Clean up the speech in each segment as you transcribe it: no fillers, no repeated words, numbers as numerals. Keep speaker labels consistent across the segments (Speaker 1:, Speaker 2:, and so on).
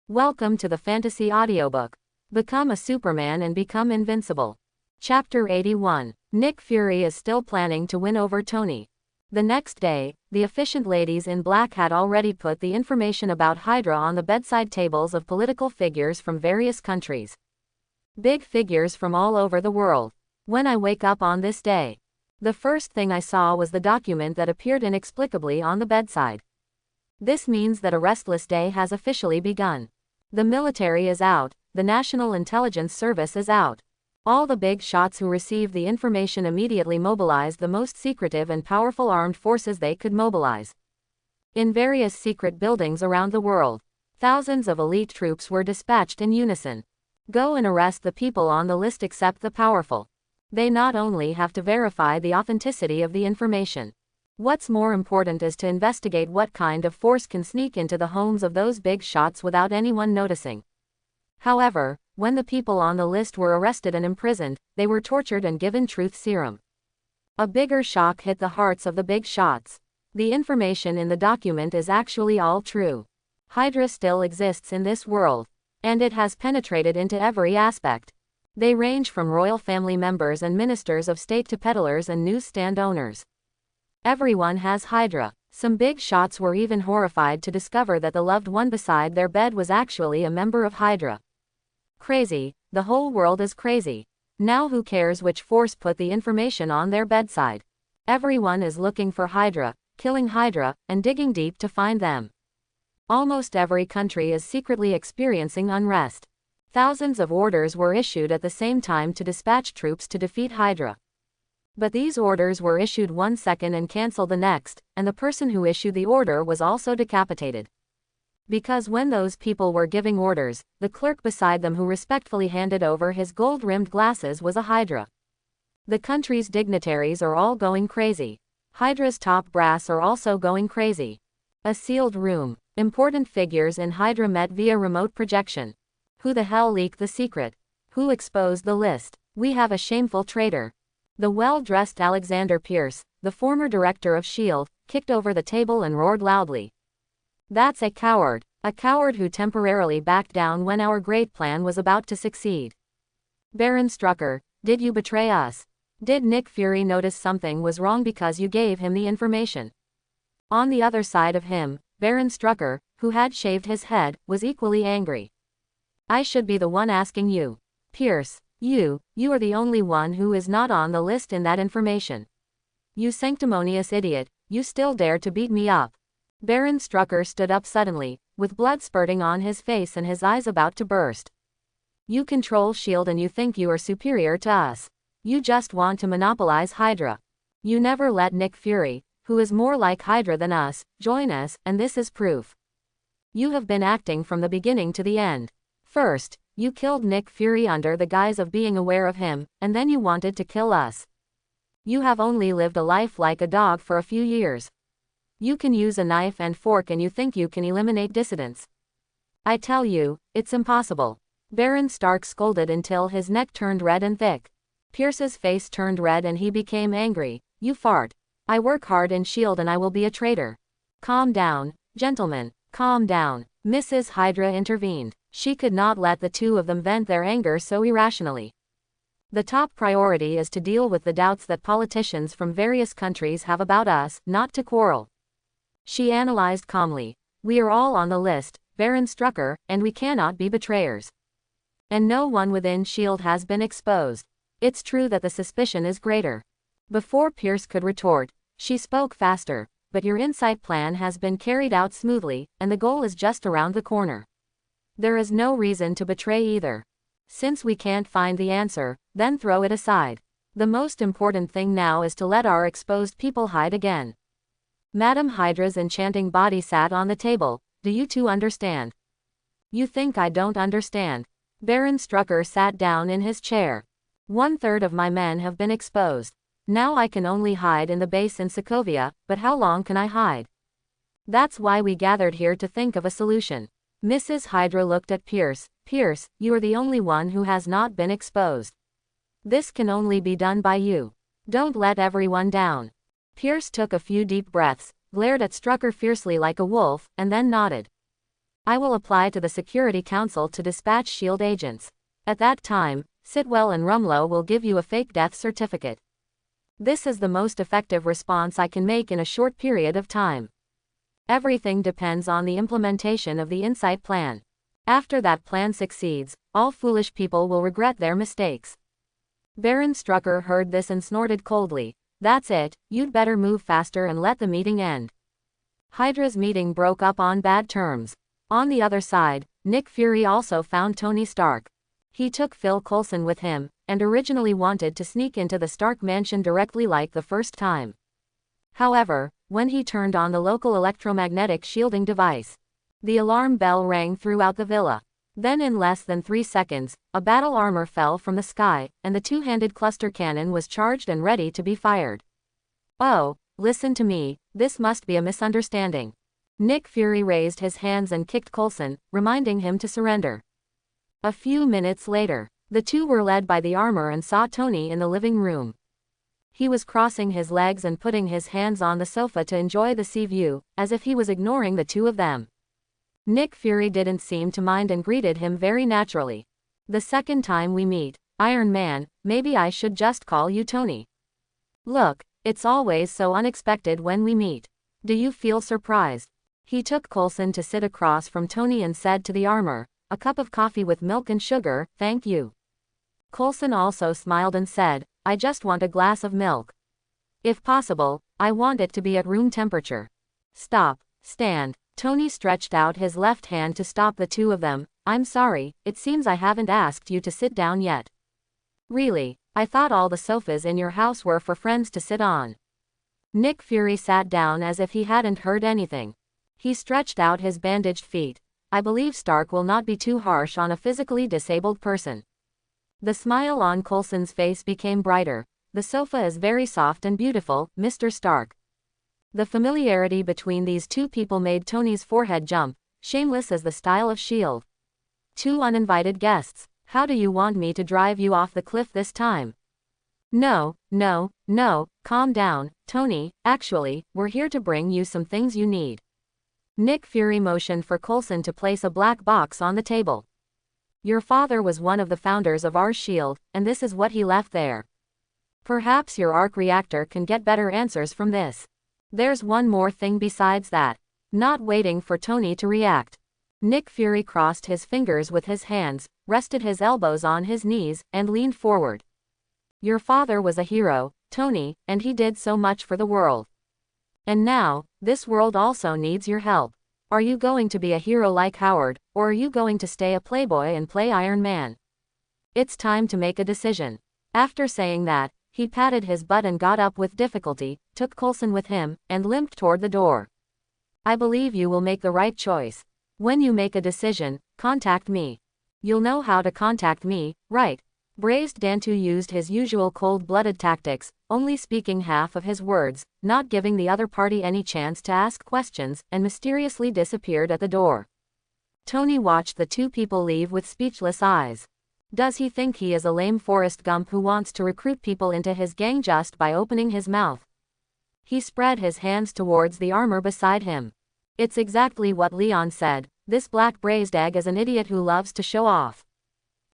Speaker 1: Welcome to the fantasy audiobook. Become a Superman and become invincible. Chapter 81. Nick Fury is still planning to win over Tony. The next day, the efficient ladies in black had already put the information about Hydra on the bedside tables of political figures from various countries. Big figures from all over the world. When I wake up on this day, the first thing I saw was the document that appeared inexplicably on the bedside. This means that a restless day has officially begun. The military is out, the National Intelligence Service is out. All the big shots who received the information immediately mobilized the most secretive and powerful armed forces they could mobilize. In various secret buildings around the world, thousands of elite troops were dispatched in unison. Go and arrest the people on the list except the powerful. They not only have to verify the authenticity of the information. What's more important is to investigate what kind of force can sneak into the homes of those big shots without anyone noticing. However, when the people on the list were arrested and imprisoned, they were tortured and given truth serum. A bigger shock hit the hearts of the big shots. The information in the document is actually all true. Hydra still exists in this world, and it has penetrated into every aspect. They range from royal family members and ministers of state to peddlers and newsstand owners. Everyone has Hydra. Some big shots were even horrified to discover that the loved one beside their bed was actually a member of Hydra. Crazy, the whole world is crazy. Now who cares which force put the information on their bedside? Everyone is looking for Hydra, killing Hydra, and digging deep to find them. Almost every country is secretly experiencing unrest. Thousands of orders were issued at the same time to dispatch troops to defeat Hydra. But these orders were issued 1 second and cancelled the next, and the person who issued the order was also decapitated. Because when those people were giving orders, the clerk beside them who respectfully handed over his gold-rimmed glasses was a Hydra. The country's dignitaries are all going crazy. Hydra's top brass are also going crazy. A sealed room. Important figures in Hydra met via remote projection. Who the hell leaked the secret? Who exposed the list? We have a shameful traitor. The well-dressed Alexander Pierce, the former director of S.H.I.E.L.D., kicked over the table and roared loudly. That's a coward who temporarily backed down when our great plan was about to succeed. Baron Strucker, did you betray us? Did Nick Fury notice something was wrong because you gave him the information? On the other side of him, Baron Strucker, who had shaved his head, was equally angry. I should be the one asking you. Pierce, you are the only one who is not on the list in that information. You sanctimonious idiot, you still dare to beat me up. Baron Strucker stood up suddenly, with blood spurting on his face and his eyes about to burst. You control S.H.I.E.L.D. and you think you are superior to us. You just want to monopolize Hydra. You never let Nick Fury, who is more like Hydra than us, join us, and this is proof. You have been acting from the beginning to the end. First, you killed Nick Fury under the guise of being aware of him, and then you wanted to kill us. You have only lived a life like a dog for a few years. You can use a knife and fork and you think you can eliminate dissidents. I tell you, it's impossible. Baron Stark scolded until his neck turned red and thick. Pierce's face turned red and he became angry. You fart. I work hard in S.H.I.E.L.D. and I will be a traitor. Calm down, gentlemen, calm down. Mrs. Hydra intervened. She could not let the two of them vent their anger so irrationally. The top priority is to deal with the doubts that politicians from various countries have about us, not to quarrel. She analyzed calmly. We are all on the list, Baron Strucker, and we cannot be betrayers. And no one within S.H.I.E.L.D. has been exposed. It's true that the suspicion is greater. Before Pierce could retort, she spoke faster, but your insight plan has been carried out smoothly, and the goal is just around the corner. There is no reason to betray either. Since we can't find the answer, then throw it aside. The most important thing now is to let our exposed people hide again. Madame Hydra's enchanting body sat on the table. Do you two understand? You think I don't understand? Baron Strucker sat down in his chair. 1/3 of my men have been exposed. Now I can only hide in the base in Sokovia, but how long can I hide? That's why we gathered here to think of a solution. Mrs. Hydra looked at Pierce. Pierce, you are the only one who has not been exposed. This can only be done by you. Don't let everyone down. Pierce took a few deep breaths, glared at Strucker fiercely like a wolf, and then nodded. I will apply to the Security Council to dispatch SHIELD agents. At that time, Sitwell and Rumlow will give you a fake death certificate. This is the most effective response I can make in a short period of time. Everything depends on the implementation of the Insight plan. After that plan succeeds, all foolish people will regret their mistakes. Baron Strucker heard this and snorted coldly. That's it, you'd better move faster and let the meeting end. Hydra's meeting broke up on bad terms. On the other side, Nick Fury also found Tony Stark. He took Phil Coulson with him, and originally wanted to sneak into the Stark mansion directly like the first time. However, when he turned on the local electromagnetic shielding device, the alarm bell rang throughout the villa. Then in less than 3 seconds, a battle armor fell from the sky, and the two-handed cluster cannon was charged and ready to be fired. Oh, listen to me, this must be a misunderstanding. Nick Fury raised his hands and kicked Coulson, reminding him to surrender. A few minutes later, the two were led by the armor and saw Tony in the living room. He was crossing his legs and putting his hands on the sofa to enjoy the sea view, as if he was ignoring the two of them. Nick Fury didn't seem to mind and greeted him very naturally. The second time we meet, Iron Man, maybe I should just call you Tony. Look, it's always so unexpected when we meet. Do you feel surprised? He took Coulson to sit across from Tony and said to the armor, a cup of coffee with milk and sugar, thank you. Coulson also smiled and said, I just want a glass of milk. If possible, I want it to be at room temperature. Stop, stand. Tony stretched out his left hand to stop the two of them. I'm sorry, it seems I haven't asked you to sit down yet. Really, I thought all the sofas in your house were for friends to sit on. Nick Fury sat down as if he hadn't heard anything. He stretched out his bandaged feet. I believe Stark will not be too harsh on a physically disabled person. The smile on Coulson's face became brighter. The sofa is very soft and beautiful, Mr. Stark. The familiarity between these two people made Tony's forehead jump, shameless as the style of S.H.I.E.L.D. Two uninvited guests. How do you want me to drive you off the cliff this time? No, calm down, Tony, actually, we're here to bring you some things you need. Nick Fury motioned for Coulson to place a black box on the table. Your father was one of the founders of our S.H.I.E.L.D., and this is what he left there. Perhaps your arc reactor can get better answers from this. There's one more thing besides that. Not waiting for Tony to react, Nick Fury crossed his fingers with his hands, rested his elbows on his knees, and leaned forward. Your father was a hero, Tony, and he did so much for the world. And now, this world also needs your help. Are you going to be a hero like Howard, or are you going to stay a playboy and play Iron Man? It's time to make a decision. After saying that, he patted his butt and got up with difficulty, took Coulson with him, and limped toward the door. I believe you will make the right choice. When you make a decision, contact me. You'll know how to contact me, right? Braised Dantu used his usual cold-blooded tactics, only speaking half of his words, not giving the other party any chance to ask questions, and mysteriously disappeared at the door. Tony watched the two people leave with speechless eyes. Does he think he is a lame Forrest Gump who wants to recruit people into his gang just by opening his mouth? He spread his hands towards the armor beside him. It's exactly what Leon said, this black braised egg is an idiot who loves to show off.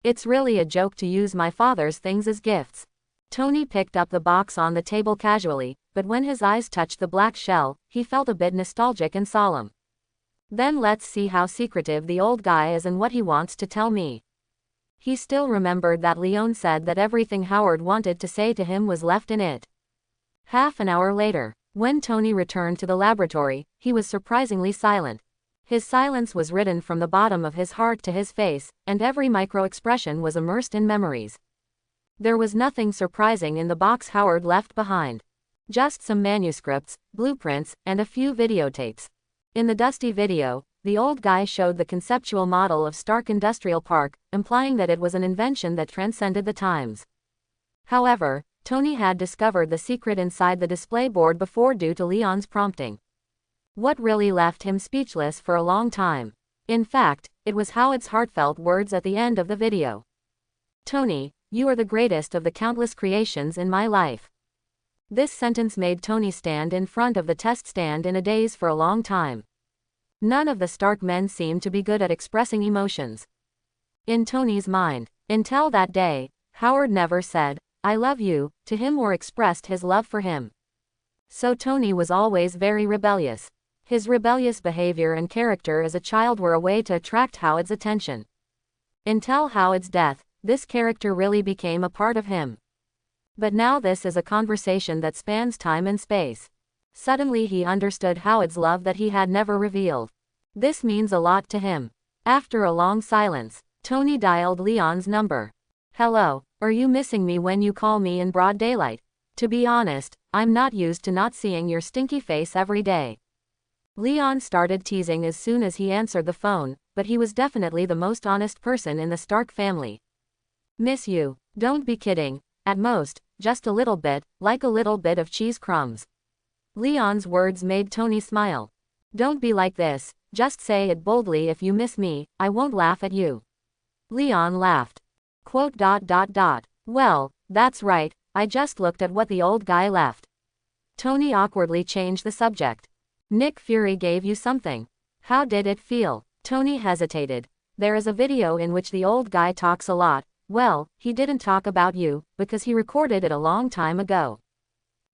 Speaker 1: It's really a joke to use my father's things as gifts. Tony picked up the box on the table casually, but when his eyes touched the black shell, he felt a bit nostalgic and solemn. Then let's see how secretive the old guy is and what he wants to tell me. He still remembered that Leon said that everything Howard wanted to say to him was left in it. Half an hour later, when Tony returned to the laboratory, he was surprisingly silent. His silence was written from the bottom of his heart to his face, and every micro-expression was immersed in memories. There was nothing surprising in the box Howard left behind. Just some manuscripts, blueprints, and a few videotapes. In the dusty video, the old guy showed the conceptual model of Stark Industrial Park, implying that it was an invention that transcended the times. However, Tony had discovered the secret inside the display board before due to Leon's prompting. What really left him speechless for a long time. In fact, it was Howard's heartfelt words at the end of the video. Tony, you are the greatest of the countless creations in my life. This sentence made Tony stand in front of the test stand in a daze for a long time. None of the Stark men seemed to be good at expressing emotions. In Tony's mind, until that day, Howard never said, "I love you," to him or expressed his love for him. So Tony was always very rebellious. His rebellious behavior and character as a child were a way to attract Howard's attention. Until Howard's death, this character really became a part of him. But now this is a conversation that spans time and space. Suddenly he understood Howard's love that he had never revealed. This means a lot to him. After a long silence, Tony dialed Leon's number. "Hello, are you missing me when you call me in broad daylight? To be honest, I'm not used to not seeing your stinky face every day." Leon started teasing as soon as he answered the phone, but he was definitely the most honest person in the Stark family. "Miss you? Don't be kidding. At most, just a little bit, like a little bit of cheese crumbs." Leon's words made Tony smile. "Don't be like this, just say it boldly. If you miss me, I won't laugh at you." Leon laughed. "Well, that's right, I just looked at what the old guy left." Tony awkwardly changed the subject. "Nick Fury gave you something. How did it feel?" Tony hesitated. "There is a video in which the old guy talks a lot. Well, he didn't talk about you, because he recorded it a long time ago.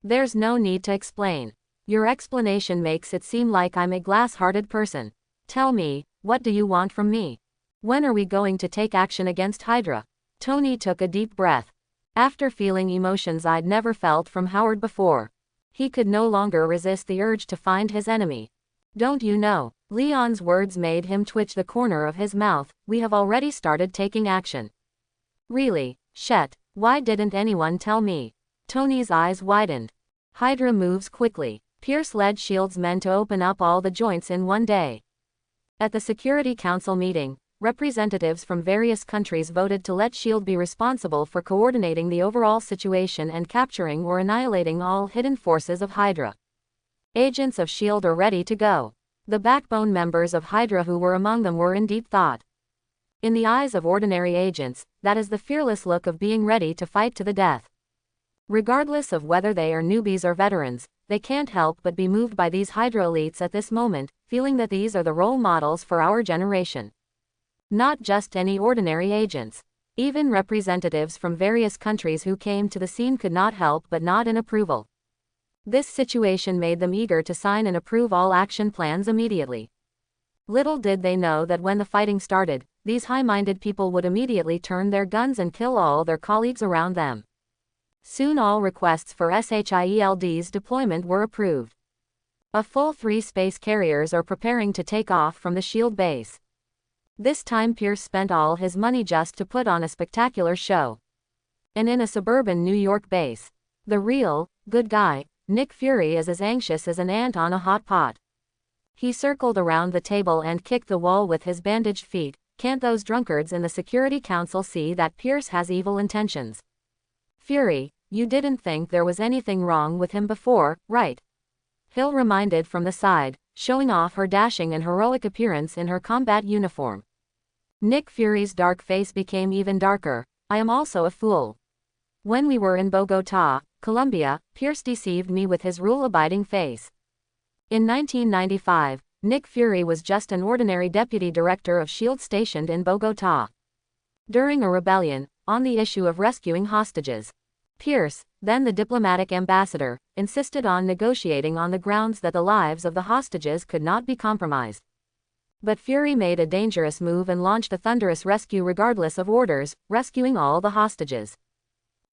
Speaker 1: There's no need to explain. Your explanation makes it seem like I'm a glass-hearted person. Tell me, what do you want from me? When are we going to take action against Hydra?" Tony took a deep breath. After feeling emotions I'd never felt from Howard before, he could no longer resist the urge to find his enemy. "Don't you know?" Leon's words made him twitch the corner of his mouth. "We have already started taking action." "Really? Shit, why didn't anyone tell me?" Tony's eyes widened. "Hydra moves quickly. Pierce led S.H.I.E.L.D.'s men to open up all the joints in one day." At the Security Council meeting, representatives from various countries voted to let S.H.I.E.L.D. be responsible for coordinating the overall situation and capturing or annihilating all hidden forces of Hydra. Agents of S.H.I.E.L.D. are ready to go. The backbone members of Hydra who were among them were in deep thought. In the eyes of ordinary agents, that is the fearless look of being ready to fight to the death. Regardless of whether they are newbies or veterans, they can't help but be moved by these Hydra elites at this moment, feeling that these are the role models for our generation. Not just any ordinary agents. Even representatives from various countries who came to the scene could not help but nod in approval. This situation made them eager to sign and approve all action plans immediately. Little did they know that when the fighting started, these high-minded people would immediately turn their guns and kill all their colleagues around them. Soon all requests for SHIELD's deployment were approved. A full 3 space carriers are preparing to take off from the S.H.I.E.L.D. base. This time Pierce spent all his money just to put on a spectacular show. And in a suburban New York base, the real, good guy, Nick Fury is as anxious as an ant on a hot pot. He circled around the table and kicked the wall with his bandaged feet. "Can't those drunkards in the Security Council see that Pierce has evil intentions? Fury, you didn't think there was anything wrong with him before, right?" Hill reminded from the side, showing off her dashing and heroic appearance in her combat uniform. Nick Fury's dark face became even darker. "I am also a fool. When we were in Bogota, Colombia, Pierce deceived me with his rule-abiding face. In 1995, Nick Fury was just an ordinary deputy director of S.H.I.E.L.D. stationed in Bogota. During a rebellion, on the issue of rescuing hostages, Pierce, then the diplomatic ambassador, insisted on negotiating on the grounds that the lives of the hostages could not be compromised. But Fury made a dangerous move and launched a thunderous rescue regardless of orders, rescuing all the hostages.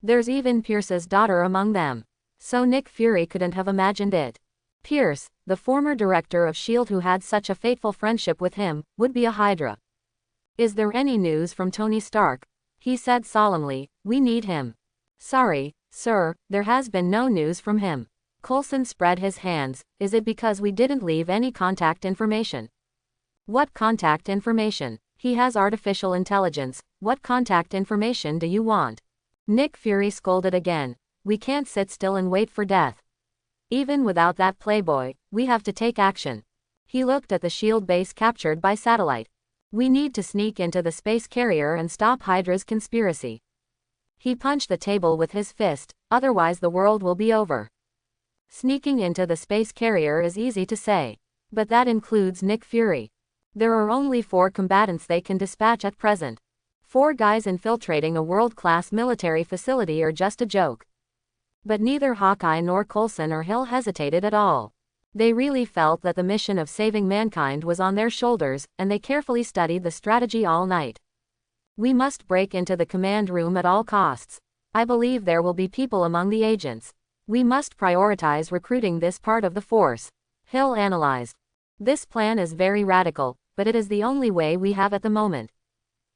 Speaker 1: There's even Pierce's daughter among them. So Nick Fury couldn't have imagined it. Pierce, the former director of S.H.I.E.L.D. who had such a fateful friendship with him, would be a Hydra. "Is there any news from Tony Stark?" he said solemnly. "We need him." "Sorry, sir, there has been no news from him." Coulson spread his hands. "Is it because we didn't leave any contact information?" "What contact information? He has artificial intelligence. What contact information do you want?" Nick Fury scolded again. "We can't sit still and wait for death. Even without that playboy, we have to take action." He looked at the S.H.I.E.L.D. base captured by satellite. "We need to sneak into the space carrier and stop Hydra's conspiracy." He punched the table with his fist, "Otherwise the world will be over." Sneaking into the space carrier is easy to say. But that includes Nick Fury. There are only 4 combatants they can dispatch at present. 4 guys infiltrating a world-class military facility are just a joke. But neither Hawkeye nor Coulson or Hill hesitated at all. They really felt that the mission of saving mankind was on their shoulders, and they carefully studied the strategy all night. We must break into the command room at all costs. I believe there will be people among the agents. We must prioritize recruiting this part of the force, Hill analyzed. This plan is very radical, but it is the only way we have at the moment.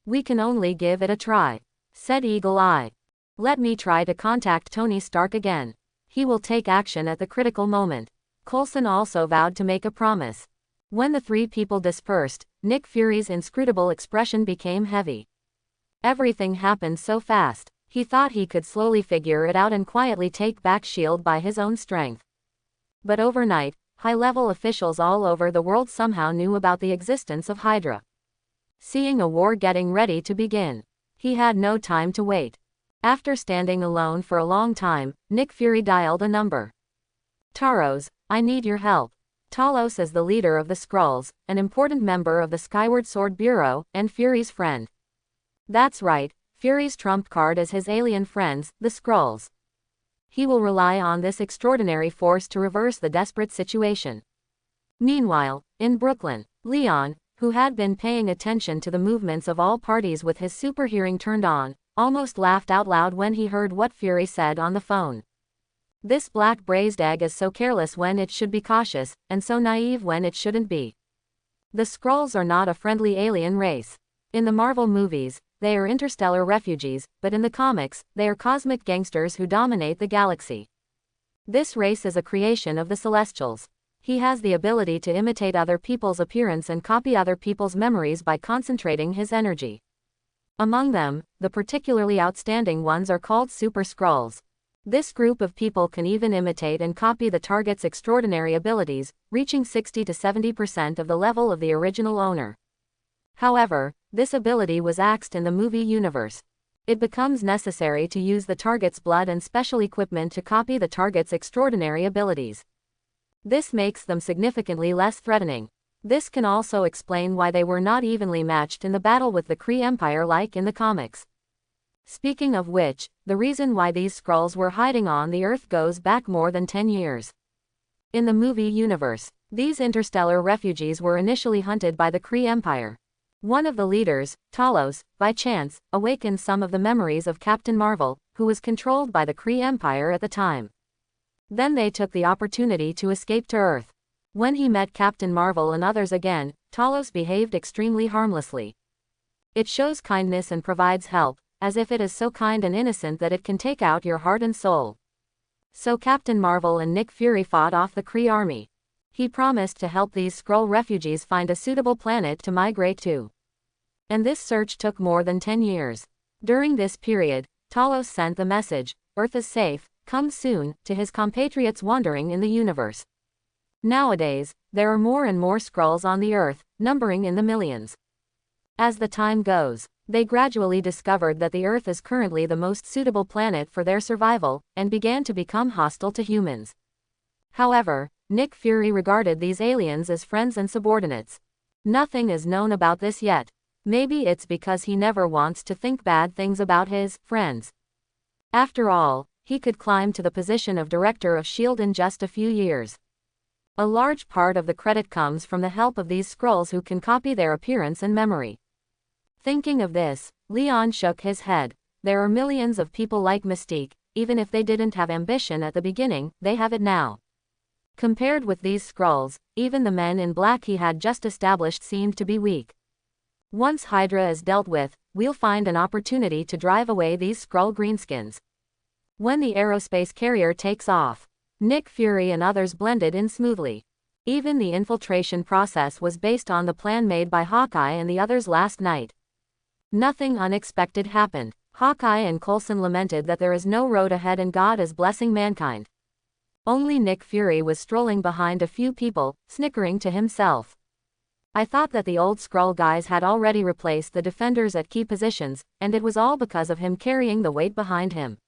Speaker 1: We can only give it a try, said Eagle Eye. Let me try to contact Tony Stark again. He will take action at the critical moment. Coulson also vowed to make a promise. When the 3 people dispersed, Nick Fury's inscrutable expression became heavy. Everything happened so fast. He thought he could slowly figure it out and quietly take back S.H.I.E.L.D. by his own strength. But overnight, high-level officials all over the world somehow knew about the existence of Hydra. Seeing a war getting ready to begin, he had no time to wait. After standing alone for a long time, Nick Fury dialed a number. Taros, I need your help. Talos is the leader of the Skrulls, an important member of the Skyward Sword Bureau, and Fury's friend. That's right, Fury's trump card is his alien friends, the Skrulls. He will rely on this extraordinary force to reverse the desperate situation. Meanwhile, in Brooklyn, Leon, who had been paying attention to the movements of all parties with his super hearing turned on, almost laughed out loud when he heard what Fury said on the phone. This black braised egg is so careless when it should be cautious, and so naive when it shouldn't be. The Skrulls are not a friendly alien race. In the Marvel movies, they are interstellar refugees, but in the comics, they are cosmic gangsters who dominate the galaxy. This race is a creation of the Celestials. He has the ability to imitate other people's appearance and copy other people's memories by concentrating his energy. Among them, the particularly outstanding ones are called Super Skrulls. This group of people can even imitate and copy the target's extraordinary abilities, reaching 60 to 70% of the level of the original owner. However, this ability was axed in the movie universe. It becomes necessary to use the target's blood and special equipment to copy the target's extraordinary abilities. This makes them significantly less threatening. This can also explain why they were not evenly matched in the battle with the Kree Empire like in the comics. Speaking of which, the reason why these Skrulls were hiding on the Earth goes back more than 10 years. In the movie universe, these interstellar refugees were initially hunted by the Kree Empire. One of the leaders, Talos, by chance, awakened some of the memories of Captain Marvel, who was controlled by the Kree Empire at the time. Then they took the opportunity to escape to Earth. When he met Captain Marvel and others again, Talos behaved extremely harmlessly. It shows kindness and provides help, as if it is so kind and innocent that it can take out your heart and soul. So Captain Marvel and Nick Fury fought off the Kree army. He promised to help these Skrull refugees find a suitable planet to migrate to. And this search took more than 10 years. During this period, Talos sent the message, "Earth is safe, come soon," to his compatriots wandering in the universe. Nowadays, there are more and more Skrulls on the Earth, numbering in the millions. As the time goes, they gradually discovered that the Earth is currently the most suitable planet for their survival, and began to become hostile to humans. However, Nick Fury regarded these aliens as friends and subordinates. Nothing is known about this yet. Maybe it's because he never wants to think bad things about his friends. After all, he could climb to the position of director of S.H.I.E.L.D. in just a few years. A large part of the credit comes from the help of these Skrulls who can copy their appearance and memory. Thinking of this, Leon shook his head. There are millions of people like Mystique, even if they didn't have ambition at the beginning, they have it now. Compared with these Skrulls, even the men in black he had just established seemed to be weak. Once Hydra is dealt with, we'll find an opportunity to drive away these Skrull greenskins. When the aerospace carrier takes off, Nick Fury and others blended in smoothly. Even the infiltration process was based on the plan made by Hawkeye and the others last night. Nothing unexpected happened. Hawkeye and Coulson lamented that there is no road ahead and God is blessing mankind. Only Nick Fury was strolling behind a few people, snickering to himself. I thought that the old Skrull guys had already replaced the defenders at key positions, and it was all because of him carrying the weight behind him.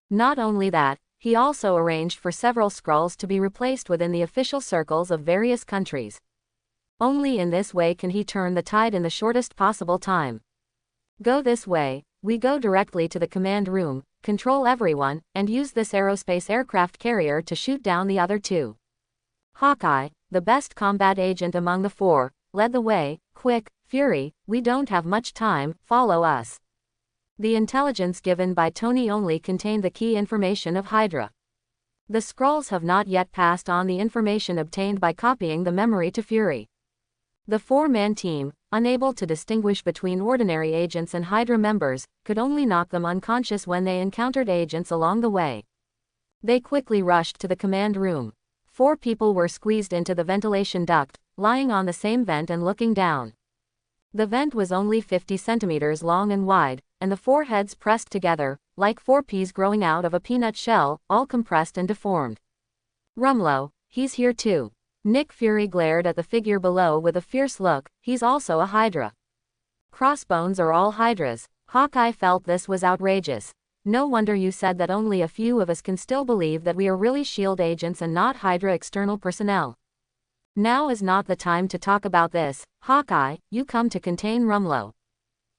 Speaker 1: Not only that, he also arranged for several Skrulls to be replaced within the official circles of various countries. Only in this way can he turn the tide in the shortest possible time. Go this way. We go directly to the command room, control everyone, and use this aerospace aircraft carrier to shoot down the other two. Hawkeye, the best combat agent among the four, led the way. Quick, Fury, we don't have much time, follow us. The intelligence given by Tony only contained the key information of Hydra. The Skrulls have not yet passed on the information obtained by copying the memory to Fury. The four-man team, unable to distinguish between ordinary agents and Hydra members, could only knock them unconscious when they encountered agents along the way. They quickly rushed to the command room. 4 people were squeezed into the ventilation duct, lying on the same vent and looking down. The vent was only 50 centimeters long and wide, and the 4 heads pressed together, like 4 peas growing out of a peanut shell, all compressed and deformed. Rumlow, he's here too. Nick Fury glared at the figure below with a fierce look. He's also a Hydra. Crossbones are all Hydras. Hawkeye felt this was outrageous. No wonder you said that only a few of us can still believe that we are really S.H.I.E.L.D. agents and not Hydra external personnel. Now is not the time to talk about this. Hawkeye, you come to contain Rumlow.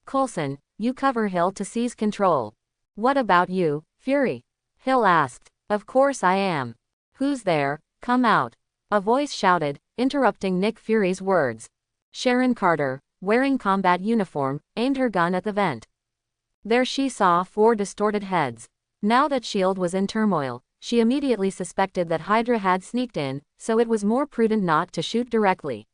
Speaker 1: Coulson, you cover Hill to seize control. What about you, Fury? Hill asked. Of course I am. Who's there? Come out. A voice shouted, interrupting Nick Fury's words. Sharon Carter, wearing combat uniform, aimed her gun at the vent. There she saw 4 distorted heads. Now that S.H.I.E.L.D. was in turmoil, she immediately suspected that Hydra had sneaked in, so it was more prudent not to shoot directly.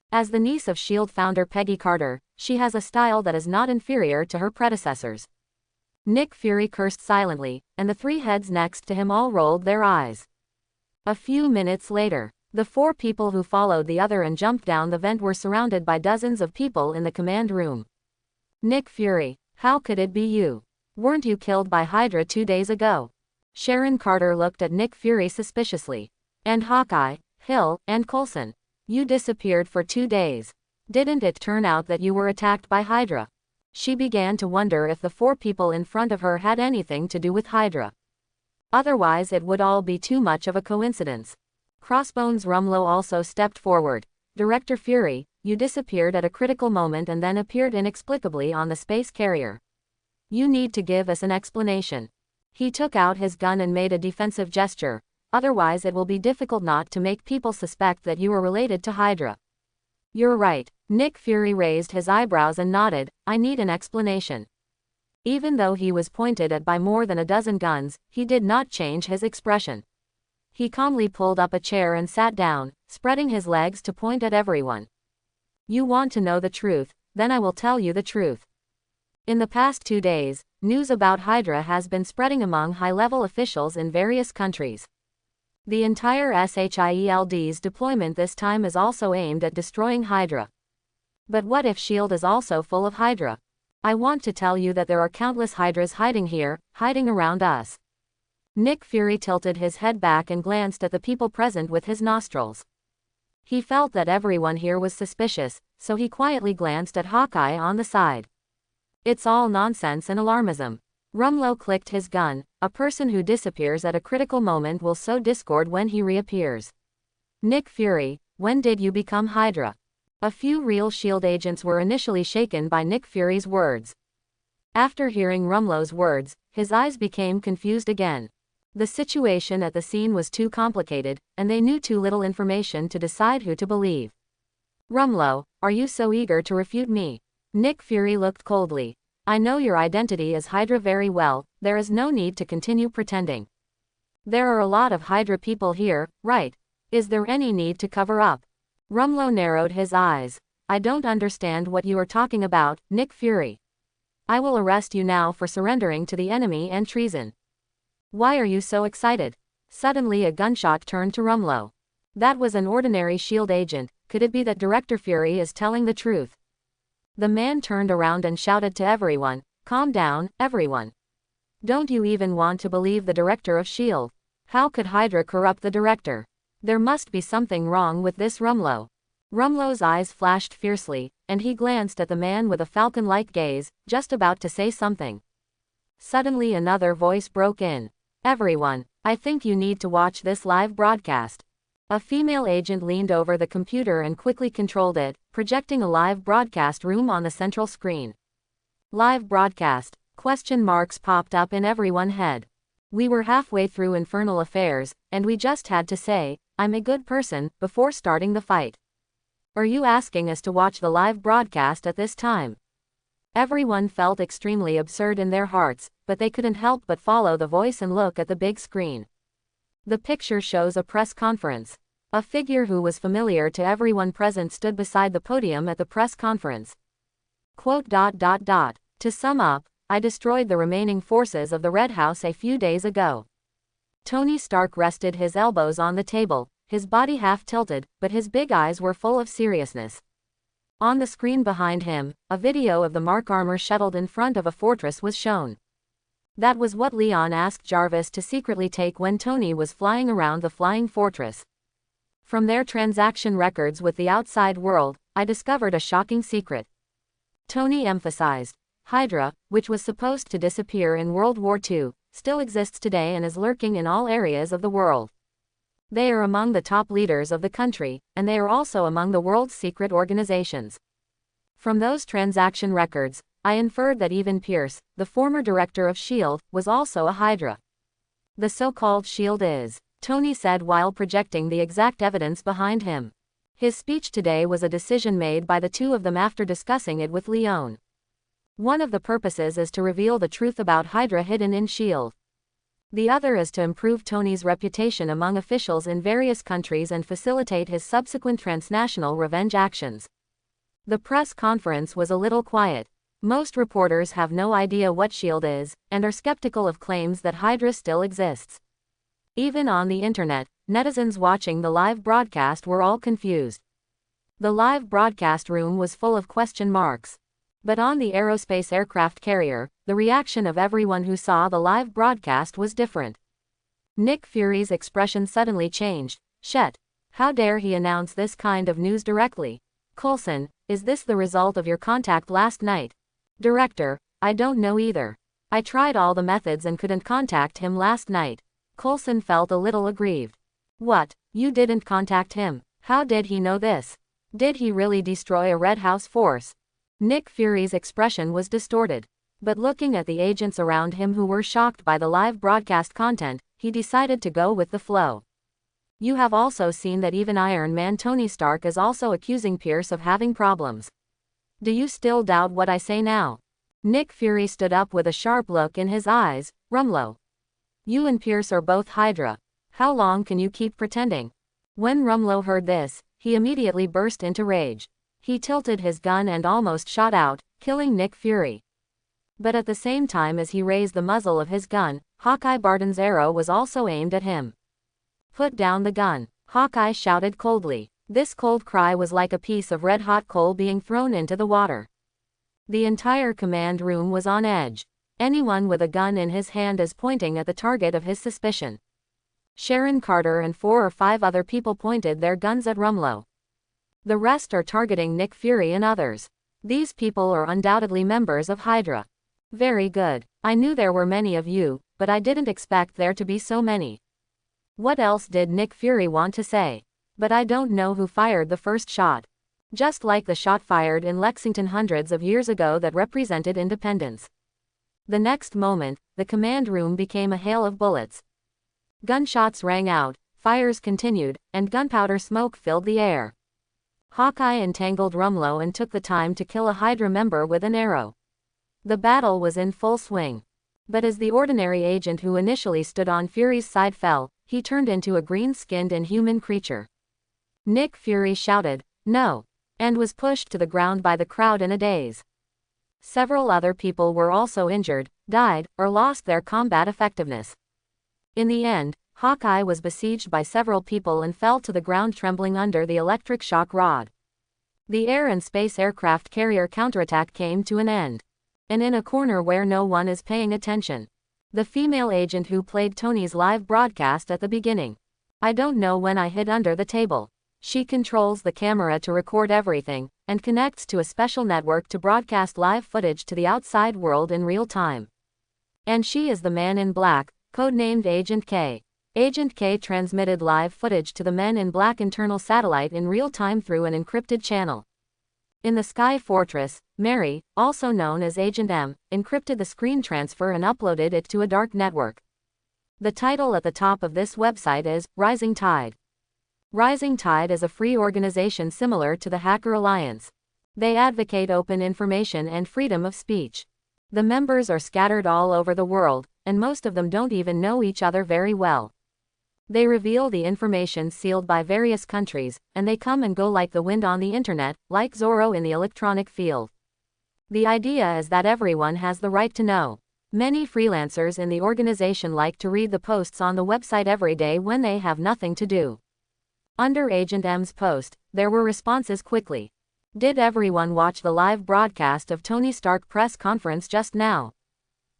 Speaker 1: As the niece of S.H.I.E.L.D. founder Peggy Carter, she has a style that is not inferior to her predecessors. Nick Fury cursed silently, and the 3 heads next to him all rolled their eyes. A few minutes later, the 4 people who followed the other and jumped down the vent were surrounded by dozens of people in the command room. Nick Fury, how could it be you? Weren't you killed by Hydra 2 days ago? Sharon Carter looked at Nick Fury suspiciously. And Hawkeye, Hill, and Coulson. You disappeared for 2 days. Didn't it turn out that you were attacked by Hydra? She began to wonder if the 4 people in front of her had anything to do with Hydra. Otherwise it would all be too much of a coincidence. Crossbones Rumlow also stepped forward. Director Fury, you disappeared at a critical moment and then appeared inexplicably on the space carrier. You need to give us an explanation. He took out his gun and made a defensive gesture. Otherwise it will be difficult not to make people suspect that you are related to Hydra. You're right. Nick Fury raised his eyebrows and nodded. I need an explanation. Even though he was pointed at by more than a dozen guns, he did not change his expression. He calmly pulled up a chair and sat down, spreading his legs to point at everyone. You want to know the truth, then I will tell you the truth. In the past 2 days, news about Hydra has been spreading among high-level officials in various countries. The entire S.H.I.E.L.D.'s deployment this time is also aimed at destroying Hydra. But what if S.H.I.E.L.D. is also full of Hydra? I want to tell you that there are countless Hydras hiding here, hiding around us. Nick Fury tilted his head back and glanced at the people present with his nostrils. He felt that everyone here was suspicious, so he quietly glanced at Hawkeye on the side. It's all nonsense and alarmism. Rumlow clicked his gun. A person who disappears at a critical moment will sow discord when he reappears. Nick Fury, when did you become Hydra? A few real S.H.I.E.L.D. agents were initially shaken by Nick Fury's words. After hearing Rumlow's words, his eyes became confused again. The situation at the scene was too complicated, and they knew too little information to decide who to believe. Rumlow, are you so eager to refute me? Nick Fury looked coldly. I know your identity as Hydra very well, there is no need to continue pretending. There are a lot of Hydra people here, right? Is there any need to cover up? Rumlow narrowed his eyes. I don't understand what you are talking about, Nick Fury. I will arrest you now for surrendering to the enemy and treason. Why are you so excited? Suddenly a gunshot turned to Rumlow. That was an ordinary S.H.I.E.L.D. agent. Could it be that Director Fury is telling the truth? The man turned around and shouted to everyone, calm down, everyone. Don't you even want to believe the director of S.H.I.E.L.D.? How could Hydra corrupt the director? There must be something wrong with this Rumlow. Rumlow's eyes flashed fiercely, and he glanced at the man with a falcon-like gaze, just about to say something. Suddenly another voice broke in. Everyone, I think you need to watch this live broadcast. A female agent leaned over the computer and quickly controlled it, projecting a live broadcast room on the central screen. Live broadcast. Question marks popped up in everyone's head. We were halfway through Infernal Affairs, and we just had to say, "I'm a good person," before starting the fight. Are you asking us to watch the live broadcast at this time? Everyone felt extremely absurd in their hearts, but they couldn't help but follow the voice and look at the big screen. The picture shows a press conference. A figure who was familiar to everyone present stood beside the podium at the press conference. Quote, "To sum up, I destroyed the remaining forces of the Red House a few days ago." Tony Stark rested his elbows on the table, his body half tilted, but his big eyes were full of seriousness. On the screen behind him, a video of the Mark armor shuttled in front of a fortress was shown. That was what Leon asked Jarvis to secretly take when Tony was flying around the flying fortress. From their transaction records with the outside world, I discovered a shocking secret. Tony emphasized. Hydra, which was supposed to disappear in World War II, still exists today and is lurking in all areas of the world. They are among the top leaders of the country, and they are also among the world's secret organizations. From those transaction records, I inferred that even Pierce, the former director of S.H.I.E.L.D., was also a Hydra. The so-called S.H.I.E.L.D. is, Tony said while projecting the exact evidence behind him. His speech today was a decision made by the two of them after discussing it with Leon. One of the purposes is to reveal the truth about Hydra hidden in S.H.I.E.L.D. The other is to improve Tony's reputation among officials in various countries and facilitate his subsequent transnational revenge actions. The press conference was a little quiet. Most reporters have no idea what S.H.I.E.L.D. is, and are skeptical of claims that Hydra still exists. Even on the internet, netizens watching the live broadcast were all confused. The live broadcast room was full of question marks. But on the aerospace aircraft carrier, the reaction of everyone who saw the live broadcast was different. Nick Fury's expression suddenly changed. "Shit. How dare he announce this kind of news directly? Coulson, is this the result of your contact last night?" "Director, I don't know either. I tried all the methods and couldn't contact him last night." Coulson felt a little aggrieved. "What, you didn't contact him? How did he know this? Did he really destroy a Red House force?" Nick Fury's expression was distorted. But looking at the agents around him who were shocked by the live broadcast content, he decided to go with the flow. "You have also seen that even Iron Man Tony Stark is also accusing Pierce of having problems. Do you still doubt what I say now?" Nick Fury stood up with a sharp look in his eyes. "Rumlow, you and Pierce are both Hydra. How long can you keep pretending?" When Rumlow heard this, he immediately burst into rage. He tilted his gun and almost shot out, killing Nick Fury. But at the same time as he raised the muzzle of his gun, Hawkeye Barton's arrow was also aimed at him. "Put down the gun," Hawkeye shouted coldly. This cold cry was like a piece of red-hot coal being thrown into the water. The entire command room was on edge. Anyone with a gun in his hand is pointing at the target of his suspicion. Sharon Carter and 4 or 5 other people pointed their guns at Rumlow. The rest are targeting Nick Fury and others. These people are undoubtedly members of Hydra. Very good. I knew there were many of you, but I didn't expect there to be so many. What else did Nick Fury want to say? But I don't know who fired the first shot. Just like the shot fired in Lexington hundreds of years ago that represented independence. The next moment, the command room became a hail of bullets. Gunshots rang out, fires continued, and gunpowder smoke filled the air. Hawkeye entangled Rumlow and took the time to kill a Hydra member with an arrow. The battle was in full swing. But as the ordinary agent who initially stood on Fury's side fell, he turned into a green-skinned inhuman creature. Nick Fury shouted, "No!" and was pushed to the ground by the crowd in a daze. Several other people were also injured, died, or lost their combat effectiveness. In the end, Hawkeye was besieged by several people and fell to the ground trembling under the electric shock rod. The air and space aircraft carrier counterattack came to an end. And in a corner where no one is paying attention, the female agent who played Tony's live broadcast at the beginning. I don't know when I hid under the table. She controls the camera to record everything, and connects to a special network to broadcast live footage to the outside world in real time. And she is the man in black, codenamed Agent K. Agent K transmitted live footage to the Men in Black internal satellite in real time through an encrypted channel. In the Sky Fortress, Mary, also known as Agent M, encrypted the screen transfer and uploaded it to a dark network. The title at the top of this website is Rising Tide. Rising Tide is a free organization similar to the Hacker Alliance. They advocate open information and freedom of speech. The members are scattered all over the world, and most of them don't even know each other very well. They reveal the information sealed by various countries, and they come and go like the wind on the internet, like Zorro in the electronic field. The idea is that everyone has the right to know. Many freelancers in the organization like to read the posts on the website every day when they have nothing to do. Under Agent M's post, there were responses quickly. Did everyone watch the live broadcast of Tony Stark press conference just now?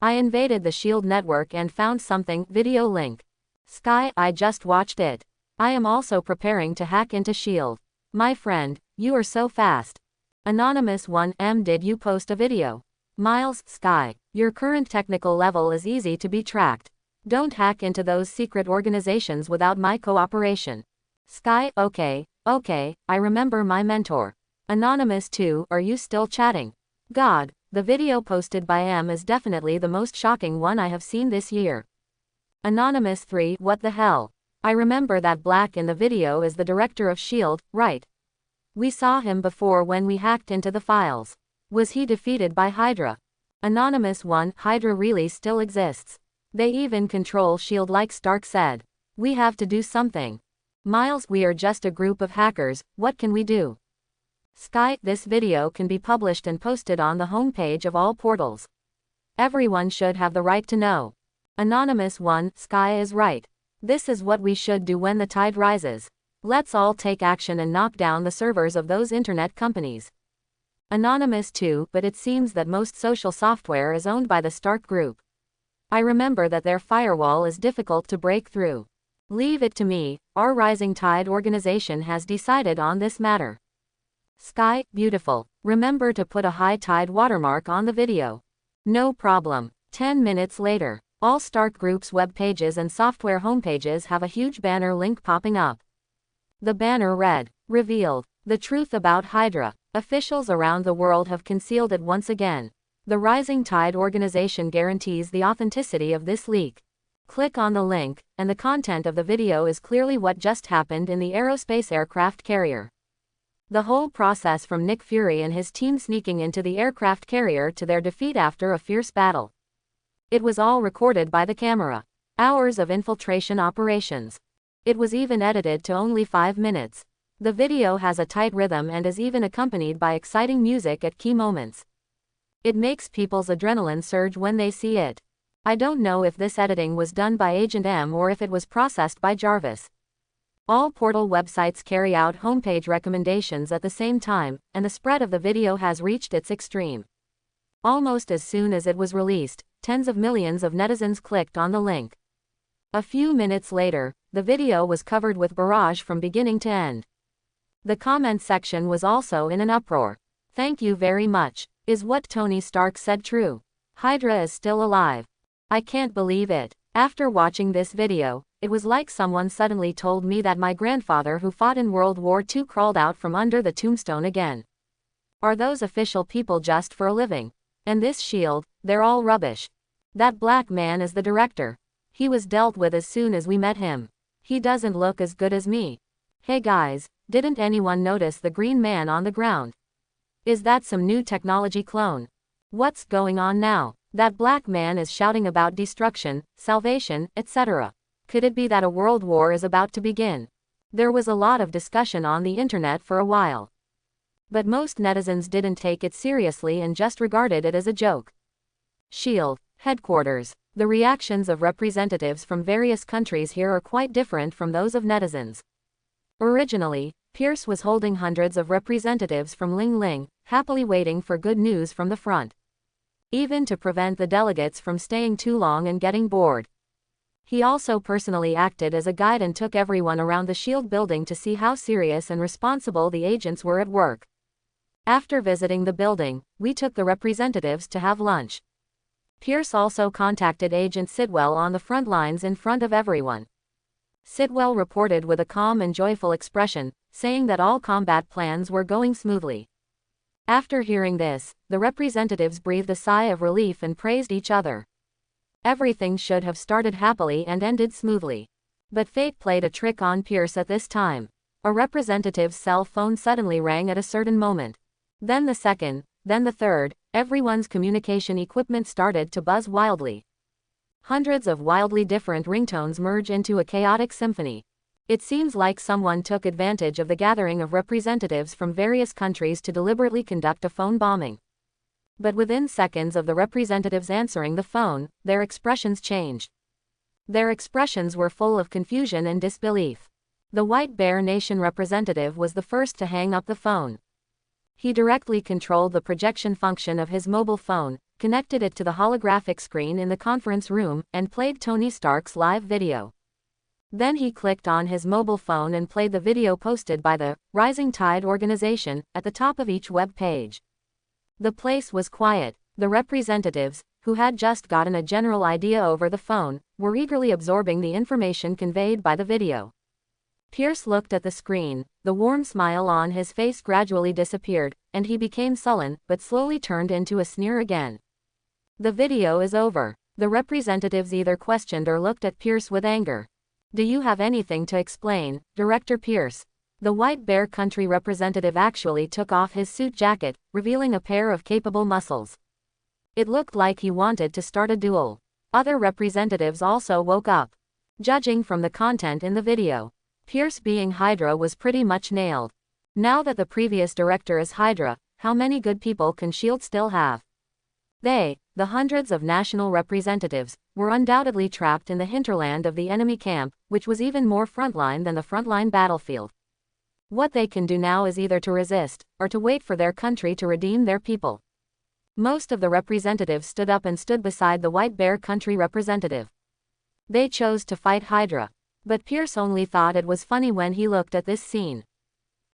Speaker 1: I invaded the SHIELD network and found something, video link. Sky, I just watched it. I am also preparing to hack into SHIELD. My friend, you are so fast. Anonymous 1M, did you post a video? Miles, Sky, your current technical level is easy to be tracked. Don't hack into those secret organizations without my cooperation. Sky, okay, I remember my mentor. Anonymous 2, are you still chatting? God, the video posted by M is definitely the most shocking one I have seen this year. Anonymous 3, what the hell? I remember that Black in the video is the director of SHIELD, right? We saw him before when we hacked into the files. Was he defeated by Hydra? Anonymous 1, Hydra really still exists. They even control SHIELD like Stark said. We have to do something. Miles, we are just a group of hackers, what can we do? Sky, this video can be published and posted on the homepage of all portals. Everyone should have the right to know. Anonymous 1, Sky is right. This is what we should do when the tide rises. Let's all take action and knock down the servers of those internet companies. Anonymous 2, but it seems that most social software is owned by the Stark Group. I remember that their firewall is difficult to break through. Leave it to me, our Rising Tide organization has decided on this matter. Sky, beautiful. Remember to put a high tide watermark on the video. No problem. 10 minutes later. All Stark Group's web pages and software homepages have a huge banner link popping up. The banner read, revealed, the truth about Hydra. Officials around the world have concealed it once again. The Rising Tide organization guarantees the authenticity of this leak. Click on the link, and the content of the video is clearly what just happened in the aerospace aircraft carrier. The whole process from Nick Fury and his team sneaking into the aircraft carrier to their defeat after a fierce battle. It was all recorded by the camera. Hours of infiltration operations. It was even edited to only 5 minutes. The video has a tight rhythm and is even accompanied by exciting music at key moments. It makes people's adrenaline surge when they see it. I don't know if this editing was done by Agent M or if it was processed by Jarvis. All portal websites carry out homepage recommendations at the same time, and the spread of the video has reached its extreme. Almost as soon as it was released, tens of millions of netizens clicked on the link. A few minutes later, the video was covered with barrage from beginning to end. The comment section was also in an uproar. Thank you very much. Is what Tony Stark said true? Hydra is still alive. I can't believe it. After watching this video, it was like someone suddenly told me that my grandfather who fought in World War II crawled out from under the tombstone again. Are those official people just for a living? And this SHIELD, they're all rubbish. That Black man is the director. He was dealt with as soon as we met him. He doesn't look as good as me. Hey guys, didn't anyone notice the green man on the ground? Is that some new technology clone? What's going on now? That Black man is shouting about destruction, salvation, etc. Could it be that a world war is about to begin? There was a lot of discussion on the internet for a while. But most netizens didn't take it seriously and just regarded it as a joke. SHIELD headquarters. The reactions of representatives from various countries here are quite different from those of netizens. Originally, Pierce was holding hundreds of representatives from Ling Ling, happily waiting for good news from the front. Even to prevent the delegates from staying too long and getting bored. He also personally acted as a guide and took everyone around the SHIELD building to see how serious and responsible the agents were at work. After visiting the building, we took the representatives to have lunch. Pierce also contacted Agent Sidwell on the front lines in front of everyone. Sitwell reported with a calm and joyful expression, saying that all combat plans were going smoothly. After hearing this, the representatives breathed a sigh of relief and praised each other. Everything should have started happily and ended smoothly. But fate played a trick on Pierce at this time. A representative's cell phone suddenly rang at a certain moment. Then the second, then the third, everyone's communication equipment started to buzz wildly. Hundreds of wildly different ringtones merge into a chaotic symphony. It seems like someone took advantage of the gathering of representatives from various countries to deliberately conduct a phone bombing. But within seconds of the representatives answering the phone, their expressions changed. Their expressions were full of confusion and disbelief. The White Bear Nation representative was the first to hang up the phone. He directly controlled the projection function of his mobile phone, connected it to the holographic screen in the conference room, and played Tony Stark's live video. Then he clicked on his mobile phone and played the video posted by the Rising Tide organization at the top of each web page. The place was quiet. The representatives, who had just gotten a general idea over the phone, were eagerly absorbing the information conveyed by the video. Pierce looked at the screen. The warm smile on his face gradually disappeared, and he became sullen, but slowly turned into a sneer again. The video is over. The representatives either questioned or looked at Pierce with anger. Do you have anything to explain, Director Pierce? The White Bear Country representative actually took off his suit jacket, revealing a pair of capable muscles. It looked like he wanted to start a duel. Other representatives also woke up. Judging from the content in the video, Pierce being Hydra was pretty much nailed. Now that the previous director is Hydra, how many good people can S.H.I.E.L.D. still have? They, the hundreds of national representatives, were undoubtedly trapped in the hinterland of the enemy camp, which was even more frontline than the frontline battlefield. What they can do now is either to resist, or to wait for their country to redeem their people. Most of the representatives stood up and stood beside the White Bear Country representative. They chose to fight Hydra. But Pierce only thought it was funny when he looked at this scene.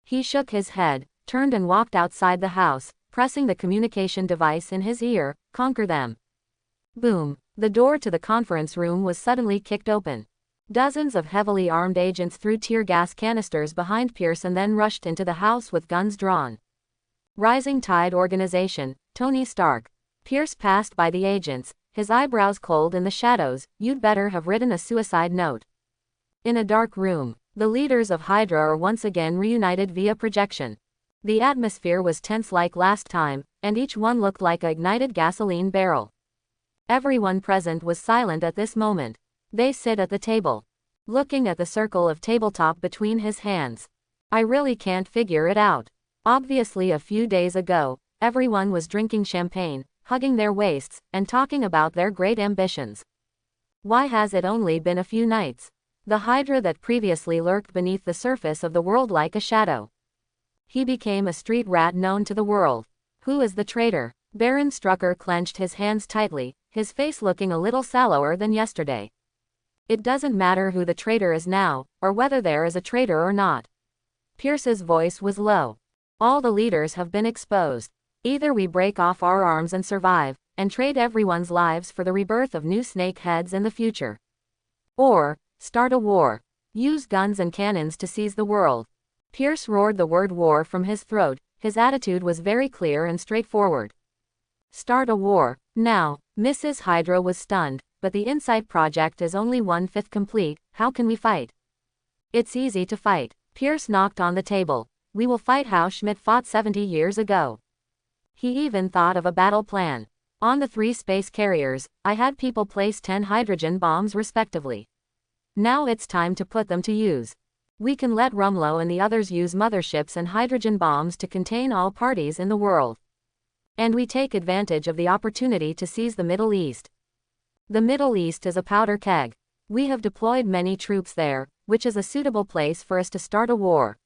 Speaker 1: He shook his head, turned and walked outside the house, pressing the communication device in his ear. Conquer them. Boom. The door to the conference room was suddenly kicked open. Dozens of heavily armed agents threw tear gas canisters behind Pierce and then rushed into the house with guns drawn. Rising Tide Organization, Tony Stark. Pierce passed by the agents, his eyebrows cold in the shadows. You'd better have written a suicide note. In a dark room, the leaders of Hydra are once again reunited via projection. The atmosphere was tense like last time, and each one looked like a ignited gasoline barrel. Everyone present was silent at this moment. They sit at the table, looking at the circle of tabletop between his hands. I really can't figure it out. Obviously a few days ago, everyone was drinking champagne, hugging their waists, and talking about their great ambitions. Why has it only been a few nights? The Hydra that previously lurked beneath the surface of the world like a shadow. He became a street rat known to the world. Who is the traitor? Baron Strucker clenched his hands tightly, his face looking a little sallower than yesterday. It doesn't matter who the traitor is now, or whether there is a traitor or not. Pierce's voice was low. All the leaders have been exposed. Either we break off our arms and survive, and trade everyone's lives for the rebirth of new snake heads in the future. Or, start a war. Use guns and cannons to seize the world. Pierce roared the word war from his throat. His attitude was very clear and straightforward. Start a war. Now, Mrs. Hydra was stunned, but the Insight project is only 1/5 complete. How can we fight? It's easy to fight. Pierce knocked on the table. We will fight how Schmidt fought 70 years ago. He even thought of a battle plan. On the 3 space carriers, I had people place 10 hydrogen bombs respectively. Now it's time to put them to use. We can let Rumlow and the others use motherships and hydrogen bombs to contain all parties in the world. And we take advantage of the opportunity to seize the Middle East. The Middle East is a powder keg. We have deployed many troops there, which is a suitable place for us to start a war.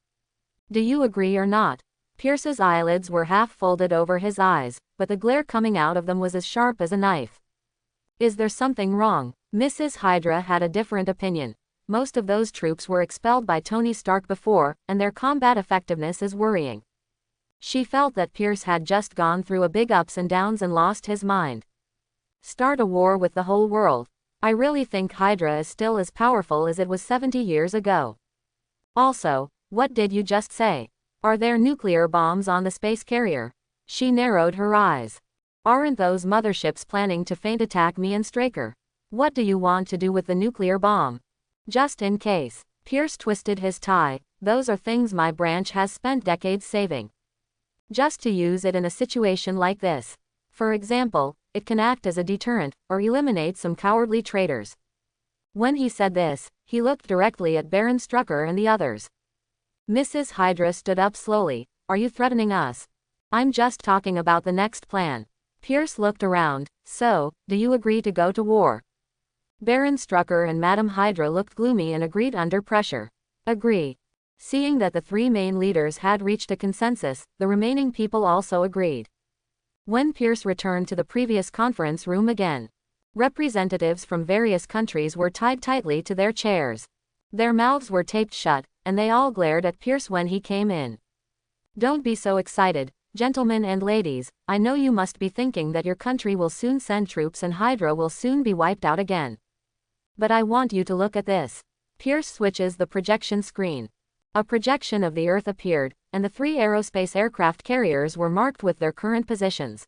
Speaker 1: Do you agree or not? Pierce's eyelids were half folded over his eyes, but the glare coming out of them was as sharp as a knife. Is there something wrong? Mrs. Hydra had a different opinion. Most of those troops were expelled by Tony Stark before, and their combat effectiveness is worrying. She felt that Pierce had just gone through a big ups and downs and lost his mind. Start a war with the whole world. I really think Hydra is still as powerful as it was 70 years ago. Also, what did you just say? Are there nuclear bombs on the space carrier? She narrowed her eyes. Aren't those motherships planning to feint attack me and Straker? What do you want to do with the nuclear bomb? Just in case. Pierce twisted his tie. Those are things my branch has spent decades saving. Just to use it in a situation like this. For example, it can act as a deterrent, or eliminate some cowardly traitors. When he said this, he looked directly at Baron Strucker and the others. Mrs. Hydra stood up slowly. Are you threatening us? I'm just talking about the next plan. Pierce looked around. So, do you agree to go to war? Baron Strucker and Madame Hydra looked gloomy and agreed under pressure. Agree. Seeing that the three main leaders had reached a consensus, the remaining people also agreed. When Pierce returned to the previous conference room again, representatives from various countries were tied tightly to their chairs. Their mouths were taped shut, and they all glared at Pierce when he came in. Don't be so excited, gentlemen and ladies. I know you must be thinking that your country will soon send troops and Hydra will soon be wiped out again. But I want you to look at this. Pierce switches the projection screen. A projection of the Earth appeared, and the three aerospace aircraft carriers were marked with their current positions.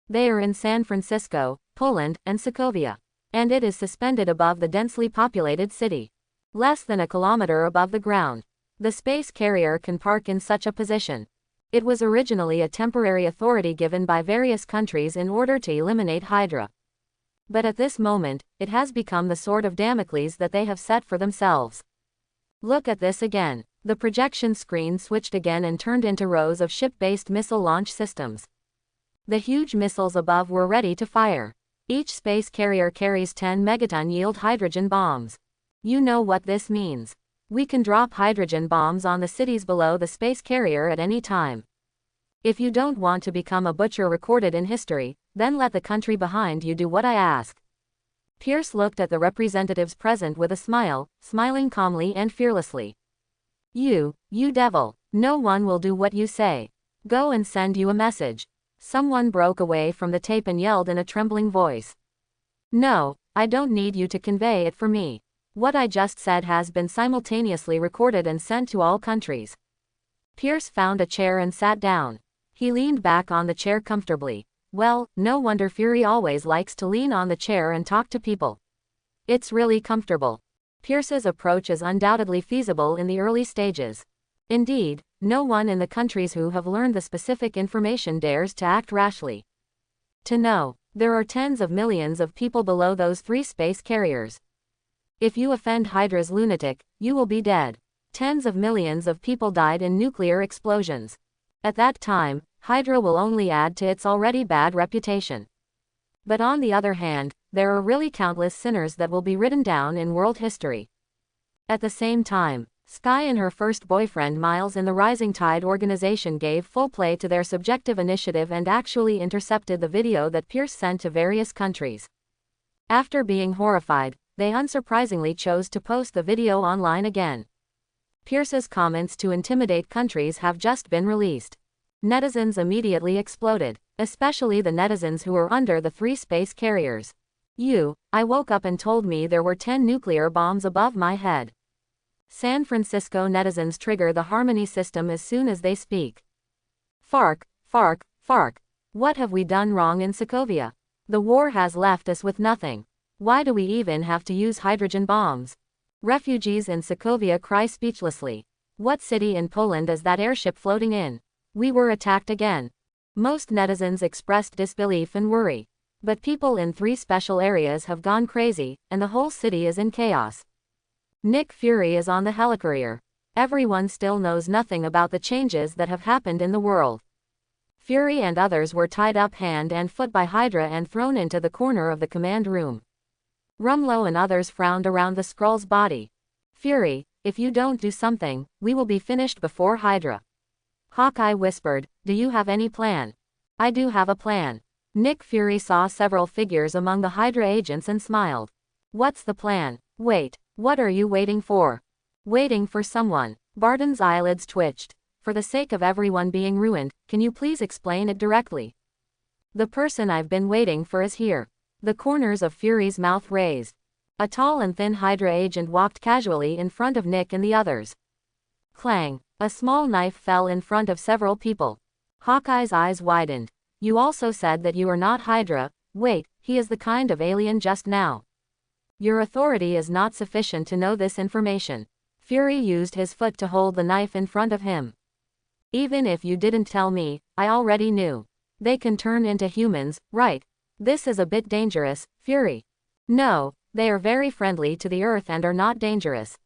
Speaker 1: They are in San Francisco, Poland, and Sokovia. And it is suspended above the densely populated city. Less than a kilometer above the ground. The space carrier can park in such a position. It was originally a temporary authority given by various countries in order to eliminate Hydra. But at this moment, it has become the sword of Damocles that they have set for themselves. Look at this again. The projection screen switched again and turned into rows of ship-based missile launch systems. The huge missiles above were ready to fire. Each space carrier carries 10 megaton-yield hydrogen bombs. You know what this means. We can drop hydrogen bombs on the cities below the space carrier at any time. If you don't want to become a butcher recorded in history, then let the country behind you do what I ask. Pierce looked at the representatives present with a smile, smiling calmly and fearlessly. You devil, no one will do what you say. Go and send you a message. Someone broke away from the tape and yelled in a trembling voice. No, I don't need you to convey it for me. What I just said has been simultaneously recorded and sent to all countries. Pierce found a chair and sat down. He leaned back on the chair comfortably. Well, no wonder Fury always likes to lean on the chair and talk to people. It's really comfortable. Pierce's approach is undoubtedly feasible in the early stages. Indeed, no one in the countries who have learned the specific information dares to act rashly. To know, there are tens of millions of people below those three space carriers. If you offend Hydra's lunatic, you will be dead. Tens of millions of people died in nuclear explosions. At that time, Hydra will only add to its already bad reputation. But on the other hand, there are really countless sinners that will be written down in world history. At the same time, Skye and her first boyfriend Miles in the Rising Tide organization gave full play to their subjective initiative and actually intercepted the video that Pierce sent to various countries. After being horrified, they unsurprisingly chose to post the video online again. Pierce's comments to intimidate countries have just been released. Netizens immediately exploded, especially the netizens who were under the three space carriers. I woke up and told me there were 10 nuclear bombs above my head. San Francisco netizens trigger the Harmony system as soon as they speak. Fark. What have we done wrong in Sokovia? The war has left us with nothing. Why do we even have to use hydrogen bombs? Refugees in Sokovia cry speechlessly. What city in Poland is that airship floating in? We were attacked again. Most netizens expressed disbelief and worry. But people in three special areas have gone crazy, and the whole city is in chaos. Nick Fury is on the helicarrier. Everyone still knows nothing about the changes that have happened in the world. Fury and others were tied up hand and foot by Hydra and thrown into the corner of the command room. Rumlow and others frowned around the Skrull's body. Fury, if you don't do something, we will be finished before Hydra. Hawkeye whispered, do you have any plan? I do have a plan. Nick Fury saw several figures among the Hydra agents and smiled. What's the plan? Wait, what are you waiting for? Waiting for someone. Barton's eyelids twitched. For the sake of everyone being ruined, can you please explain it directly? The person I've been waiting for is here. The corners of Fury's mouth raised. A tall and thin Hydra agent walked casually in front of Nick and the others. Clang! A small knife fell in front of several people. Hawkeye's eyes widened. You also said that you are not Hydra. Wait, he is the kind of alien just now. Your authority is not sufficient to know this information. Fury used his foot to hold the knife in front of him. Even if you didn't tell me, I already knew. They can turn into humans, right? This is a bit dangerous, Fury. No, they are very friendly to the Earth and are not dangerous.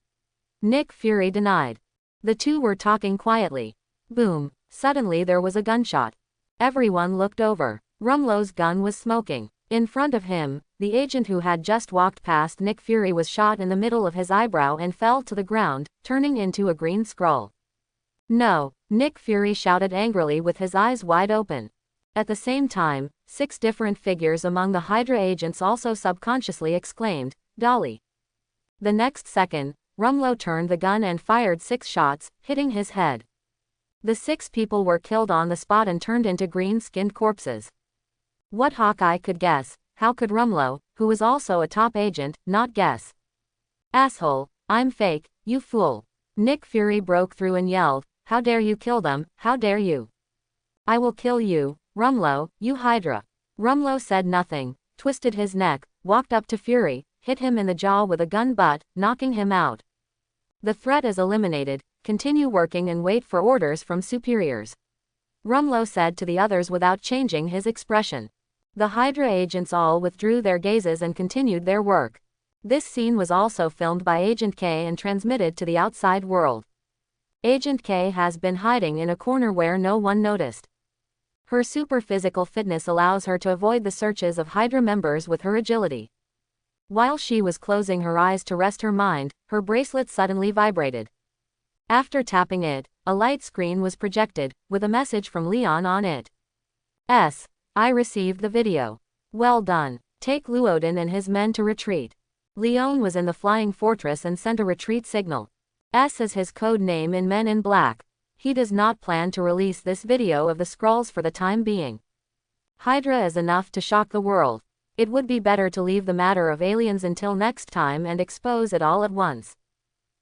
Speaker 1: Nick Fury denied. The two were talking quietly. Boom. Suddenly there was a gunshot. Everyone looked over. Rumlow's gun was smoking. In front of him, the agent who had just walked past Nick Fury was shot in the middle of his eyebrow and fell to the ground, turning into a green scroll. No, Nick Fury shouted angrily with his eyes wide open. At the same time, 6 different figures among the Hydra agents also subconsciously exclaimed, Dolly. The next second, Rumlow turned the gun and fired 6 shots, hitting his head. The 6 people were killed on the spot and turned into green-skinned corpses. What Hawkeye could guess, how could Rumlow, who was also a top agent, not guess? Asshole, I'm fake, you fool. Nick Fury broke through and yelled, how dare you kill them, how dare you? I will kill you, Rumlow, you Hydra. Rumlow said nothing, twisted his neck, walked up to Fury, hit him in the jaw with a gun butt, knocking him out. The threat is eliminated, continue working and wait for orders from superiors. Rumlow said to the others without changing his expression. The Hydra agents all withdrew their gazes and continued their work. This scene was also filmed by Agent K and transmitted to the outside world. Agent K has been hiding in a corner where no one noticed. Her super physical fitness allows her to avoid the searches of Hydra members with her agility. While she was closing her eyes to rest her mind, her bracelet suddenly vibrated. After tapping it, a light screen was projected, with a message from Leon on it. I received the video. Well done. Take Luodin and his men to retreat. Leon was in the flying fortress and sent a retreat signal. S is his code name in Men in Black. He does not plan to release this video of the Skrulls for the time being. Hydra is enough to shock the world. It would be better to leave the matter of aliens until next time and expose it all at once.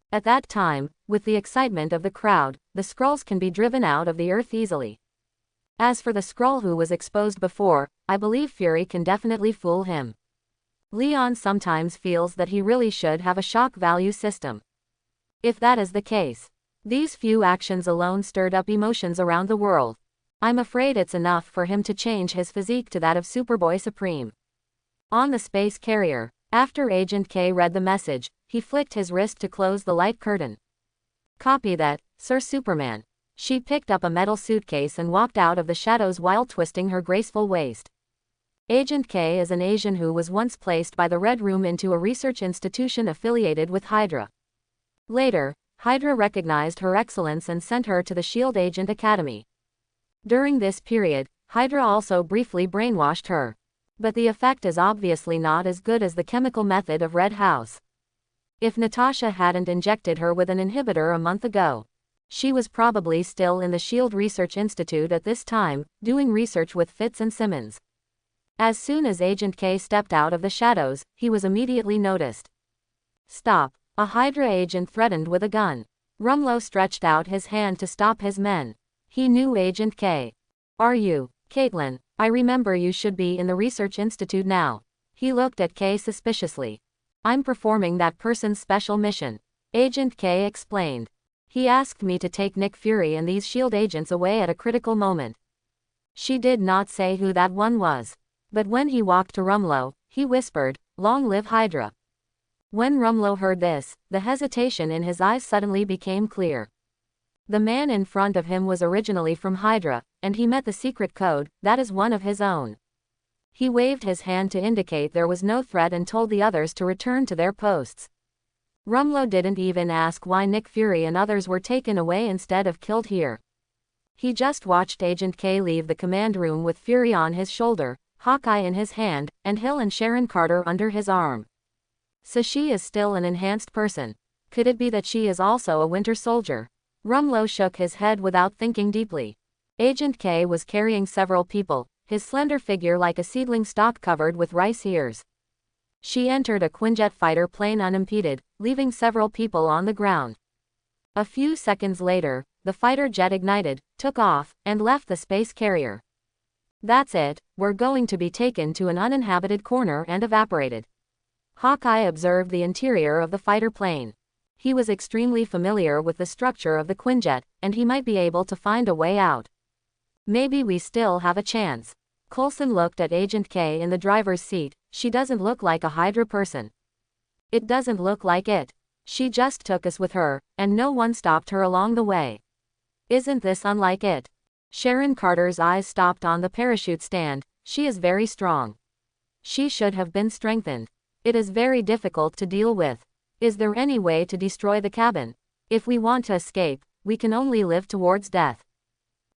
Speaker 1: At that time, with the excitement of the crowd, the Skrulls can be driven out of the Earth easily. As for the Skrull who was exposed before, I believe Fury can definitely fool him. Leon sometimes feels that he really should have a shock value system. If that is the case, these few actions alone stirred up emotions around the world. I'm afraid it's enough for him to change his physique to that of Superboy Supreme. On the space carrier, after Agent K read the message, he flicked his wrist to close the light curtain. Copy that, Sir Superman. She picked up a metal suitcase and walked out of the shadows while twisting her graceful waist. Agent K is an Asian who was once placed by the Red Room into a research institution affiliated with Hydra. Later, Hydra recognized her excellence and sent her to the SHIELD Agent Academy. During this period, Hydra also briefly brainwashed her. But the effect is obviously not as good as the chemical method of Red House. If Natasha hadn't injected her with an inhibitor a month ago, she was probably still in the SHIELD Research Institute at this time, doing research with Fitz and Simmons. As soon as Agent K stepped out of the shadows, he was immediately noticed. Stop! A Hydra agent threatened with a gun. Rumlow stretched out his hand to stop his men. He knew Agent K. Are you, Caitlin? I remember you should be in the Research Institute now. He looked at K suspiciously. I'm performing that person's special mission. Agent K explained. He asked me to take Nick Fury and these SHIELD agents away at a critical moment. She did not say who that one was. But when he walked to Rumlow, he whispered, Long live Hydra. When Rumlow heard this, the hesitation in his eyes suddenly became clear. The man in front of him was originally from Hydra, and he met the secret code, that is one of his own. He waved his hand to indicate there was no threat and told the others to return to their posts. Rumlow didn't even ask why Nick Fury and others were taken away instead of killed here. He just watched Agent K leave the command room with Fury on his shoulder, Hawkeye in his hand, and Hill and Sharon Carter under his arm. So she is still an enhanced person. Could it be that she is also a Winter Soldier? Rumlow shook his head without thinking deeply. Agent K was carrying several people, his slender figure like a seedling stalk covered with rice ears. She entered a Quinjet fighter plane unimpeded, leaving several people on the ground. A few seconds later, the fighter jet ignited, took off, and left the space carrier. That's it, we're going to be taken to an uninhabited corner and evaporated. Hawkeye observed the interior of the fighter plane. He was extremely familiar with the structure of the Quinjet, and he might be able to find a way out. Maybe we still have a chance. Coulson looked at Agent K in the driver's seat. She doesn't look like a Hydra person. It doesn't look like it. She just took us with her, and no one stopped her along the way. Isn't this unlike it? Sharon Carter's eyes stopped on the parachute stand. She is very strong. She should have been strengthened. It is very difficult to deal with. Is there any way to destroy the cabin? If we want to escape, we can only live towards death.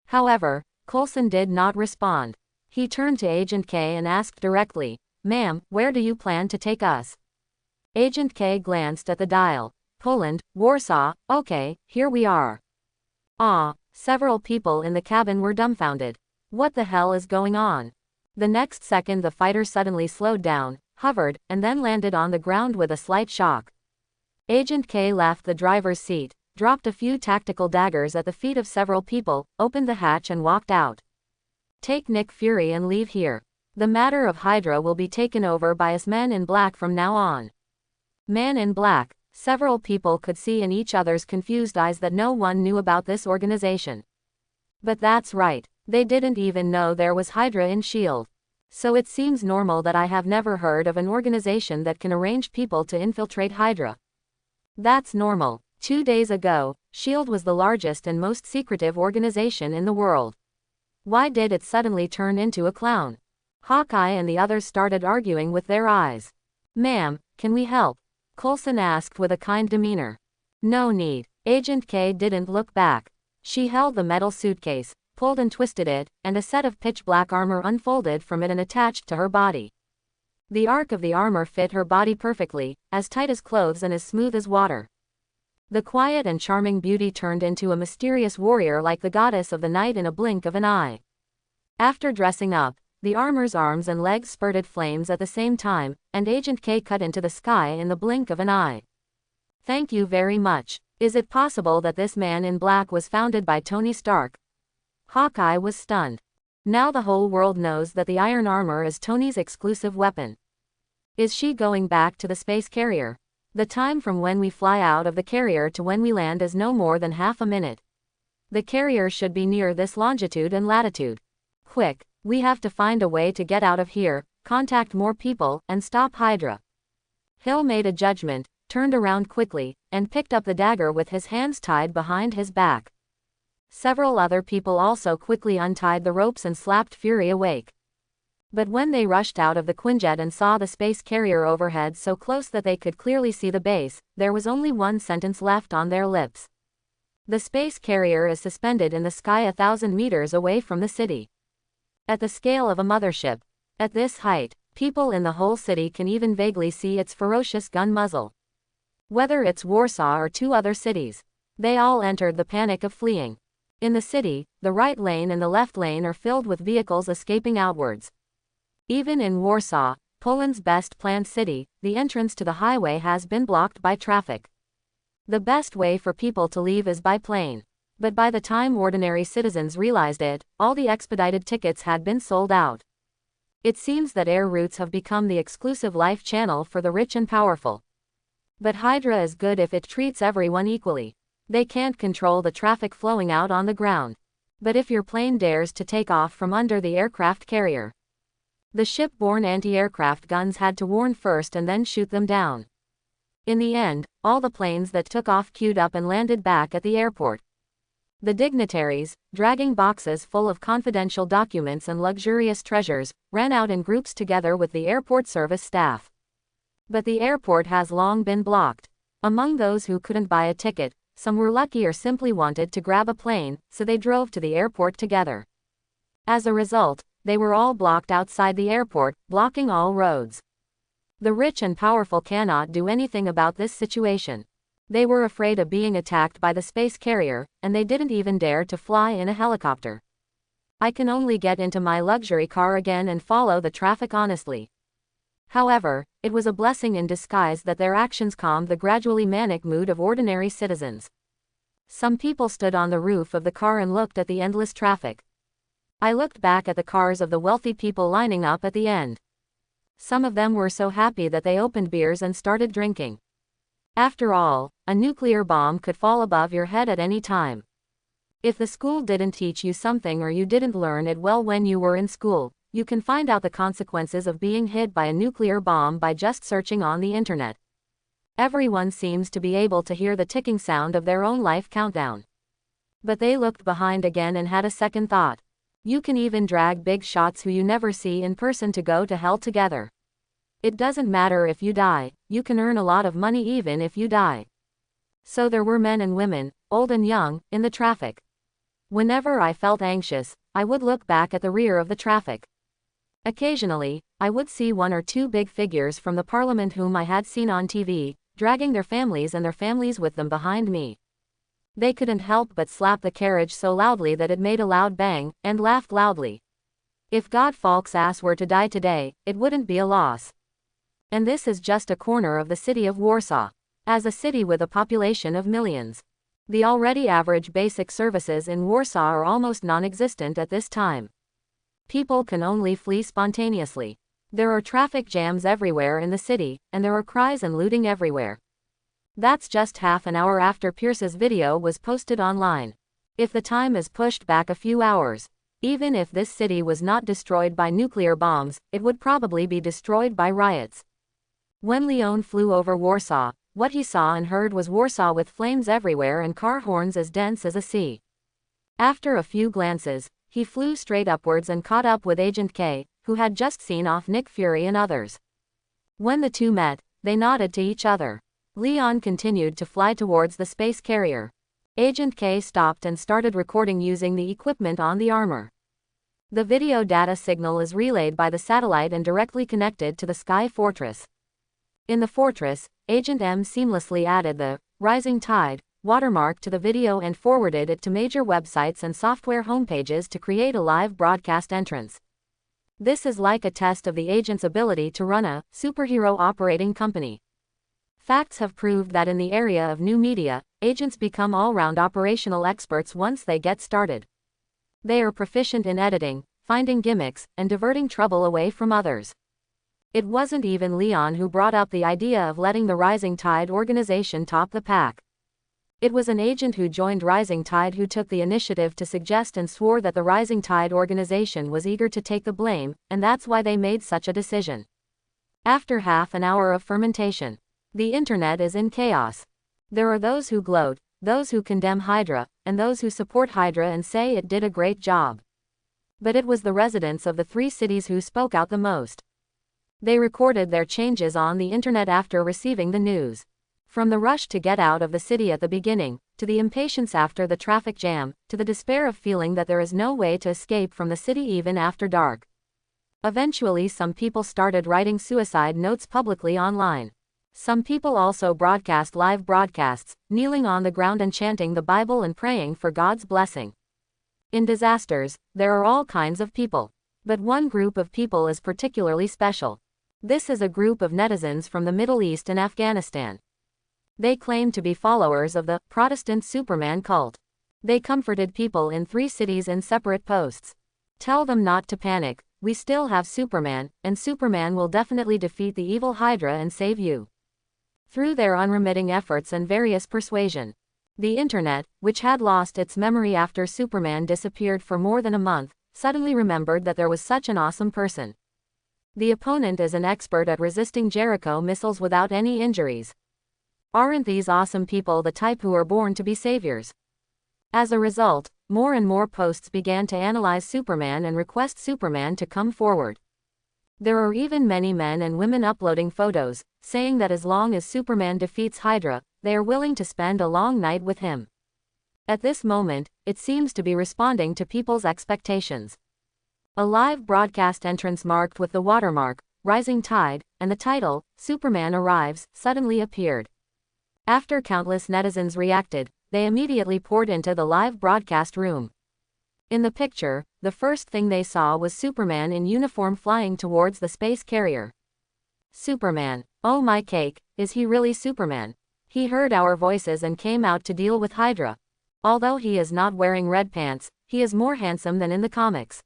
Speaker 1: However, Coulson did not respond. He turned to Agent K and asked directly, "Ma'am, where do you plan to take us?" Agent K glanced at the dial. Poland, Warsaw, okay, here we are. Several people in the cabin were dumbfounded. What the hell is going on? The next second the fighter suddenly slowed down, hovered, and then landed on the ground with a slight shock. Agent K left the driver's seat, dropped a few tactical daggers at the feet of several people, opened the hatch and walked out. Take Nick Fury and leave here. The matter of Hydra will be taken over by us Men in Black from now on. Man in Black. Several people could see in each other's confused eyes that no one knew about this organization. But that's right. They didn't even know there was Hydra in S.H.I.E.L.D. So it seems normal that I have never heard of an organization that can arrange people to infiltrate Hydra. That's normal. 2 days ago, S.H.I.E.L.D. was the largest and most secretive organization in the world. Why did it suddenly turn into a clown? Hawkeye and the others started arguing with their eyes. "Ma'am, can we help?" Coulson asked with a kind demeanor. "No need." Agent K didn't look back. She held the metal suitcase, pulled and twisted it, and a set of pitch-black armor unfolded from it and attached to her body. The arc of the armor fit her body perfectly, as tight as clothes and as smooth as water. The quiet and charming beauty turned into a mysterious warrior like the goddess of the night in a blink of an eye. After dressing up, the armor's arms and legs spurted flames at the same time, and Agent K cut into the sky in the blink of an eye. "Thank you very much. Is it possible that this Man in Black was founded by Tony Stark?" Hawkeye was stunned. Now the whole world knows that the iron armor is Tony's exclusive weapon. Is she going back to the space carrier? The time from when we fly out of the carrier to when we land is no more than half a minute. The carrier should be near this longitude and latitude. Quick, we have to find a way to get out of here, contact more people, and stop Hydra. Hill made a judgment, turned around quickly, and picked up the dagger with his hands tied behind his back. Several other people also quickly untied the ropes and slapped Fury awake. But when they rushed out of the Quinjet and saw the space carrier overhead so close that they could clearly see the base, there was only one sentence left on their lips. The space carrier is suspended in the sky 1,000 meters away from the city. At the scale of a mothership. At this height, people in the whole city can even vaguely see its ferocious gun muzzle. Whether it's Warsaw or 2 other cities, they all entered the panic of fleeing. In the city, the right lane and the left lane are filled with vehicles escaping outwards. Even in Warsaw, Poland's best planned city, the entrance to the highway has been blocked by traffic. The best way for people to leave is by plane. But by the time ordinary citizens realized it, all the expedited tickets had been sold out. It seems that air routes have become the exclusive life channel for the rich and powerful. But Hydra is good if it treats everyone equally. They can't control the traffic flowing out on the ground. But if your plane dares to take off from under the aircraft carrier, the ship-borne anti-aircraft guns had to warn first and then shoot them down. In the end, all the planes that took off queued up and landed back at the airport. The dignitaries, dragging boxes full of confidential documents and luxurious treasures, ran out in groups together with the airport service staff. But the airport has long been blocked. Among those who couldn't buy a ticket, some were lucky or simply wanted to grab a plane, so they drove to the airport together. As a result, they were all blocked outside the airport, blocking all roads. The rich and powerful cannot do anything about this situation. They were afraid of being attacked by the space carrier, and they didn't even dare to fly in a helicopter. I can only get into my luxury car again and follow the traffic honestly. However, it was a blessing in disguise that their actions calmed the gradually manic mood of ordinary citizens. Some people stood on the roof of the car and looked at the endless traffic. I looked back at the cars of the wealthy people lining up at the end. Some of them were so happy that they opened beers and started drinking. After all, a nuclear bomb could fall above your head at any time. If the school didn't teach you something or you didn't learn it well when you were in school, you can find out the consequences of being hit by a nuclear bomb by just searching on the internet. Everyone seems to be able to hear the ticking sound of their own life countdown. But they looked behind again and had a second thought. You can even drag big shots who you never see in person to go to hell together. It doesn't matter if you die, you can earn a lot of money even if you die. So there were men and women, old and young, in the traffic. Whenever I felt anxious, I would look back at the rear of the traffic. Occasionally, I would see one or two big figures from the parliament whom I had seen on TV, dragging their families and their families with them behind me. They couldn't help but slap the carriage so loudly that it made a loud bang, and laughed loudly. If Godfalk's ass were to die today, it wouldn't be a loss. And this is just a corner of the city of Warsaw. As a city with a population of millions, the already average basic services in Warsaw are almost non-existent at this time. People can only flee spontaneously. There are traffic jams everywhere in the city, and there are cries and looting everywhere. That's just half an hour after Pierce's video was posted online. If the time is pushed back a few hours, even if this city was not destroyed by nuclear bombs, it would probably be destroyed by riots. When Leon flew over Warsaw, what he saw and heard was Warsaw with flames everywhere and car horns as dense as a sea. After a few glances, he flew straight upwards and caught up with Agent K, who had just seen off Nick Fury and others. When the two met, they nodded to each other. Leon continued to fly towards the space carrier. Agent K stopped and started recording using the equipment on the armor. The video data signal is relayed by the satellite and directly connected to the Sky Fortress. In the fortress, Agent M seamlessly added the "Rising Tide" watermark to the video and forwarded it to major websites and software homepages to create a live broadcast entrance. This is like a test of the agent's ability to run a superhero operating company. Facts have proved that in the area of new media, agents become all-round operational experts once they get started. They are proficient in editing, finding gimmicks, and diverting trouble away from others. It wasn't even Leon who brought up the idea of letting the Rising Tide organization top the pack. It was an agent who joined Rising Tide who took the initiative to suggest and swore that the Rising Tide organization was eager to take the blame, and that's why they made such a decision. After half an hour of fermentation, the internet is in chaos. There are those who gloat, those who condemn Hydra, and those who support Hydra and say it did a great job. But it was the residents of the three cities who spoke out the most. They recorded their changes on the internet after receiving the news. From the rush to get out of the city at the beginning, to the impatience after the traffic jam, to the despair of feeling that there is no way to escape from the city even after dark. Eventually some people started writing suicide notes publicly online. Some people also broadcast live broadcasts, kneeling on the ground and chanting the Bible and praying for God's blessing. In disasters, there are all kinds of people. But one group of people is particularly special. This is a group of netizens from the Middle East and Afghanistan. They claim to be followers of the Protestant Superman cult. They comforted people in 3 cities in separate posts. Tell them not to panic, we still have Superman, and Superman will definitely defeat the evil Hydra and save you. Through their unremitting efforts and various persuasion, the internet, which had lost its memory after Superman disappeared for more than a month, suddenly remembered that there was such an awesome person. The opponent is an expert at resisting Jericho missiles without any injuries. Aren't these awesome people the type who are born to be saviors? As a result, more and more posts began to analyze Superman and request Superman to come forward. There are even many men and women uploading photos, saying that as long as Superman defeats Hydra, they are willing to spend a long night with him. At this moment, it seems to be responding to people's expectations. A live broadcast entrance marked with the watermark, Rising Tide, and the title, Superman Arrives, suddenly appeared. After countless netizens reacted, they immediately poured into the live broadcast room. In the picture, the first thing they saw was Superman in uniform flying towards the space carrier. Superman. Oh my cake, is he really Superman? He heard our voices and came out to deal with Hydra. Although he is not wearing red pants, he is more handsome than in the comics.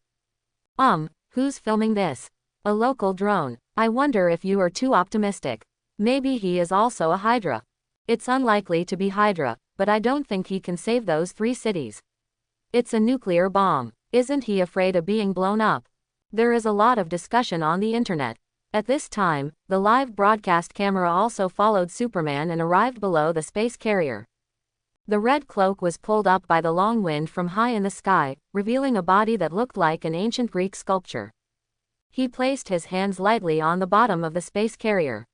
Speaker 1: Who's filming this? A local drone. I wonder if you are too optimistic. Maybe he is also a Hydra. It's unlikely to be Hydra, but I don't think he can save those 3 cities. It's a nuclear bomb. Isn't he afraid of being blown up? There is a lot of discussion on the internet. At this time, the live broadcast camera also followed Superman and arrived below the space carrier. The red cloak was pulled up by the long wind from high in the sky, revealing a body that looked like an ancient Greek sculpture. He placed his hands lightly on the bottom of the space carrier.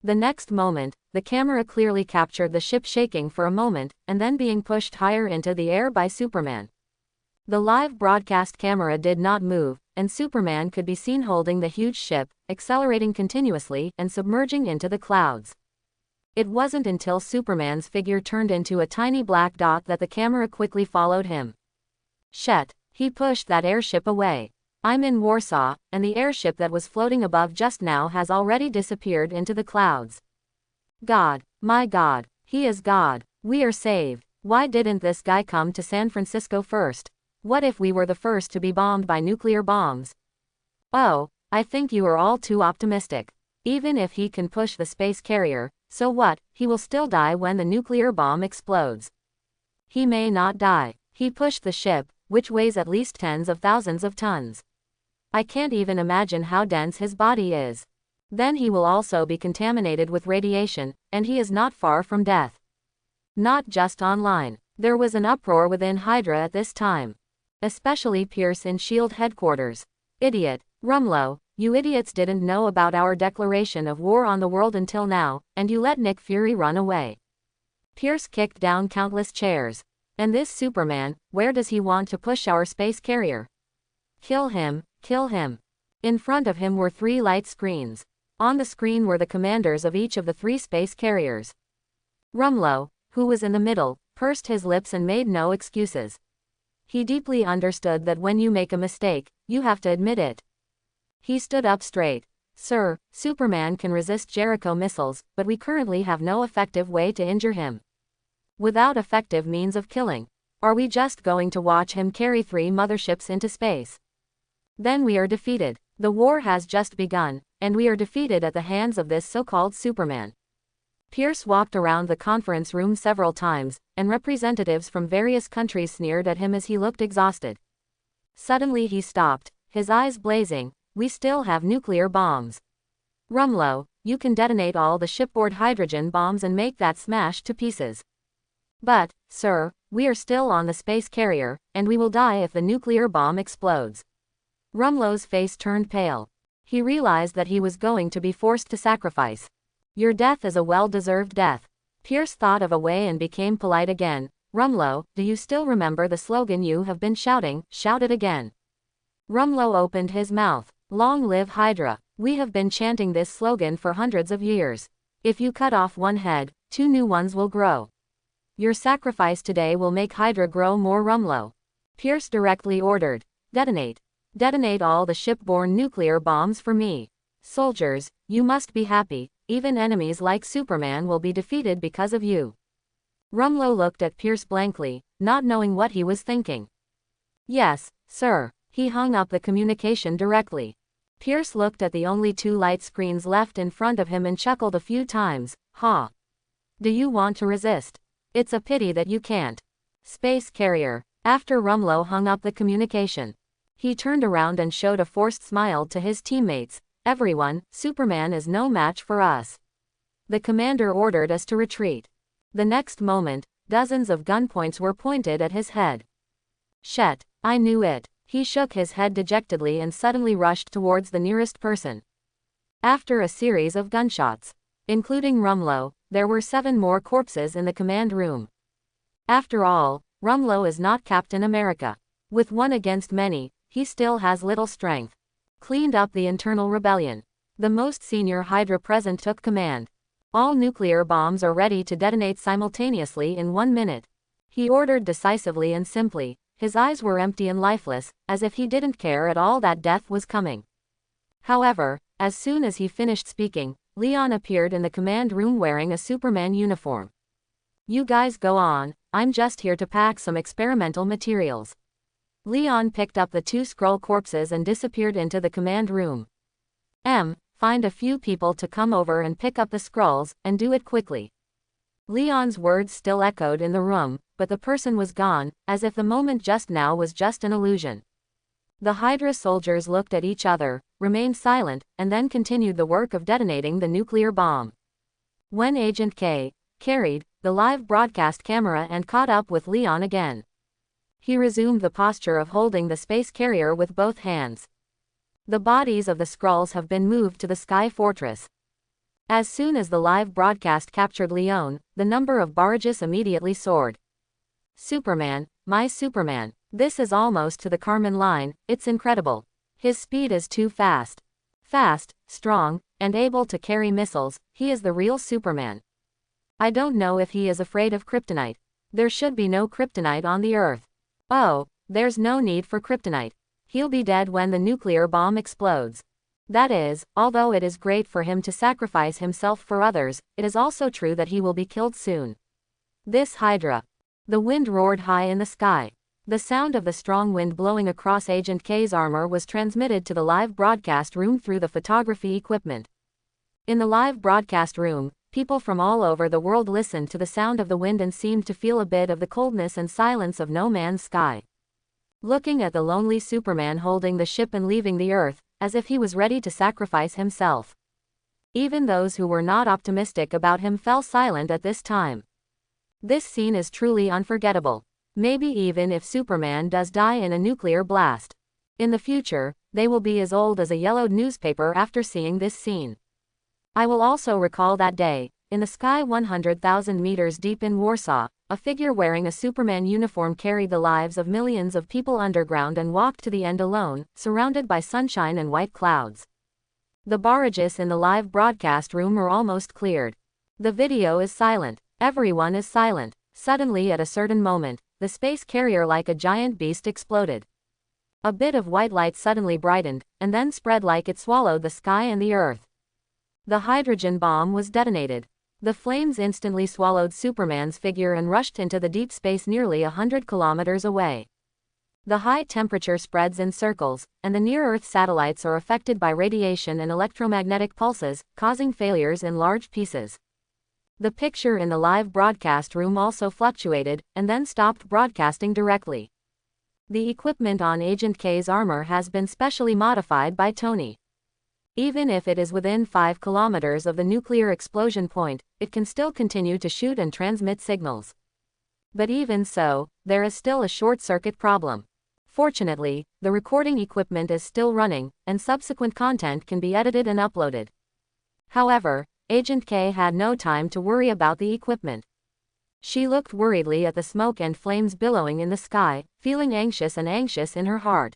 Speaker 1: The next moment, the camera clearly captured the ship shaking for a moment, and then being pushed higher into the air by Superman. The live broadcast camera did not move, and Superman could be seen holding the huge ship, accelerating continuously and submerging into the clouds. It wasn't until Superman's figure turned into a tiny black dot that the camera quickly followed him. Shit, he pushed that airship away. I'm in Warsaw, and the airship that was floating above just now has already disappeared into the clouds. God, my God, he is God. We are saved. Why didn't this guy come to San Francisco first? What if we were the first to be bombed by nuclear bombs? Oh, I think you are all too optimistic. Even if he can push the space carrier, so what? He will still die when the nuclear bomb explodes. He may not die. He pushed the ship, which weighs at least tens of thousands of tons. I can't even imagine how dense his body is. Then he will also be contaminated with radiation, and he is not far from death. Not just online. There was an uproar within Hydra at this time. Especially Pierce in S.H.I.E.L.D. headquarters. Idiot. Rumlow, you idiots didn't know about our declaration of war on the world until now, and you let Nick Fury run away. Pierce kicked down countless chairs. And this Superman, where does he want to push our space carrier? Kill him, kill him. In front of him were 3 light screens. On the screen were the commanders of each of the 3 space carriers. Rumlow, who was in the middle, pursed his lips and made no excuses. He deeply understood that when you make a mistake, you have to admit it. He stood up straight. Sir, Superman can resist Jericho missiles, but we currently have no effective way to injure him. Without effective means of killing. Are we just going to watch him carry 3 motherships into space? Then we are defeated. The war has just begun, and we are defeated at the hands of this so-called Superman. Pierce walked around the conference room several times, and representatives from various countries sneered at him as he looked exhausted. Suddenly he stopped, his eyes blazing. We still have nuclear bombs. Rumlow, you can detonate all the shipboard hydrogen bombs and make that smash to pieces. But, sir, we are still on the space carrier, and we will die if the nuclear bomb explodes. Rumlow's face turned pale. He realized that he was going to be forced to sacrifice. Your death is a well-deserved death. Pierce thought of a way and became polite again. Rumlow, do you still remember the slogan you have been shouting? Shout it again. Rumlow opened his mouth. Long live Hydra. We have been chanting this slogan for hundreds of years. If you cut off one head, 2 new ones will grow. Your sacrifice today will make Hydra grow more. Rumlow. Pierce directly ordered. Detonate. Detonate all the shipborne nuclear bombs for me. Soldiers, you must be happy. Even enemies like Superman will be defeated because of you. Rumlow looked at Pierce blankly, not knowing what he was thinking. Yes, sir. He hung up the communication directly. Pierce looked at the only 2 light screens left in front of him and chuckled a few times. Ha! Do you want to resist? It's a pity that you can't. Space carrier. After Rumlow hung up the communication, he turned around and showed a forced smile to his teammates. Everyone, Superman is no match for us. The commander ordered us to retreat. The next moment, dozens of gunpoints were pointed at his head. Shit, I knew it. He shook his head dejectedly and suddenly rushed towards the nearest person. After a series of gunshots, including Rumlow, there were 7 more corpses in the command room. After all, Rumlow is not Captain America. With 1 against many, he still has little strength. Cleaned up the internal rebellion. The most senior Hydra present took command. All nuclear bombs are ready to detonate simultaneously in 1 minute. He ordered decisively and simply. His eyes were empty and lifeless, as if he didn't care at all that death was coming. However, As soon as he finished speaking, Leon appeared in the command room wearing a Superman uniform. "You guys go on, I'm just here to pack some experimental materials." Leon picked up the 2 Skrull corpses and disappeared into the command room. Find a few people to come over and pick up the Skrulls, and do it quickly." Leon's words still echoed in the room, but the person was gone, as if the moment just now was just an illusion. The Hydra soldiers looked at each other, remained silent, and then continued the work of detonating the nuclear bomb. When Agent K carried the live broadcast camera and caught up with Leon again, he resumed the posture of holding the space carrier with both hands. "The bodies of the Skrulls have been moved to the Sky Fortress." As soon as the live broadcast captured Leon, the number of barrages immediately soared. "Superman, my Superman. This is almost to the Kármán line, it's incredible. His speed is too fast. Fast, strong, and able to carry missiles, he is the real Superman. I don't know if he is afraid of kryptonite. There should be no kryptonite on the Earth. Oh, there's no need for kryptonite. He'll be dead when the nuclear bomb explodes. That is, although it is great for him to sacrifice himself for others, it is also true that he will be killed soon. This Hydra." The wind roared high in the sky. The sound of the strong wind blowing across Agent K's armor was transmitted to the live broadcast room through the photography equipment. In the live broadcast room, people from all over the world listened to the sound of the wind and seemed to feel a bit of the coldness and silence of no man's sky. Looking at the lonely Superman holding the ship and leaving the Earth, as if he was ready to sacrifice himself. Even those who were not optimistic about him fell silent at this time. This scene is truly unforgettable. Maybe even if Superman does die in a nuclear blast in the future, they will be as old as a yellowed newspaper after seeing this scene. I will also recall that day, in the sky 100,000 meters deep in Warsaw, a figure wearing a Superman uniform carried the lives of millions of people underground and walked to the end alone, surrounded by sunshine and white clouds. The barrages in the live broadcast room are almost cleared. The video is silent. Everyone is silent. Suddenly at a certain moment, the space carrier like a giant beast exploded. A bit of white light suddenly brightened, and then spread like it swallowed the sky and the Earth. The hydrogen bomb was detonated. The flames instantly swallowed Superman's figure and rushed into the deep space nearly 100 kilometers away. The high temperature spreads in circles, and the near-Earth satellites are affected by radiation and electromagnetic pulses, causing failures in large pieces. The picture in the live broadcast room also fluctuated, and then stopped broadcasting directly. The equipment on Agent K's armor has been specially modified by Tony. Even if it is within 5 kilometers of the nuclear explosion point, it can still continue to shoot and transmit signals. But even so, there is still a short-circuit problem. Fortunately, the recording equipment is still running, and subsequent content can be edited and uploaded. However, Agent K had no time to worry about the equipment. She looked worriedly at the smoke and flames billowing in the sky, feeling anxious in her heart.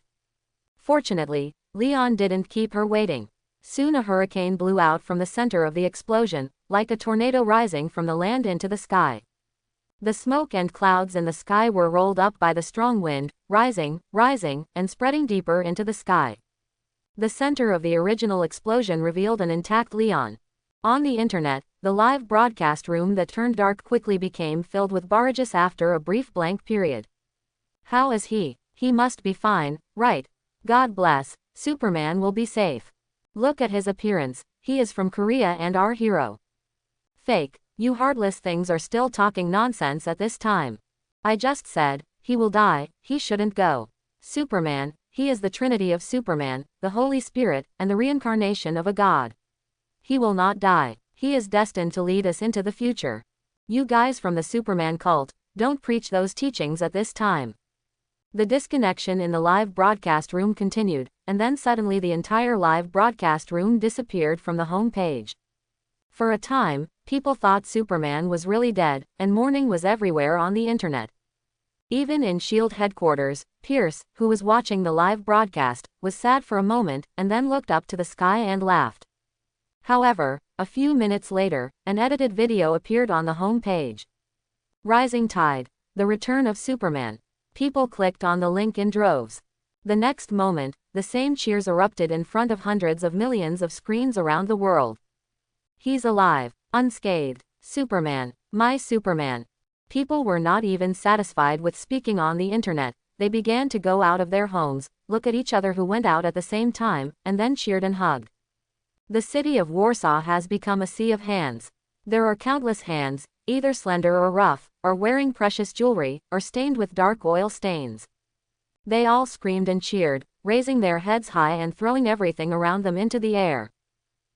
Speaker 1: Fortunately, Leon didn't keep her waiting. Soon a hurricane blew out from the center of the explosion, like a tornado rising from the land into the sky. The smoke and clouds in the sky were rolled up by the strong wind, rising, and spreading deeper into the sky. The center of the original explosion revealed an intact Leon. On the internet, the live broadcast room that turned dark quickly became filled with barrages after a brief blank period. How is he? He must be fine, right? God bless, Superman will be safe. Look at his appearance, he is from Korea and our hero. Fake, you heartless things are still talking nonsense at this time. I just said, he will die, he shouldn't go. Superman, he is the trinity of Superman, the Holy Spirit, and the reincarnation of a god. He will not die. He is destined to lead us into the future. You guys from the Superman cult, don't preach those teachings at this time. The disconnection in the live broadcast room continued, and then suddenly the entire live broadcast room disappeared from the home page. For a time, people thought Superman was really dead, and mourning was everywhere on the internet. Even in S.H.I.E.L.D. headquarters, Pierce, who was watching the live broadcast, was sad for a moment, and then looked up to the sky and laughed. However, a few minutes later, an edited video appeared on the home page. Rising Tide. The Return of Superman. People clicked on the link in droves. The next moment, the same cheers erupted in front of hundreds of millions of screens around the world. He's alive, unscathed. Superman, my Superman. People were not even satisfied with speaking on the internet. They began to go out of their homes, look at each other who went out at the same time, and then cheered and hugged. The city of Warsaw has become a sea of hands. There are countless hands, either slender or rough, or wearing precious jewelry, or stained with dark oil stains. They all screamed and cheered, raising their heads high and throwing everything around them into the air.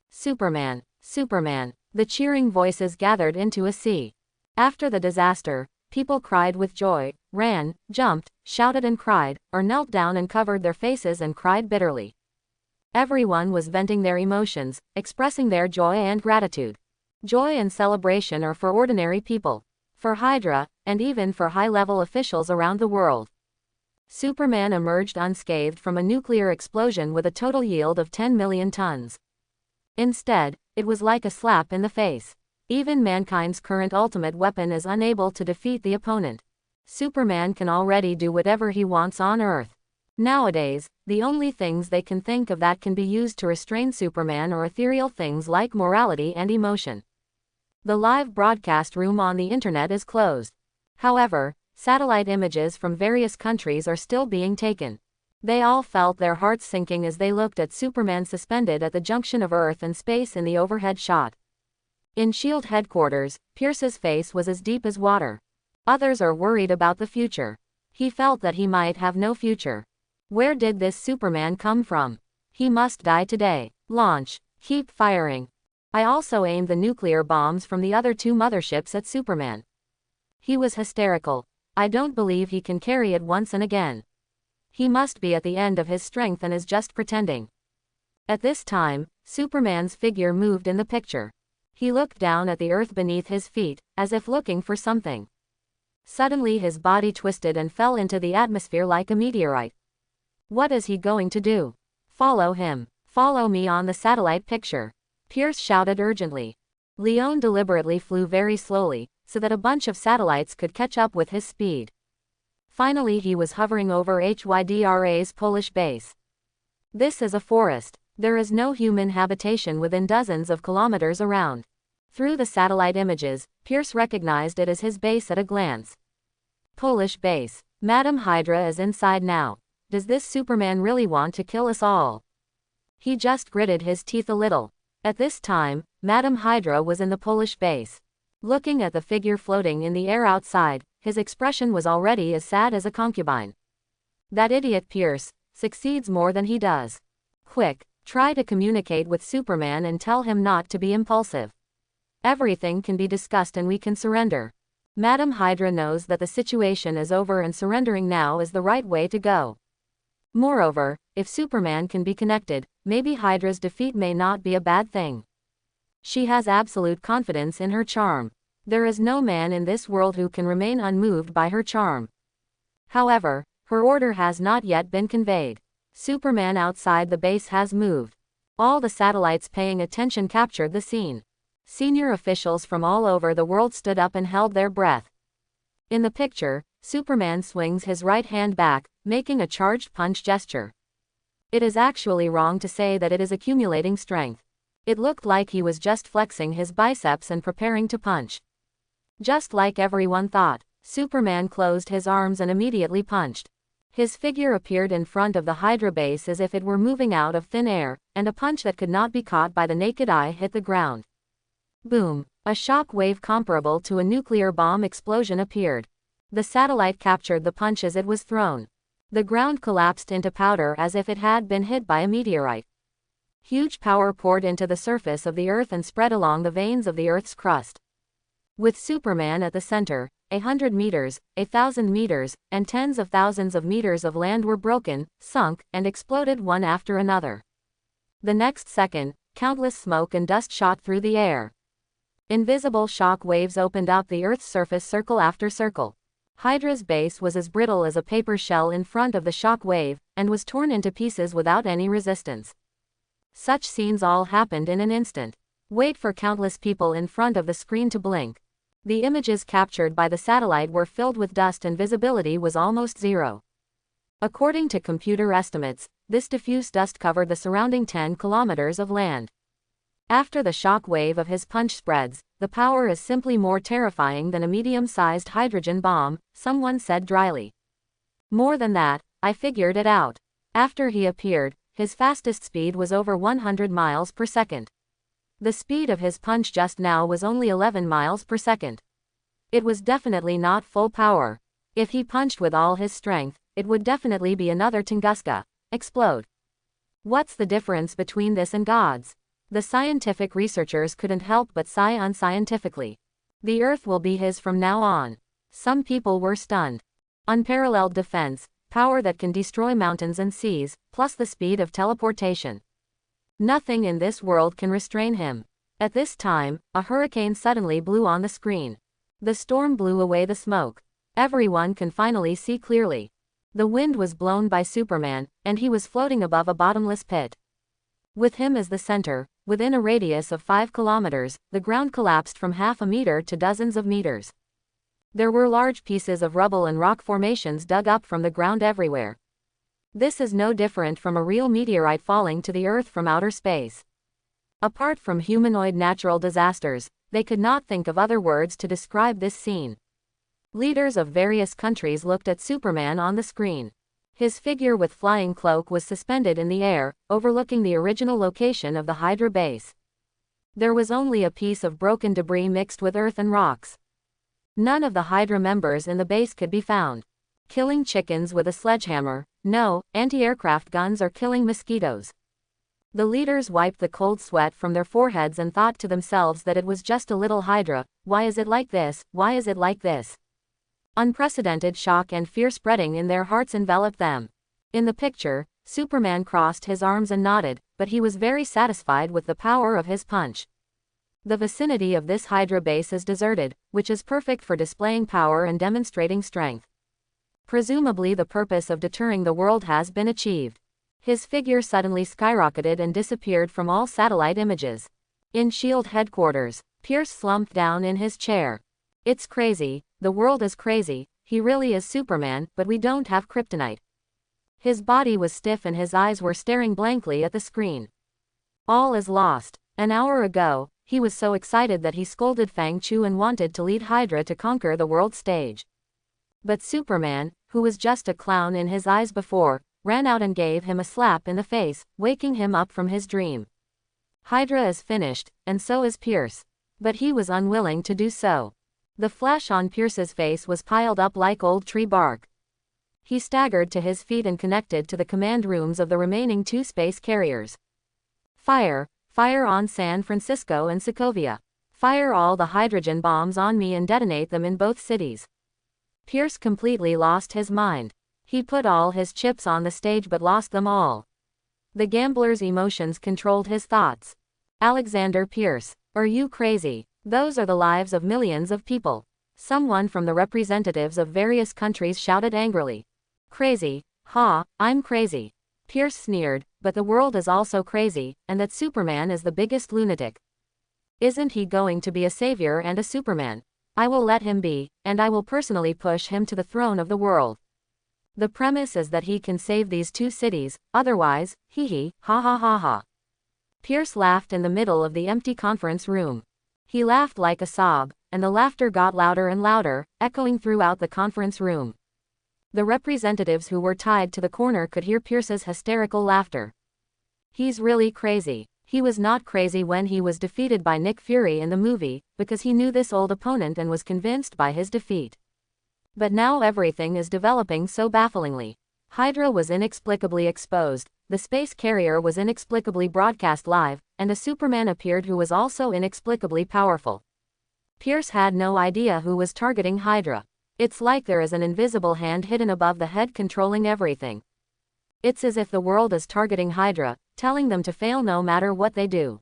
Speaker 1: Superman, Superman. The cheering voices gathered into a sea. After the disaster, people cried with joy, ran, jumped, shouted and cried, or knelt down and covered their faces and cried bitterly. Everyone was venting their emotions, expressing their joy and gratitude. Joy and celebration are for ordinary people, for Hydra, and even for high-level officials around the world. Superman emerged unscathed from a nuclear explosion with a total yield of 10 million tons. Instead, it was like a slap in the face. Even mankind's current ultimate weapon is unable to defeat the opponent. Superman can already do whatever he wants on Earth. Nowadays, the only things they can think of that can be used to restrain Superman are ethereal things like morality and emotion. The live broadcast room on the internet is closed. However, satellite images from various countries are still being taken. They all felt their hearts sinking as they looked at Superman suspended at the junction of Earth and space in the overhead shot. In S.H.I.E.L.D. headquarters, Pierce's face was as deep as water. Others are worried about the future. He felt that he might have no future. Where did this Superman come from? He must die today. Launch. Keep firing. I also aimed the nuclear bombs from the other two motherships at Superman. He was hysterical. I don't believe he can carry it once and again. He must be at the end of his strength and is just pretending. At this time, Superman's figure moved in the picture. He looked down at the earth beneath his feet, as if looking for something. Suddenly his body twisted and fell into the atmosphere like a meteorite. What is he going to do? Follow him. Follow me on the satellite picture. Pierce shouted urgently. Leon deliberately flew very slowly, so that a bunch of satellites could catch up with his speed. Finally he was hovering over Hydra's Polish base. This is a forest. There is no human habitation within dozens of kilometers around. Through the satellite images, Pierce recognized it as his base at a glance. Polish base. Madam Hydra is inside now. Does this Superman really want to kill us all? He just gritted his teeth a little. At this time, Madam Hydra was in the Polish base. Looking at the figure floating in the air outside, his expression was already as sad as a concubine. That idiot Pierce succeeds more than he does. Quick, try to communicate with Superman and tell him not to be impulsive. Everything can be discussed and we can surrender. Madam Hydra knows that the situation is over and surrendering now is the right way to go. Moreover, if Superman can be connected, maybe Hydra's defeat may not be a bad thing. She has absolute confidence in her charm. There is no man in this world who can remain unmoved by her charm. However, her order has not yet been conveyed. Superman outside the base has moved. All the satellites paying attention captured the scene. Senior officials from all over the world stood up and held their breath. In the picture, Superman swings his right hand back, making a charged punch gesture. It is actually wrong to say that it is accumulating strength. It looked like he was just flexing his biceps and preparing to punch. Just like everyone thought, Superman closed his arms and immediately punched. His figure appeared in front of the Hydra base as if it were moving out of thin air, and a punch that could not be caught by the naked eye hit the ground. Boom! A shock wave comparable to a nuclear bomb explosion appeared. The satellite captured the punch as it was thrown. The ground collapsed into powder as if it had been hit by a meteorite. Huge power poured into the surface of the Earth and spread along the veins of the Earth's crust. With Superman at the center, 100 meters, 1,000 meters, and tens of thousands of meters of land were broken, sunk, and exploded one after another. The next second, countless smoke and dust shot through the air. Invisible shock waves opened up the Earth's surface circle after circle. Hydra's base was as brittle as a paper shell in front of the shock wave, and was torn into pieces without any resistance. Such scenes all happened in an instant. Wait for countless people in front of the screen to blink. The images captured by the satellite were filled with dust and visibility was almost zero. According to computer estimates, this diffuse dust covered the surrounding 10 kilometers of land. After the shock wave of his punch spreads, the power is simply more terrifying than a medium-sized hydrogen bomb, someone said dryly. More than that, I figured it out. After he appeared, his fastest speed was over 100 miles per second. The speed of his punch just now was only 11 miles per second. It was definitely not full power. If he punched with all his strength, it would definitely be another Tunguska explode. What's the difference between this and gods? The scientific researchers couldn't help but sigh unscientifically. The Earth will be his from now on. Some people were stunned. Unparalleled defense, power that can destroy mountains and seas, plus the speed of teleportation. Nothing in this world can restrain him. At this time, a hurricane suddenly blew on the screen. The storm blew away the smoke. Everyone can finally see clearly. The wind was blown by Superman, and he was floating above a bottomless pit. With him as the center, within a radius of 5 kilometers, the ground collapsed from half a meter to dozens of meters. There were large pieces of rubble and rock formations dug up from the ground everywhere. This is no different from a real meteorite falling to the Earth from outer space. Apart from humanoid natural disasters, they could not think of other words to describe this scene. Leaders of various countries looked at Superman on the screen. His figure with flying cloak was suspended in the air, overlooking the original location of the Hydra base. There was only a piece of broken debris mixed with earth and rocks. None of the Hydra members in the base could be found. Killing chickens with a sledgehammer, no, anti-aircraft guns are killing mosquitoes. The leaders wiped the cold sweat from their foreheads and thought to themselves that it was just a little Hydra. Why is it like this? Why is it like this? Unprecedented shock and fear spreading in their hearts enveloped them. In the picture, Superman crossed his arms and nodded, but he was very satisfied with the power of his punch. The vicinity of this Hydra base is deserted, which is perfect for displaying power and demonstrating strength. Presumably the purpose of deterring the world has been achieved. His figure suddenly skyrocketed and disappeared from all satellite images. In S.H.I.E.L.D. headquarters, Pierce slumped down in his chair. It's crazy, the world is crazy, he really is Superman, but we don't have kryptonite. His body was stiff and his eyes were staring blankly at the screen. All is lost. An hour ago, he was so excited that he scolded Fang Chu and wanted to lead Hydra to conquer the world stage. But Superman, who was just a clown in his eyes before, ran out and gave him a slap in the face, waking him up from his dream. Hydra is finished, and so is Pierce. But he was unwilling to do so. The flesh on Pierce's face was piled up like old tree bark. He staggered to his feet and connected to the command rooms of the remaining 2 space carriers. Fire! Fire on San Francisco and Sokovia. Fire all the hydrogen bombs on me and detonate them in both cities. Pierce completely lost his mind. He put all his chips on the stage but lost them all. The gambler's emotions controlled his thoughts. Alexander Pierce, are you crazy? Those are the lives of millions of people. Someone from the representatives of various countries shouted angrily. Crazy? Ha, I'm crazy. Pierce sneered, but the world is also crazy, and that Superman is the biggest lunatic. Isn't he going to be a savior and a Superman? I will let him be, and I will personally push him to the throne of the world. The premise is that he can save these 2 cities, otherwise, hee ha ha ha ha. Pierce laughed in the middle of the empty conference room. He laughed like a sob, and the laughter got louder and louder, echoing throughout the conference room. The representatives who were tied to the corner could hear Pierce's hysterical laughter. He's really crazy. He was not crazy when he was defeated by Nick Fury in the movie, because he knew this old opponent and was convinced by his defeat. But now everything is developing so bafflingly. Hydra was inexplicably exposed, the space carrier was inexplicably broadcast live, and a Superman appeared who was also inexplicably powerful. Pierce had no idea who was targeting Hydra. It's like there is an invisible hand hidden above the head controlling everything. It's as if the world is targeting Hydra, telling them to fail no matter what they do.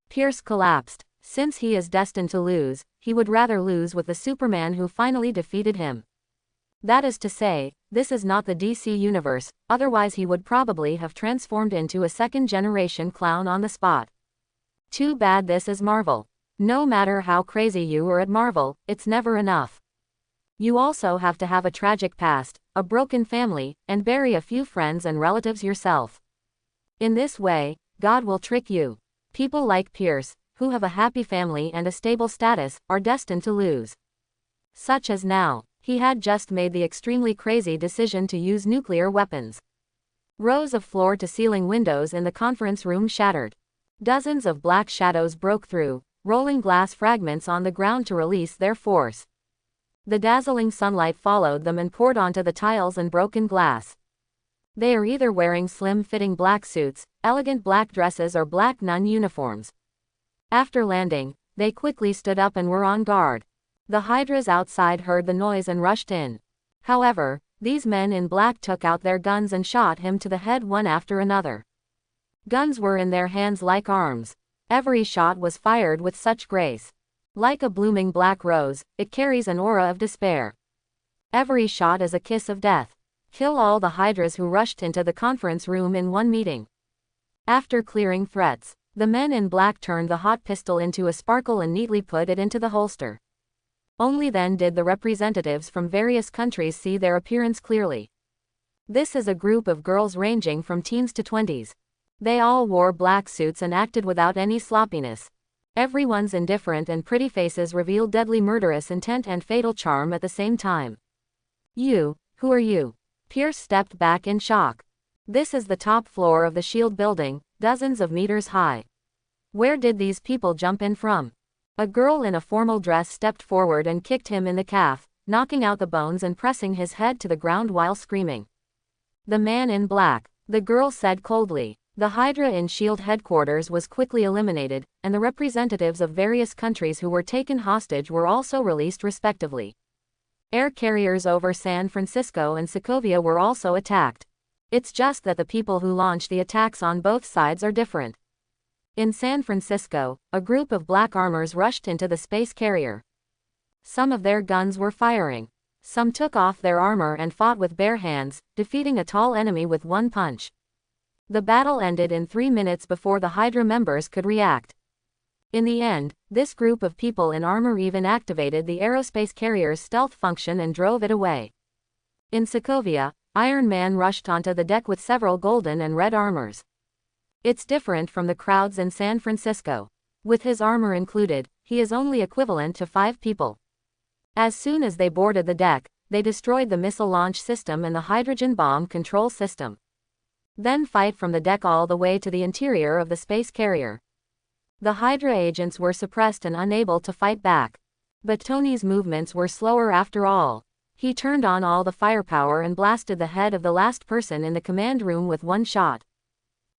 Speaker 1: Pierce collapsed. Since he is destined to lose, he would rather lose with the Superman who finally defeated him. That is to say, this is not the DC universe, otherwise he would probably have transformed into a second-generation clown on the spot. Too bad this is Marvel. No matter how crazy you are at Marvel, it's never enough. You also have to have a tragic past, a broken family, and bury a few friends and relatives yourself. In this way, God will trick you. People like Pierce, who have a happy family and a stable status, are destined to lose. Such as now, he had just made the extremely crazy decision to use nuclear weapons. Rows of floor-to-ceiling windows in the conference room shattered. Dozens of black shadows broke through, rolling glass fragments on the ground to release their force. The dazzling sunlight followed them and poured onto the tiles and broken glass. They are either wearing slim-fitting black suits, elegant black dresses or black nun uniforms. After landing, they quickly stood up and were on guard. The Hydras outside heard the noise and rushed in. However, these men in black took out their guns and shot him to the head one after another. Guns were in their hands like arms. Every shot was fired with such grace. Like a blooming black rose, it carries an aura of despair. Every shot is a kiss of death. Kill all the Hydras who rushed into the conference room in one meeting. After clearing threats, the men in black turned the hot pistol into a sparkle and neatly put it into the holster. Only then did the representatives from various countries see their appearance clearly. This is a group of girls ranging from teens to 20s. They all wore black suits and acted without any sloppiness. Everyone's indifferent and pretty faces revealed deadly murderous intent and fatal charm at the same time. You, who are you? Pierce stepped back in shock. This is the top floor of the shield building, dozens of meters high. Where did these people jump in from? A girl in a formal dress stepped forward and kicked him in the calf, knocking out the bones and pressing his head to the ground while screaming. The man in black, the girl said coldly. The Hydra in SHIELD headquarters was quickly eliminated, and the representatives of various countries who were taken hostage were also released respectively. Air carriers over San Francisco and Sokovia were also attacked. It's just that the people who launched the attacks on both sides are different. In San Francisco, a group of black armors rushed into the space carrier. Some of their guns were firing. Some took off their armor and fought with bare hands, defeating a tall enemy with one punch. The battle ended in 3 minutes before the Hydra members could react. In the end, this group of people in armor even activated the aerospace carrier's stealth function and drove it away. In Sokovia, Iron Man rushed onto the deck with several golden and red armors. It's different from the crowds in San Francisco. With his armor included, he is only equivalent to 5 people. As soon as they boarded the deck, they destroyed the missile launch system and the hydrogen bomb control system. Then fight from the deck all the way to the interior of the space carrier. The Hydra agents were suppressed and unable to fight back. But Tony's movements were slower after all. He turned on all the firepower and blasted the head of the last person in the command room with one shot.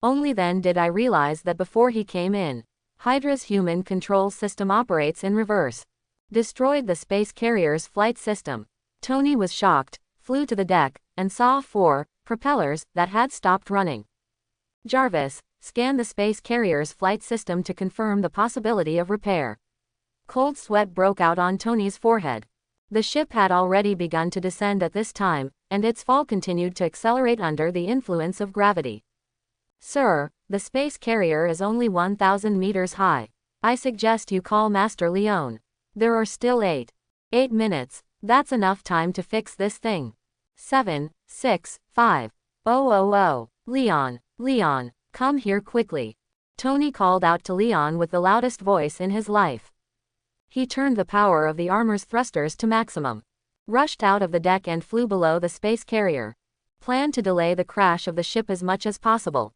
Speaker 1: Only then did I realize that before he came in, Hydra's human control system operates in reverse. Destroyed the space carrier's flight system. Tony was shocked, flew to the deck, and saw 4 propellers that had stopped running. Jarvis, scan the space carrier's flight system to confirm the possibility of repair. Cold sweat broke out on Tony's forehead. The ship had already begun to descend at this time, and its fall continued to accelerate under the influence of gravity. Sir, the space carrier is only 1,000 meters high. I suggest you call Master Leone. There are still 8 minutes. That's enough time to fix this thing. 7, 6, 5. Oh. Leon, come here quickly. Tony called out to Leon with the loudest voice in his life. He turned the power of the armor's thrusters to maximum. Rushed out of the deck and flew below the space carrier. Planned to delay the crash of the ship as much as possible.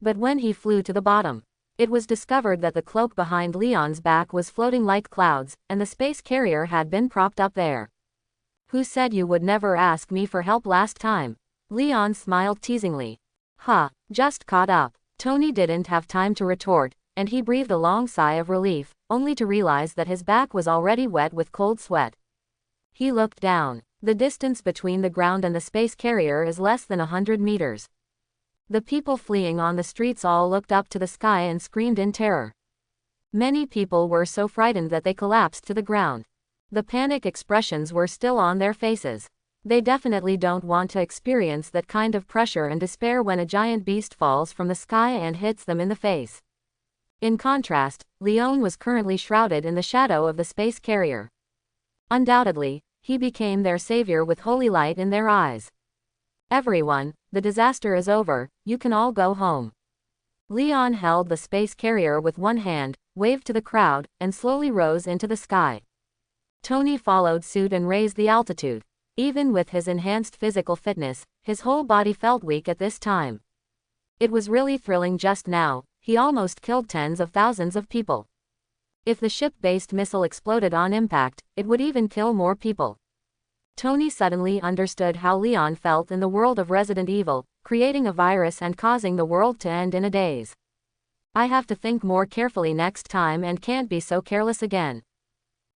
Speaker 1: But when he flew to the bottom, it was discovered that the cloak behind Leon's back was floating like clouds, and the space carrier had been propped up there. Who said you would never ask me for help last time? Leon smiled teasingly. Just caught up. Tony didn't have time to retort, and he breathed a long sigh of relief, only to realize that his back was already wet with cold sweat. He looked down. The distance between the ground and the space carrier is less than 100 meters. The people fleeing on the streets all looked up to the sky and screamed in terror. Many people were so frightened that they collapsed to the ground. The panic expressions were still on their faces. They definitely don't want to experience that kind of pressure and despair when a giant beast falls from the sky and hits them in the face. In contrast, Leone was currently shrouded in the shadow of the space carrier. Undoubtedly, He became their savior with holy light in their eyes. Everyone, the disaster is over, you can all go home. Leon held the space carrier with one hand, waved to the crowd, and slowly rose into the sky. Tony followed suit and raised the altitude. Even with his enhanced physical fitness, his whole body felt weak at this time. It was really thrilling just now, he almost killed tens of thousands of people. If the ship-based missile exploded on impact, it would even kill more people. Tony suddenly understood how Leon felt in the world of Resident Evil, creating a virus and causing the world to end in a daze. I have to think more carefully next time and can't be so careless again.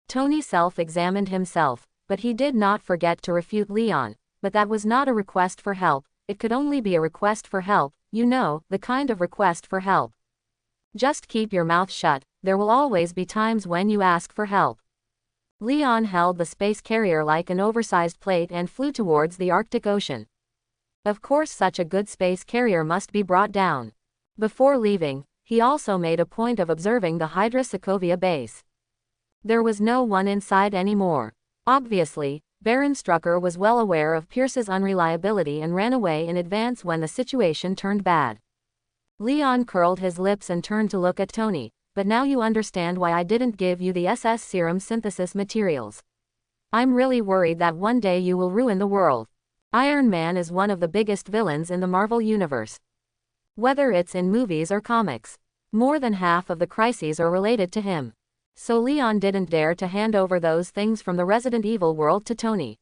Speaker 1: Tony self-examined himself, but he did not forget to refute Leon. But that was not a request for help, it could only be a request for help, you know, the kind of request for help. Just keep your mouth shut, there will always be times when you ask for help. Leon held the space carrier like an oversized plate and flew towards the Arctic Ocean. Of course such a good space carrier must be brought down. Before leaving, he also made a point of observing the Hydra Sokovia base. There was no one inside anymore. Obviously, Baron Strucker was well aware of Pierce's unreliability and ran away in advance when the situation turned bad. Leon curled his lips and turned to look at Tony. But now you understand why I didn't give you the SS serum synthesis materials. I'm really worried that one day you will ruin the world. Iron Man is one of the biggest villains in the Marvel Universe. Whether it's in movies or comics, more than half of the crises are related to him. So Leon didn't dare to hand over those things from the Resident Evil world to Tony.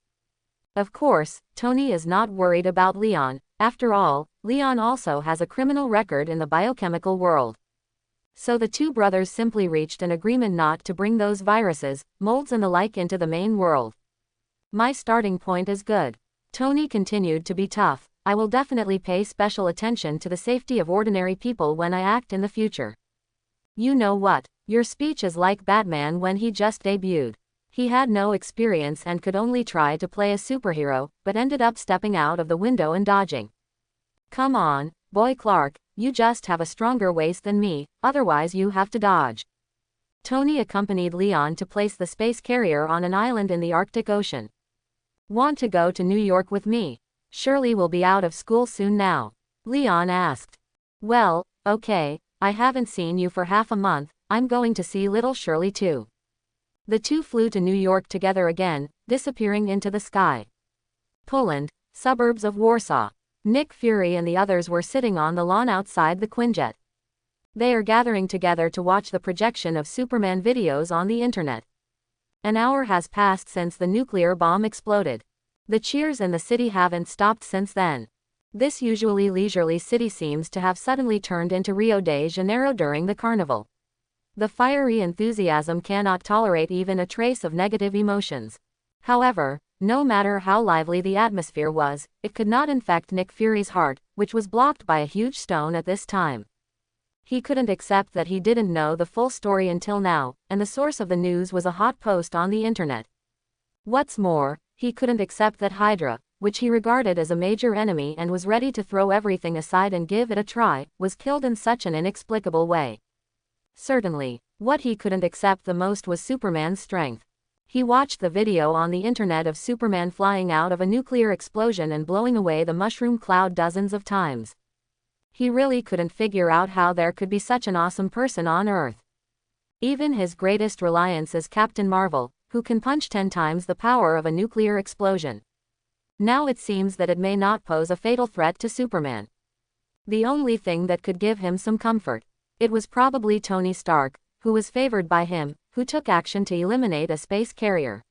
Speaker 1: Of course, Tony is not worried about Leon. After all, Leon also has a criminal record in the biochemical world. So the two brothers simply reached an agreement not to bring those viruses, molds and the like into the main world. My starting point is good. Tony continued to be tough. I will definitely pay special attention to the safety of ordinary people when I act in the future. You know what? Your speech is like Batman when he just debuted. He had no experience and could only try to play a superhero, but ended up stepping out of the window and dodging. Come on, boy Clark. You just have a stronger waist than me, otherwise you have to dodge. Tony accompanied Leon to place the space carrier on an island in the Arctic Ocean. Want to go to New York with me? Shirley will be out of school soon now. Leon asked. Well, okay, I haven't seen you for half a month, I'm going to see little Shirley too. The two flew to New York together again, disappearing into the sky. Poland, suburbs of Warsaw. Nick Fury and the others were sitting on the lawn outside the Quinjet. They are gathering together to watch the projection of Superman videos on the internet. An hour has passed since the nuclear bomb exploded. The cheers in the city haven't stopped since then. This usually leisurely city seems to have suddenly turned into Rio de Janeiro during the carnival. The fiery enthusiasm cannot tolerate even a trace of negative emotions. However, no matter how lively the atmosphere was, it could not infect Nick Fury's heart, which was blocked by a huge stone at this time. He couldn't accept that he didn't know the full story until now, and the source of the news was a hot post on the internet. What's more, he couldn't accept that Hydra, which he regarded as a major enemy and was ready to throw everything aside and give it a try, was killed in such an inexplicable way. Certainly, what he couldn't accept the most was Superman's strength. He watched the video on the internet of Superman flying out of a nuclear explosion and blowing away the mushroom cloud dozens of times. He really couldn't figure out how there could be such an awesome person on Earth. Even his greatest reliance is Captain Marvel, who can punch 10 times the power of a nuclear explosion. Now it seems that it may not pose a fatal threat to Superman. The only thing that could give him some comfort. It was probably Tony Stark, who was favored by him, who took action to eliminate a space carrier.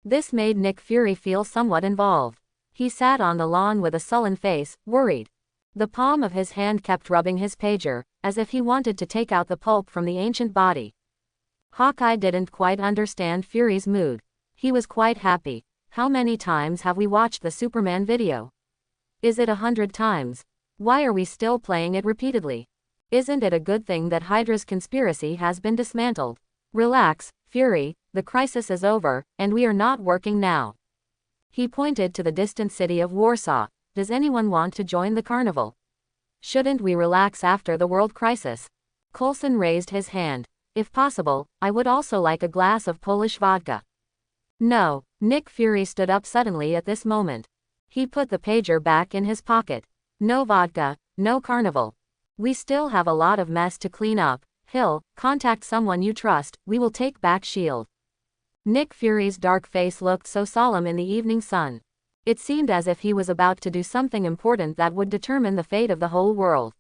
Speaker 1: This made Nick Fury feel somewhat involved. He sat on the lawn with a sullen face, worried. The palm of his hand kept rubbing his pager, as if he wanted to take out the pulp from the ancient body. Hawkeye didn't quite understand Fury's mood. He was quite happy. How many times have we watched the Superman video? Is it 100 times? Why are we still playing it repeatedly? Isn't it a good thing that Hydra's conspiracy has been dismantled? Relax, Fury, the crisis is over, and we are not working now. He pointed to the distant city of Warsaw. Does anyone want to join the carnival? Shouldn't we relax after the world crisis? Coulson raised his hand. If possible, I would also like a glass of Polish vodka. No, Nick Fury stood up suddenly at this moment. He put the pager back in his pocket. No vodka, no carnival. We still have a lot of mess to clean up. Hill, contact someone you trust, we will take back S.H.I.E.L.D. Nick Fury's dark face looked so solemn in the evening sun. It seemed as if he was about to do something important that would determine the fate of the whole world.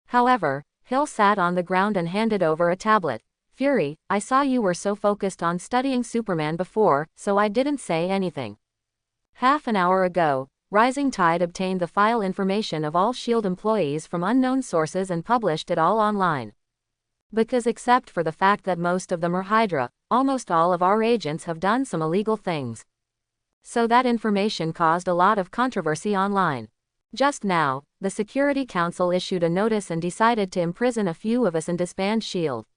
Speaker 1: However, Hill sat on the ground and handed over a tablet. Fury, I saw you were so focused on studying Superman before, so I didn't say anything. Half an hour ago, Rising Tide obtained the file information of all S.H.I.E.L.D. employees from unknown sources and published it all online. Because except for the fact that most of them are Hydra, almost all of our agents have done some illegal things. So that information caused a lot of controversy online. Just now, the Security Council issued a notice and decided to imprison a few of us and disband S.H.I.E.L.D.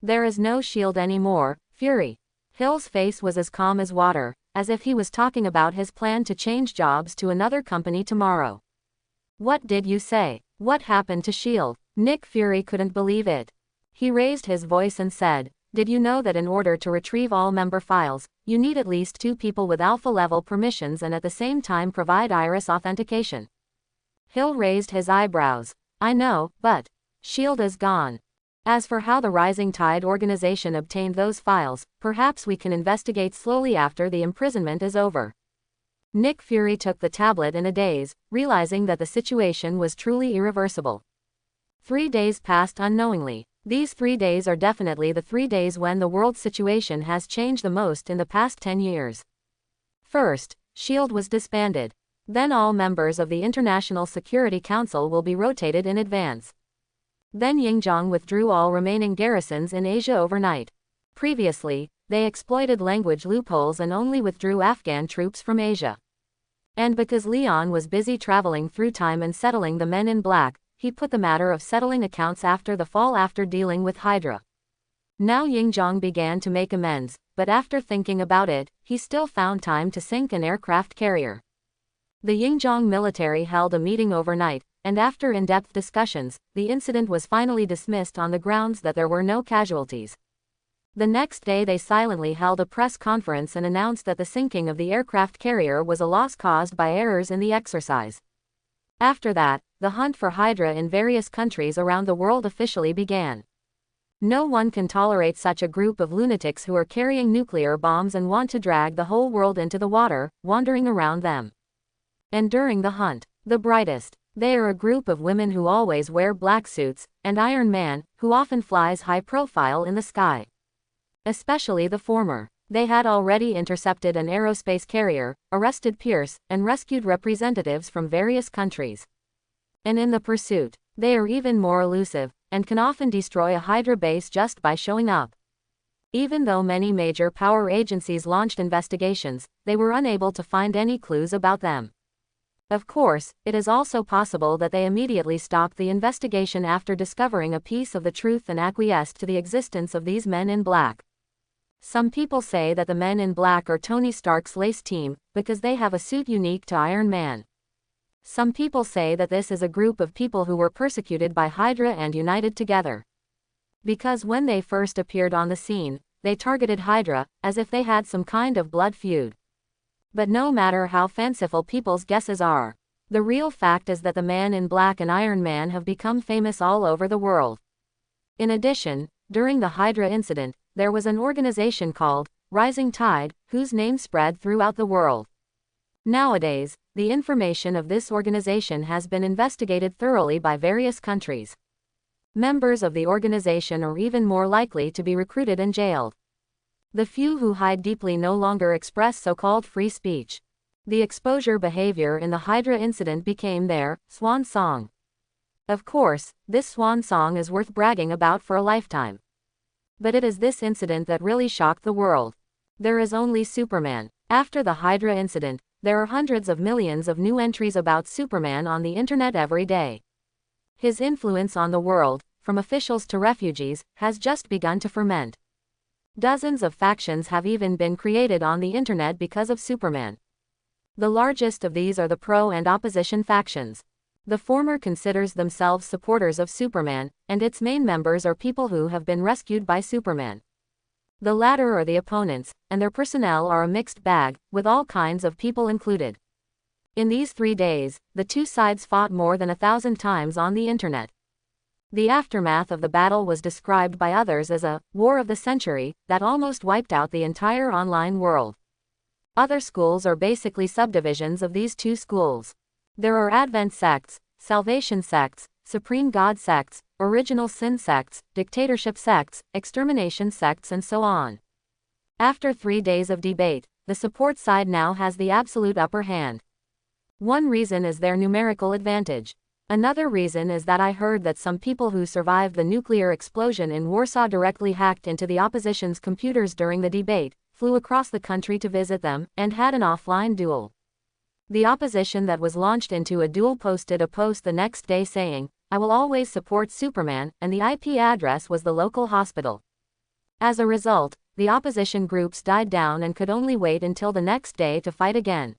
Speaker 1: There is no S.H.I.E.L.D. anymore, Fury. Hill's face was as calm as water, as if he was talking about his plan to change jobs to another company tomorrow. What did you say? What happened to S.H.I.E.L.D.? Nick Fury couldn't believe it. He raised his voice and said, did you know that in order to retrieve all member files, you need at least 2 people with alpha-level permissions and at the same time provide iris authentication? Hill raised his eyebrows. I know, but S.H.I.E.L.D. is gone. As for how the Rising Tide organization obtained those files, perhaps we can investigate slowly after the imprisonment is over. Nick Fury took the tablet in a daze, realizing that the situation was truly irreversible. 3 days passed unknowingly. These 3 days are definitely the 3 days when the world situation has changed the most in the past 10 years. First, S.H.I.E.L.D. was disbanded. Then all members of the International Security Council will be rotated in advance. Then Yinjiang withdrew all remaining garrisons in Asia overnight. Previously, they exploited language loopholes and only withdrew Afghan troops from Asia. And because Leon was busy traveling through time and settling the Men in Black, he put the matter of settling accounts after the fall after dealing with Hydra. Now Yinjiang began to make amends, but after thinking about it, he still found time to sink an aircraft carrier. The Yinjiang military held a meeting overnight, and after in-depth discussions, the incident was finally dismissed on the grounds that there were no casualties. The next day they silently held a press conference and announced that the sinking of the aircraft carrier was a loss caused by errors in the exercise. After that, the hunt for Hydra in various countries around the world officially began. No one can tolerate such a group of lunatics who are carrying nuclear bombs and want to drag the whole world into the water, wandering around them. And during the hunt, the brightest, they are a group of women who always wear black suits, and Iron Man, who often flies high profile in the sky. Especially the former. They had already intercepted an aerospace carrier, arrested Pierce, and rescued representatives from various countries. And in the pursuit, they are even more elusive, and can often destroy a Hydra base just by showing up. Even though many major power agencies launched investigations, they were unable to find any clues about them. Of course, it is also possible that they immediately stopped the investigation after discovering a piece of the truth and acquiesced to the existence of these Men in Black. Some people say that the Men in Black are Tony Stark's lace team, because they have a suit unique to Iron Man. Some people say that this is a group of people who were persecuted by Hydra and united together. Because when they first appeared on the scene, they targeted Hydra, as if they had some kind of blood feud. But no matter how fanciful people's guesses are, the real fact is that the Man in Black and Iron Man have become famous all over the world. In addition, during the Hydra incident, there was an organization called Rising Tide, whose name spread throughout the world. Nowadays, the information of this organization has been investigated thoroughly by various countries. Members of the organization are even more likely to be recruited and jailed. The few who hide deeply no longer express so-called free speech. The exposure behavior in the Hydra incident became their swan song. Of course, this swan song is worth bragging about for a lifetime. But it is this incident that really shocked the world. There is only Superman. After the Hydra incident, there are hundreds of millions of new entries about Superman on the internet every day. His influence on the world, from officials to refugees, has just begun to ferment. Dozens of factions have even been created on the internet because of Superman. The largest of these are the pro and opposition factions. The former considers themselves supporters of Superman, and its main members are people who have been rescued by Superman. The latter are the opponents, and their personnel are a mixed bag, with all kinds of people included. In these 3 days, the two sides fought more than 1,000 times on the internet. The aftermath of the battle was described by others as a war of the century that almost wiped out the entire online world. Other schools are basically subdivisions of these two schools. There are Advent sects, Salvation sects, Supreme God sects, Original Sin sects, Dictatorship sects, Extermination sects, and so on. After 3 days of debate, the support side now has the absolute upper hand. One reason is their numerical advantage. Another reason is that I heard that some people who survived the nuclear explosion in Warsaw directly hacked into the opposition's computers during the debate, flew across the country to visit them, and had an offline duel. The opposition that was launched into a duel posted a post the next day saying, "I will always support Superman," and the IP address was the local hospital. As a result, the opposition groups died down and could only wait until the next day to fight again.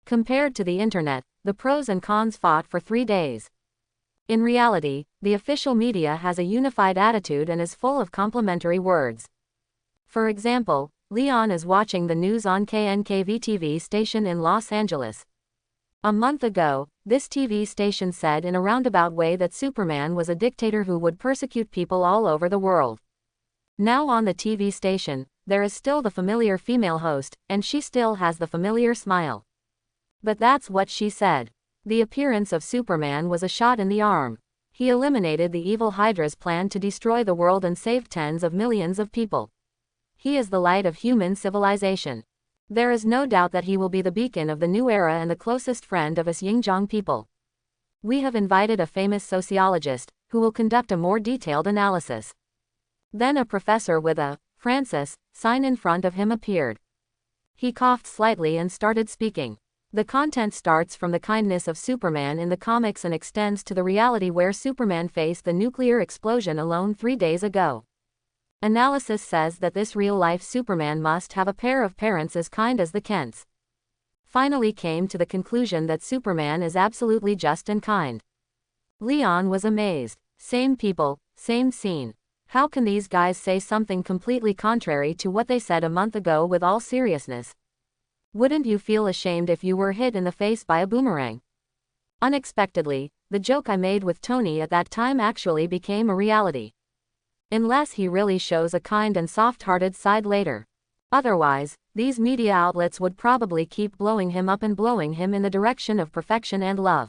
Speaker 1: Compared to the internet, the pros and cons fought for 3 days. In reality, the official media has a unified attitude and is full of complimentary words. For example, Leon is watching the news on KNKV TV station in Los Angeles. A month ago, this TV station said in a roundabout way that Superman was a dictator who would persecute people all over the world. Now on the TV station, there is still the familiar female host, and she still has the familiar smile. But that's what she said. The appearance of Superman was a shot in the arm. He eliminated the evil Hydra's plan to destroy the world and saved tens of millions of people. He is the light of human civilization. There is no doubt that he will be the beacon of the new era and the closest friend of us Yinjiang people. We have invited a famous sociologist, who will conduct a more detailed analysis. Then a professor with a Francis sign in front of him appeared. He coughed slightly and started speaking. The content starts from the kindness of Superman in the comics and extends to the reality where Superman faced the nuclear explosion alone 3 days ago. Analysis says that this real-life Superman must have a pair of parents as kind as the Kents. Finally came to the conclusion that Superman is absolutely just and kind. Leon was amazed. Same people, same scene. How can these guys say something completely contrary to what they said a month ago with all seriousness? Wouldn't you feel ashamed if you were hit in the face by a boomerang? Unexpectedly, the joke I made with Tony at that time actually became a reality. Unless he really shows a kind and soft-hearted side later. Otherwise, these media outlets would probably keep blowing him up and blowing him in the direction of perfection and love.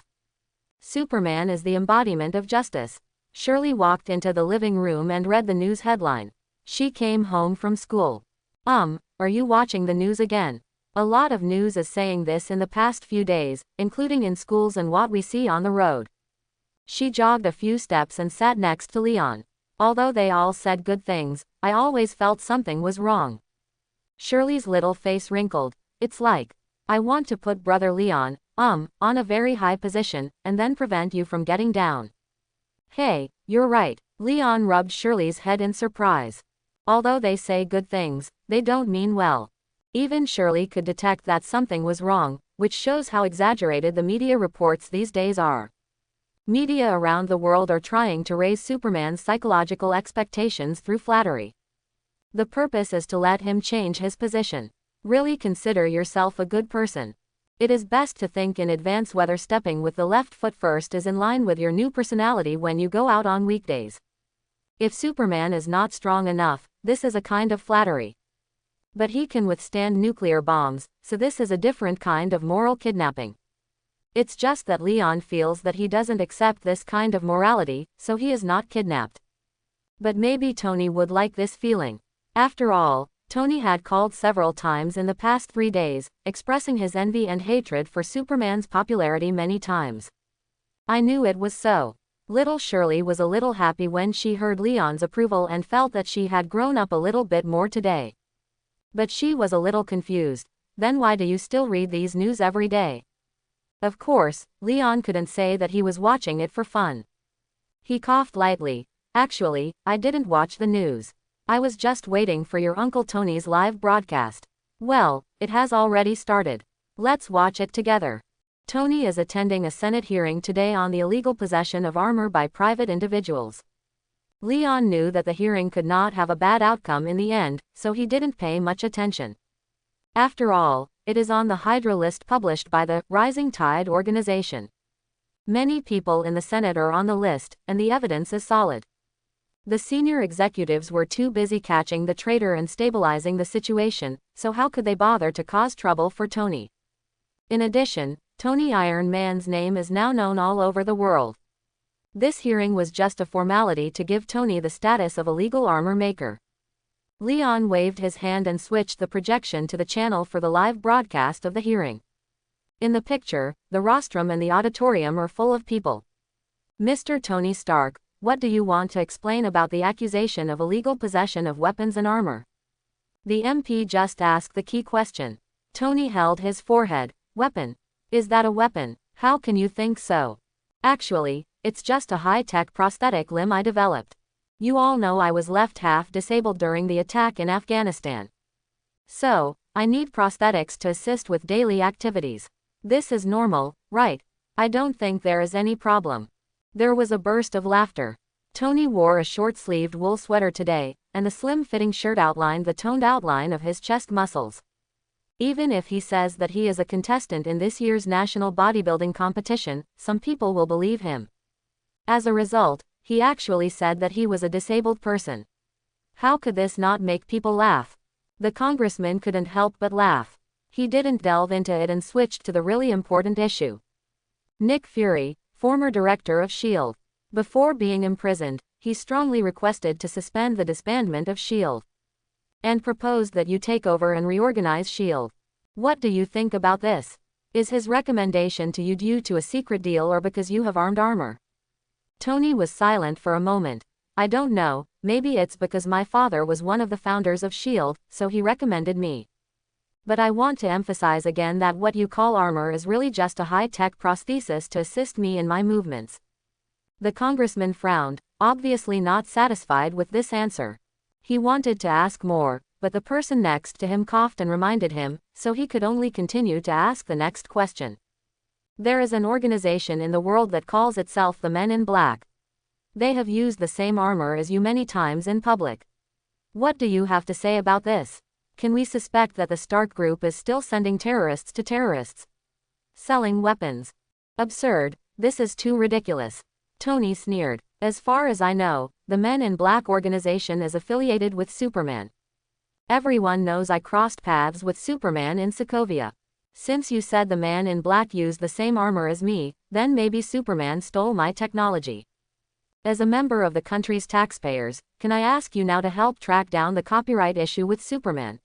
Speaker 1: Superman is the embodiment of justice. Shirley walked into the living room and read the news headline. She came home from school. Are you watching the news again? A lot of news is saying this in the past few days, including in schools and what we see on the road. She jogged a few steps and sat next to Leon. Although they all said good things, I always felt something was wrong. Shirley's little face wrinkled. It's like, I want to put Brother Leon, on a very high position, and then prevent you from getting down. Hey, you're right. Leon rubbed Shirley's head in surprise. Although they say good things, they don't mean well. Even Shirley could detect that something was wrong, which shows how exaggerated the media reports these days are. Media around the world are trying to raise Superman's psychological expectations through flattery. The purpose is to let him change his position. Really consider yourself a good person. It is best to think in advance whether stepping with the left foot first is in line with your new personality when you go out on weekdays. If Superman is not strong enough, this is a kind of flattery. But he can withstand nuclear bombs, so this is a different kind of moral kidnapping. It's just that Leon feels that he doesn't accept this kind of morality, so he is not kidnapped. But maybe Tony would like this feeling. After all, Tony had called several times in the past 3 days, expressing his envy and hatred for Superman's popularity many times. I knew it was so. Little Shirley was a little happy when she heard Leon's approval and felt that she had grown up a little bit more today. But she was a little confused. Then why do you still read these news every day? Of course, Leon couldn't say that he was watching it for fun. He coughed lightly. Actually, I didn't watch the news. I was just waiting for your Uncle Tony's live broadcast. Well, it has already started. Let's watch it together. Tony is attending a Senate hearing today on the illegal possession of armor by private individuals. Leon knew that the hearing could not have a bad outcome in the end, so he didn't pay much attention. After all, it is on the Hydra list published by the Rising Tide organization. Many people in the Senate are on the list, and the evidence is solid. The senior executives were too busy catching the traitor and stabilizing the situation, so how could they bother to cause trouble for Tony? In addition, Tony Iron Man's name is now known all over the world. This hearing was just a formality to give Tony the status of a legal armor maker. Leon waved his hand and switched the projection to the channel for the live broadcast of the hearing. In the picture, the rostrum and the auditorium are full of people. Mr. Tony Stark, what do you want to explain about the accusation of illegal possession of weapons and armor? The MP just asked the key question. Tony held his forehead. Weapon? Is that a weapon? How can you think so? Actually, it's just a high-tech prosthetic limb I developed. You all know I was left half disabled during the attack in Afghanistan. So, I need prosthetics to assist with daily activities. This is normal, right? I don't think there is any problem. There was a burst of laughter. Tony wore a short-sleeved wool sweater today, and the slim-fitting shirt outlined the toned outline of his chest muscles. Even if he says that he is a contestant in this year's national bodybuilding competition, some people will believe him. As a result, he actually said that he was a disabled person. How could this not make people laugh? The congressman couldn't help but laugh. He didn't delve into it and switched to the really important issue. Nick Fury, former director of S.H.I.E.L.D. Before being imprisoned, he strongly requested to suspend the disbandment of S.H.I.E.L.D. and proposed that you take over and reorganize S.H.I.E.L.D. What do you think about this? Is his recommendation to you due to a secret deal or because you have armed armor? Tony was silent for a moment. I don't know, maybe it's because my father was one of the founders of S.H.I.E.L.D., so he recommended me. But I want to emphasize again that what you call armor is really just a high-tech prosthesis to assist me in my movements. The congressman frowned, obviously not satisfied with this answer. He wanted to ask more, but the person next to him coughed and reminded him, so he could only continue to ask the next question. There is an organization in the world that calls itself the Men in Black. They have used the same armor as you many times in public. What do you have to say about this? Can we suspect that the Stark Group is still sending terrorists to terrorists? Selling weapons? Absurd, this is too ridiculous. Tony sneered. As far as I know, the Men in Black organization is affiliated with Superman. Everyone knows I crossed paths with Superman in Sokovia. Since you said the Man in Black used the same armor as me, then maybe Superman stole my technology. As a member of the country's taxpayers, can I ask you now to help track down the copyright issue with Superman?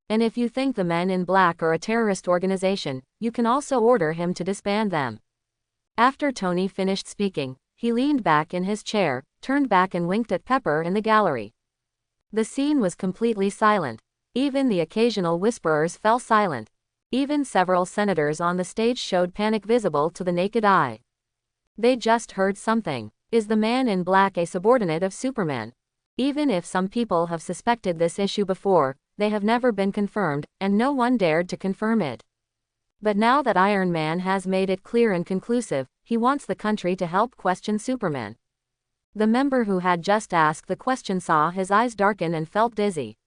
Speaker 1: And if you think the Men in Black are a terrorist organization, you can also order him to disband them. After Tony finished speaking, he leaned back in his chair, turned back and winked at Pepper in the gallery. The scene was completely silent. Even the occasional whisperers fell silent. Even several senators on the stage showed panic visible to the naked eye. They just heard something. Is the Man in Black a subordinate of Superman? Even if some people have suspected this issue before, they have never been confirmed, and no one dared to confirm it. But now that Iron Man has made it clear and conclusive, he wants the country to help question Superman. The member who had just asked the question saw his eyes darken and felt dizzy.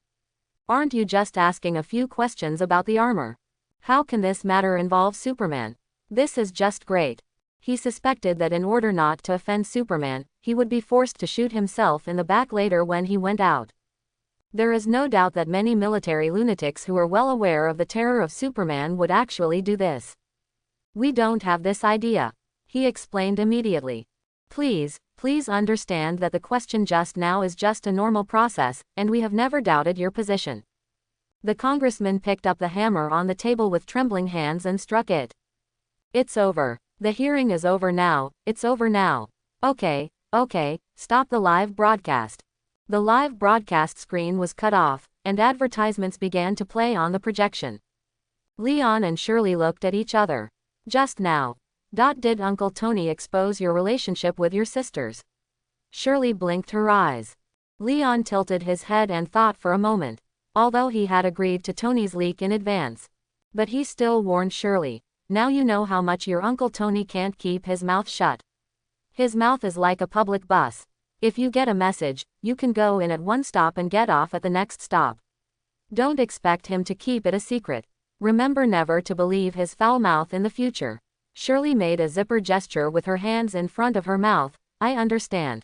Speaker 1: Aren't you just asking a few questions about the armor? How can this matter involve Superman? This is just great. He suspected that in order not to offend Superman, he would be forced to shoot himself in the back later when he went out. There is no doubt that many military lunatics who are well aware of the terror of Superman would actually do this. We don't have this idea, he explained immediately. Please understand that the question just now is just a normal process, and we have never doubted your position. The congressman picked up the hammer on the table with trembling hands and struck it. It's over. The hearing is over now, it's over now. Okay, stop the live broadcast. The live broadcast screen was cut off, and advertisements began to play on the projection. Leon and Shirley looked at each other. Just now. Did Uncle Tony expose your relationship with your sisters? Shirley blinked her eyes. Leon tilted his head and thought for a moment. Although he had agreed to Tony's leak in advance. But he still warned Shirley, now you know how much your Uncle Tony can't keep his mouth shut. His mouth is like a public bus. If you get a message, you can go in at one stop and get off at the next stop. Don't expect him to keep it a secret. Remember never to believe his foul mouth in the future. Shirley made a zipper gesture with her hands in front of her mouth. I understand.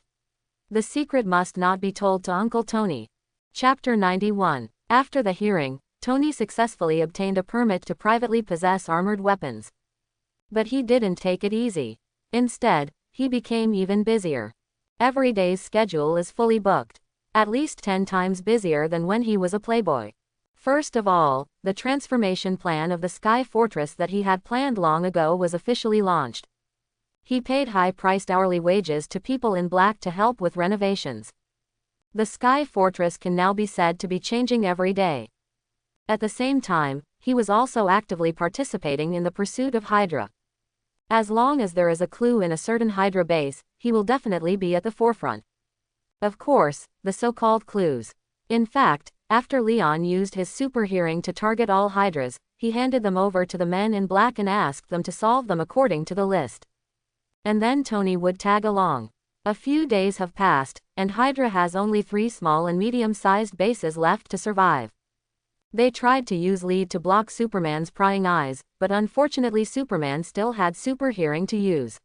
Speaker 1: The secret must not be told to Uncle Tony. Chapter 91. After the hearing, Tony successfully obtained a permit to privately possess armored weapons. But he didn't take it easy. Instead, he became even busier. Every day's schedule is fully booked. At least 10 times busier than when he was a playboy. First of all, the transformation plan of the Sky Fortress that he had planned long ago was officially launched. He paid high-priced hourly wages to people in black to help with renovations. The Sky Fortress can now be said to be changing every day. At the same time, he was also actively participating in the pursuit of Hydra. As long as there is a clue in a certain Hydra base, he will definitely be at the forefront. Of course, the so-called clues. In fact, after Leon used his super hearing to target all Hydras, he handed them over to the men in black and asked them to solve them according to the list. And then Tony would tag along. A few days have passed, and Hydra has only 3 small and medium-sized bases left to survive. They tried to use lead to block Superman's prying eyes, but unfortunately Superman still had super hearing to use.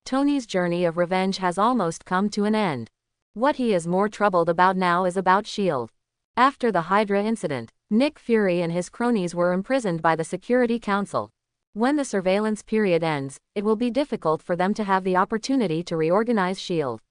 Speaker 1: Tony's journey of revenge has almost come to an end. What he is more troubled about now is about S.H.I.E.L.D. After the Hydra incident, Nick Fury and his cronies were imprisoned by the Security Council. When the surveillance period ends, it will be difficult for them to have the opportunity to reorganize S.H.I.E.L.D.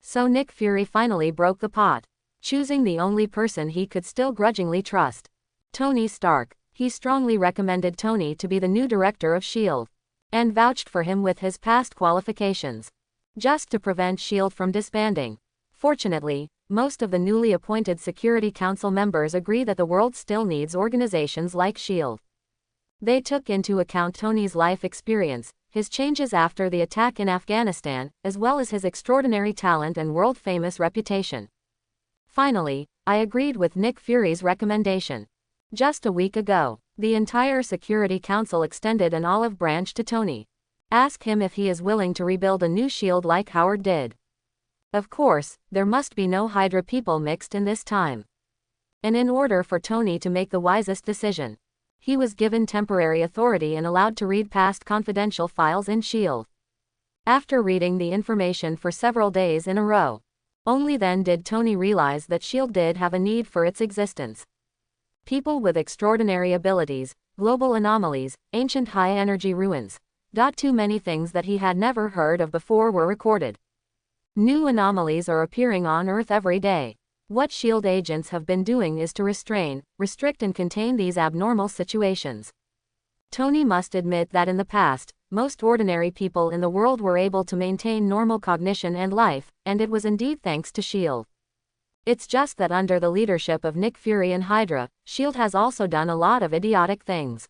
Speaker 1: So Nick Fury finally broke the pot, choosing the only person he could still grudgingly trust. Tony Stark. He strongly recommended Tony to be the new director of S.H.I.E.L.D. and vouched for him with his past qualifications. Just to prevent S.H.I.E.L.D. from disbanding. Fortunately, most of the newly appointed Security Council members agree that the world still needs organizations like S.H.I.E.L.D. They took into account Tony's life experience, his changes after the attack in Afghanistan, as well as his extraordinary talent and world-famous reputation. Finally, I agreed with Nick Fury's recommendation. Just a week ago, the entire Security Council extended an olive branch to Tony. Ask him if he is willing to rebuild a new S.H.I.E.L.D. like Howard did. Of course, there must be no Hydra people mixed in this time. And in order for Tony to make the wisest decision, he was given temporary authority and allowed to read past confidential files in S.H.I.E.L.D. After reading the information for several days in a row, only then did Tony realize that S.H.I.E.L.D. did have a need for its existence. People with extraordinary abilities, global anomalies, ancient high-energy ruins. Too many things that he had never heard of before were recorded. New anomalies are appearing on Earth every day. What S.H.I.E.L.D. agents have been doing is to restrain, restrict and contain these abnormal situations. Tony must admit that in the past, most ordinary people in the world were able to maintain normal cognition and life, and it was indeed thanks to S.H.I.E.L.D. It's just that under the leadership of Nick Fury and Hydra, S.H.I.E.L.D. has also done a lot of idiotic things.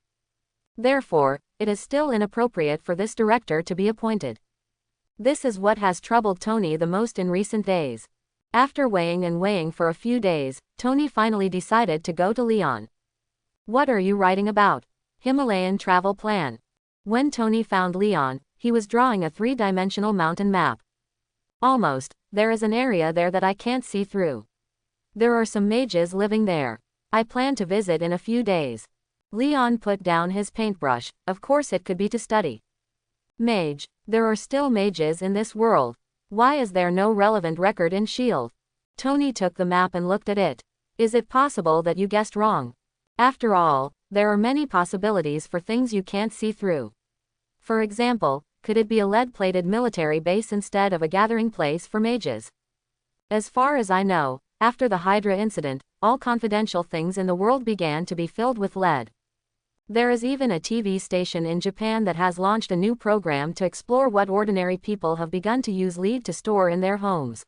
Speaker 1: Therefore, it is still inappropriate for this director to be appointed. This is what has troubled Tony the most in recent days. After weighing and weighing for a few days, Tony finally decided to go to Leon. What are you writing about? Himalayan travel plan. When Tony found Leon, he was drawing a 3-dimensional mountain map. Almost, there is an area there that I can't see through. There are some mages living there. I plan to visit in a few days. Leon put down his paintbrush. Of course it could be to study. Mage. There are still mages in this world. Why is there no relevant record in S.H.I.E.L.D.? Tony took the map and looked at it. Is it possible that you guessed wrong? After all, there are many possibilities for things you can't see through. For example, could it be a lead-plated military base instead of a gathering place for mages? As far as I know, after the Hydra incident, all confidential things in the world began to be filled with lead. There is even a TV station in Japan that has launched a new program to explore what ordinary people have begun to use lead to store in their homes.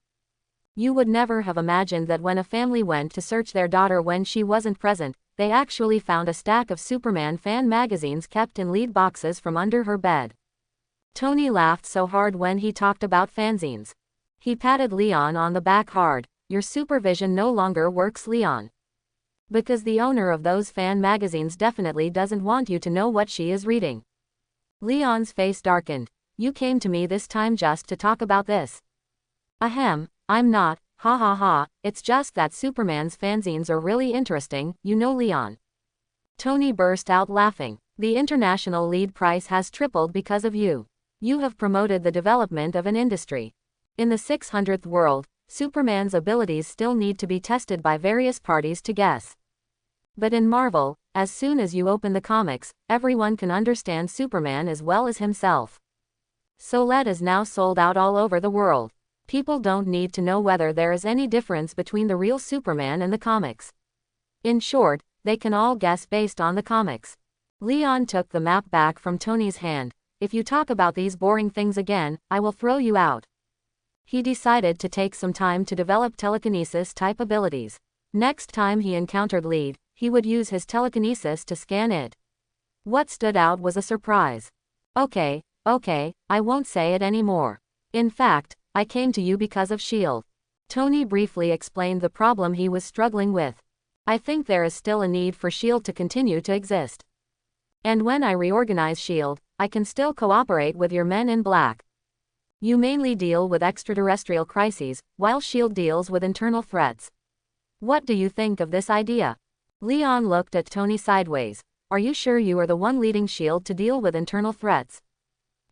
Speaker 1: You would never have imagined that when a family went to search their daughter when she wasn't present, they actually found a stack of Superman fan magazines kept in lead boxes from under her bed. Tony laughed so hard when he talked about fanzines. He patted Leon on the back hard. Your supervision no longer works, Leon. Because the owner of those fan magazines definitely doesn't want you to know what she is reading. Leon's face darkened. You came to me this time just to talk about this. Ahem, I'm not, ha ha ha, it's just that Superman's fanzines are really interesting, you know Leon. Tony burst out laughing. The international lead price has tripled because of you. You have promoted the development of an industry. In the 600th world, Superman's abilities still need to be tested by various parties to guess. But in Marvel, as soon as you open the comics, everyone can understand Superman as well as himself. Soled is now sold out all over the world. People don't need to know whether there is any difference between the real Superman and the comics. In short, they can all guess based on the comics. Leon took the map back from Tony's hand. If you talk about these boring things again, I will throw you out. He decided to take some time to develop telekinesis-type abilities. Next time he encountered Lead, he would use his telekinesis to scan it. What stood out was a surprise. Okay, I won't say it anymore. In fact, I came to you because of S.H.I.E.L.D. Tony briefly explained the problem he was struggling with. I think there is still a need for S.H.I.E.L.D. to continue to exist. And when I reorganize S.H.I.E.L.D., I can still cooperate with your men in black. You mainly deal with extraterrestrial crises, while S.H.I.E.L.D. deals with internal threats. What do you think of this idea? Leon looked at Tony sideways. Are you sure you are the one leading S.H.I.E.L.D. to deal with internal threats?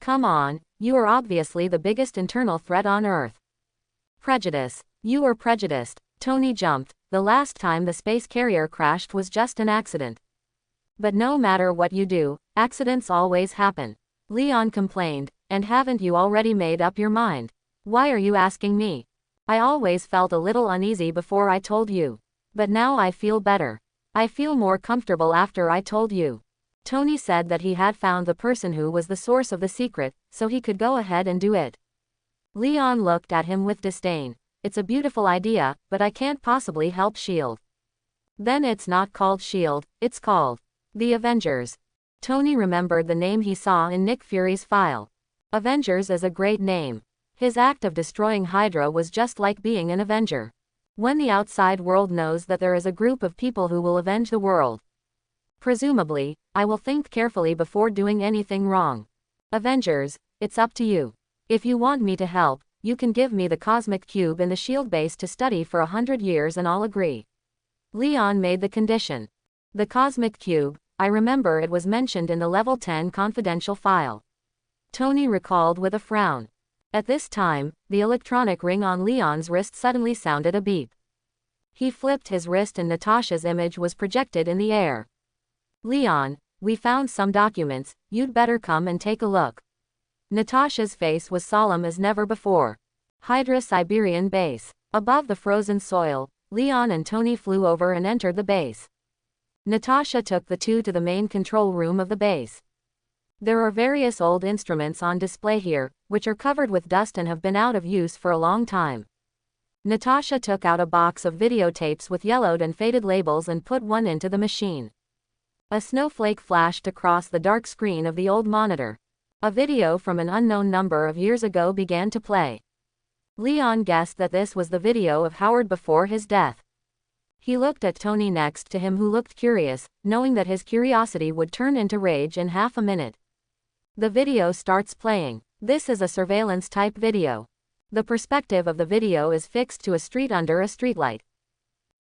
Speaker 1: Come on, you are obviously the biggest internal threat on Earth. Prejudice. You are prejudiced. Tony jumped. The last time the space carrier crashed was just an accident. But no matter what you do, accidents always happen. Leon complained. And haven't you already made up your mind? Why are you asking me? I always felt a little uneasy before I told you. But now I feel better. I feel more comfortable after I told you. Tony said that he had found the person who was the source of the secret, so he could go ahead and do it. Leon looked at him with disdain. It's a beautiful idea, but I can't possibly help S.H.I.E.L.D. Then it's not called S.H.I.E.L.D., it's called the Avengers. Tony remembered the name he saw in Nick Fury's file. Avengers is a great name. His act of destroying Hydra was just like being an Avenger. When the outside world knows that there is a group of people who will avenge the world. Presumably, I will think carefully before doing anything wrong. Avengers, it's up to you. If you want me to help, you can give me the cosmic cube in the S.H.I.E.L.D. base to study for 100 years and I'll agree. Leon made the condition. The cosmic cube, I remember it was mentioned in the level 10 confidential file. Tony recalled with a frown. At this time, the electronic ring on Leon's wrist suddenly sounded a beep. He flipped his wrist and Natasha's image was projected in the air. Leon, we found some documents, you'd better come and take a look. Natasha's face was solemn as never before. Hydra Siberian base. Above the frozen soil, Leon and Tony flew over and entered the base. Natasha took the two to the main control room of the base. There are various old instruments on display here, which are covered with dust and have been out of use for a long time. Natasha took out a box of videotapes with yellowed and faded labels and put one into the machine. A snowflake flashed across the dark screen of the old monitor. A video from an unknown number of years ago began to play. Leon guessed that this was the video of Howard before his death. He looked at Tony next to him, who looked curious, knowing that his curiosity would turn into rage in half a minute. The video starts playing. This is a surveillance-type video. The perspective of the video is fixed to a street under a streetlight.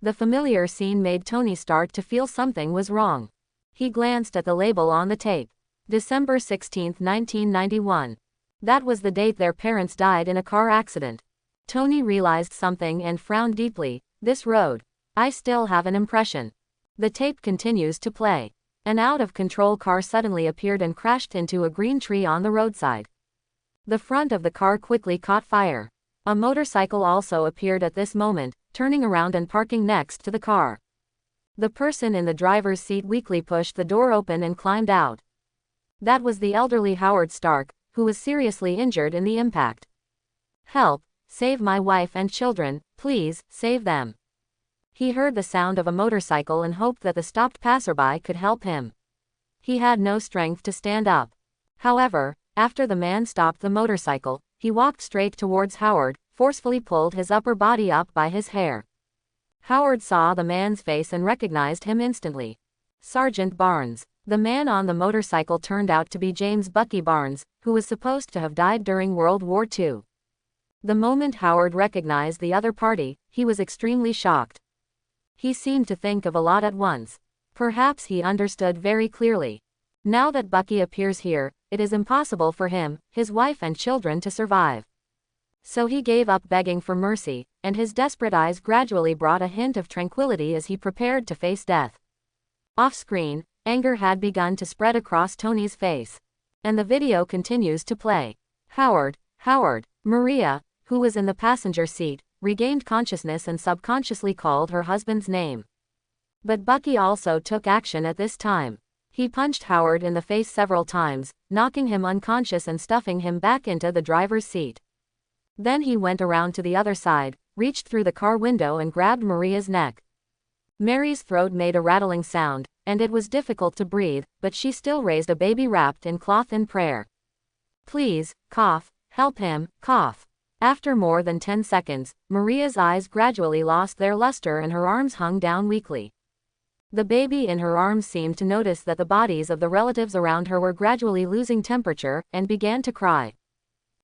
Speaker 1: The familiar scene made Tony start to feel something was wrong. He glanced at the label on the tape. December 16, 1991. That was the date their parents died in a car accident. Tony realized something and frowned deeply. This road. I still have an impression. The tape continues to play. An out-of-control car suddenly appeared and crashed into a green tree on the roadside. The front of the car quickly caught fire. A motorcycle also appeared at this moment, turning around and parking next to the car. The person in the driver's seat weakly pushed the door open and climbed out. That was the elderly Howard Stark, who was seriously injured in the impact. Help, save my wife and children, please, save them. He heard the sound of a motorcycle and hoped that the stopped passerby could help him. He had no strength to stand up. However, after the man stopped the motorcycle, he walked straight towards Howard, forcefully pulled his upper body up by his hair. Howard saw the man's face and recognized him instantly. Sergeant Barnes. The man on the motorcycle turned out to be James Bucky Barnes, who was supposed to have died during World War II. The moment Howard recognized the other party, he was extremely shocked. He seemed to think of a lot at once. Perhaps he understood very clearly. Now that Bucky appears here, it is impossible for him, his wife and children to survive. So he gave up begging for mercy, and his desperate eyes gradually brought a hint of tranquility as he prepared to face death. Off-screen, anger had begun to spread across Tony's face. And the video continues to play. Howard. Maria, who was in the passenger seat, regained consciousness and subconsciously called her husband's name. But Bucky also took action at this time. He punched Howard in the face several times, knocking him unconscious and stuffing him back into the driver's seat. Then he went around to the other side, reached through the car window and grabbed Maria's neck. Mary's throat made a rattling sound, and it was difficult to breathe, but she still raised a baby wrapped in cloth in prayer. Please, cough, help him, cough. After more than 10 seconds, Maria's eyes gradually lost their luster and her arms hung down weakly. The baby in her arms seemed to notice that the bodies of the relatives around her were gradually losing temperature, and began to cry.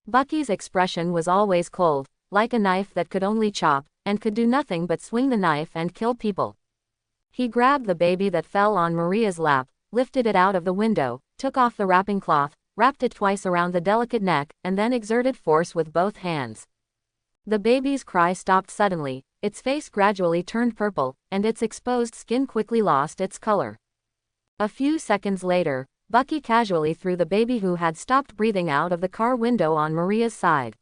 Speaker 1: Bucky's expression was always cold, like a knife that could only chop, and could do nothing but swing the knife and kill people. He grabbed the baby that fell on Maria's lap, lifted it out of the window, took off the wrapping cloth, wrapped it twice around the delicate neck, and then exerted force with both hands. The baby's cry stopped suddenly, its face gradually turned purple, and its exposed skin quickly lost its color. A few seconds later, Bucky casually threw the baby who had stopped breathing out of the car window on Maria's side.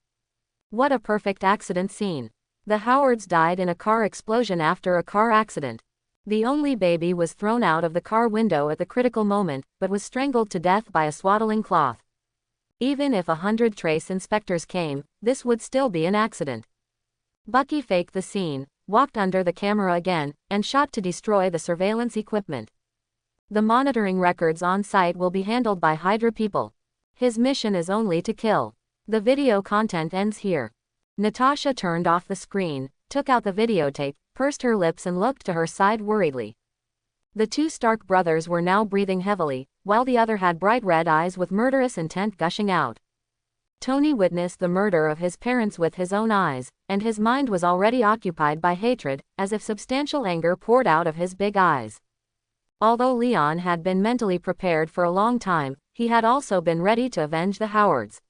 Speaker 1: What a perfect accident scene. The Howards died in a car explosion after a car accident. The only baby was thrown out of the car window at the critical moment, but was strangled to death by a swaddling cloth. Even if 100 trace inspectors came, this would still be an accident. Bucky faked the scene, walked under the camera again, and shot to destroy the surveillance equipment. The monitoring records on site will be handled by Hydra people. His mission is only to kill. The video content ends here. Natasha turned off the screen, took out the videotape, pursed her lips and looked to her side worriedly. The two Stark brothers were now breathing heavily, while the other had bright red eyes with murderous intent gushing out. Tony witnessed the murder of his parents with his own eyes, and his mind was already occupied by hatred, as if substantial anger poured out of his big eyes. Although Leon had been mentally prepared for a long time, he had also been ready to avenge the Howards.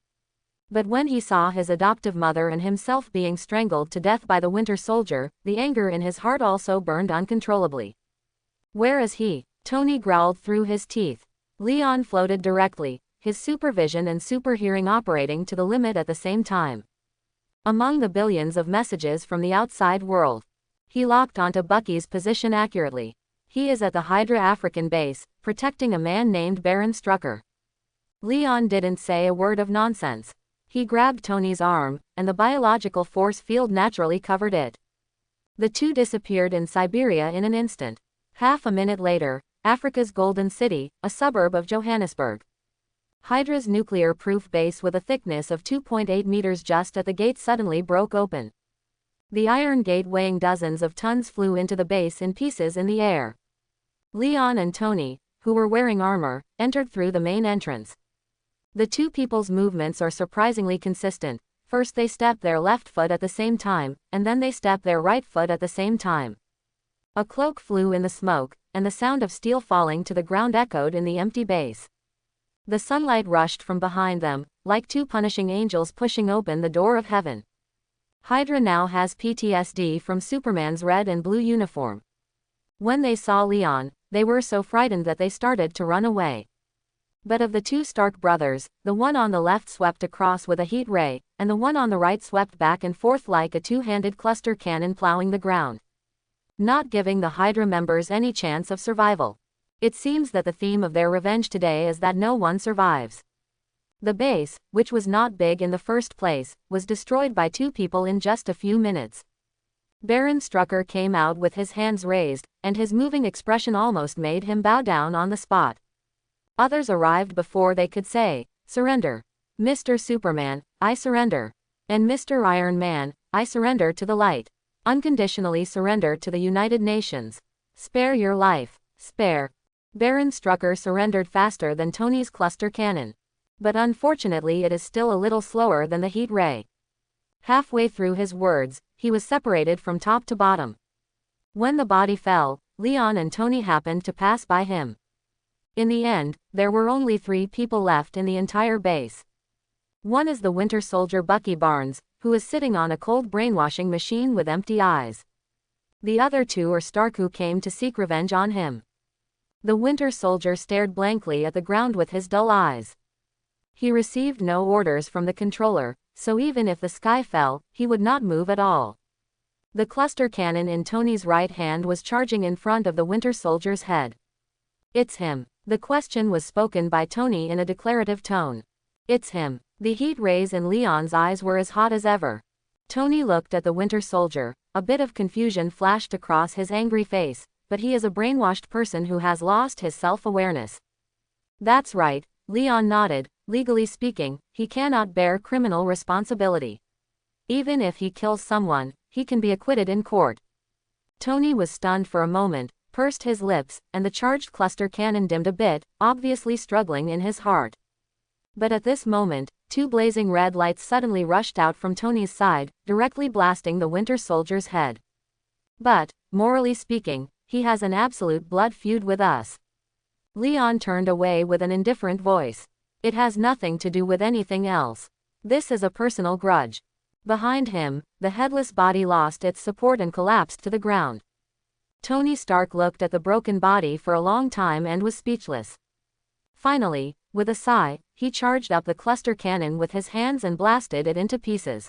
Speaker 1: But when he saw his adoptive mother and himself being strangled to death by the Winter Soldier, the anger in his heart also burned uncontrollably. Where is he? Tony growled through his teeth. Leon floated directly, his supervision and super hearing operating to the limit at the same time. Among the billions of messages from the outside world, he locked onto Bucky's position accurately. He is at the Hydra African base, protecting a man named Baron Strucker. Leon didn't say a word of nonsense. He grabbed Tony's arm, and the biological force field naturally covered it. The two disappeared in Siberia in an instant. Half a minute later, Africa's Golden City, a suburb of Johannesburg. Hydra's nuclear-proof base with a thickness of 2.8 meters just at the gate suddenly broke open. The iron gate weighing dozens of tons flew into the base in pieces in the air. Leon and Tony, who were wearing armor, entered through the main entrance. The two people's movements are surprisingly consistent. First they step their left foot at the same time, and then they step their right foot at the same time. A cloak flew in the smoke, and the sound of steel falling to the ground echoed in the empty base. The sunlight rushed from behind them, like two punishing angels pushing open the door of heaven. Hydra now has PTSD from Superman's red and blue uniform. When they saw Leon, they were so frightened that they started to run away. But of the two Stark brothers, the one on the left swept across with a heat ray, and the one on the right swept back and forth like a two-handed cluster cannon plowing the ground, not giving the Hydra members any chance of survival. It seems that the theme of their revenge today is that no one survives. The base, which was not big in the first place, was destroyed by two people in just a few minutes. Baron Strucker came out with his hands raised, and his moving expression almost made him bow down on the spot. Others arrived before they could say, "Surrender. Mr. Superman, I surrender. And Mr. Iron Man, I surrender to the light. Unconditionally surrender to the United Nations. Spare your life. Spare." Baron Strucker surrendered faster than Tony's cluster cannon. But unfortunately it is still a little slower than the heat ray. Halfway through his words, he was separated from top to bottom. When the body fell, Leon and Tony happened to pass by him. In the end, there were only 3 people left in the entire base. One is the Winter Soldier Bucky Barnes, who is sitting on a cold brainwashing machine with empty eyes. The other 2 are Stark, who came to seek revenge on him. The Winter Soldier stared blankly at the ground with his dull eyes. He received no orders from the controller, so even if the sky fell, he would not move at all. The cluster cannon in Tony's right hand was charging in front of the Winter Soldier's head. "It's him." The question was spoken by Tony in a declarative tone. "It's him." The heat rays in Leon's eyes were as hot as ever. Tony looked at the Winter Soldier. A bit of confusion flashed across his angry face, but he is a brainwashed person who has lost his self-awareness. "That's right," Leon nodded. "Legally speaking, he cannot bear criminal responsibility. Even if he kills someone, he can be acquitted in court." Tony was stunned for a moment, pursed his lips, and the charged cluster cannon dimmed a bit, obviously struggling in his heart. But at this moment, 2 blazing red lights suddenly rushed out from Tony's side, directly blasting the Winter Soldier's head. "But, morally speaking, he has an absolute blood feud with us." Leon turned away with an indifferent voice. "It has nothing to do with anything else. This is a personal grudge." Behind him, the headless body lost its support and collapsed to the ground. Tony Stark looked at the broken body for a long time and was speechless. Finally, with a sigh, he charged up the cluster cannon with his hands and blasted it into pieces.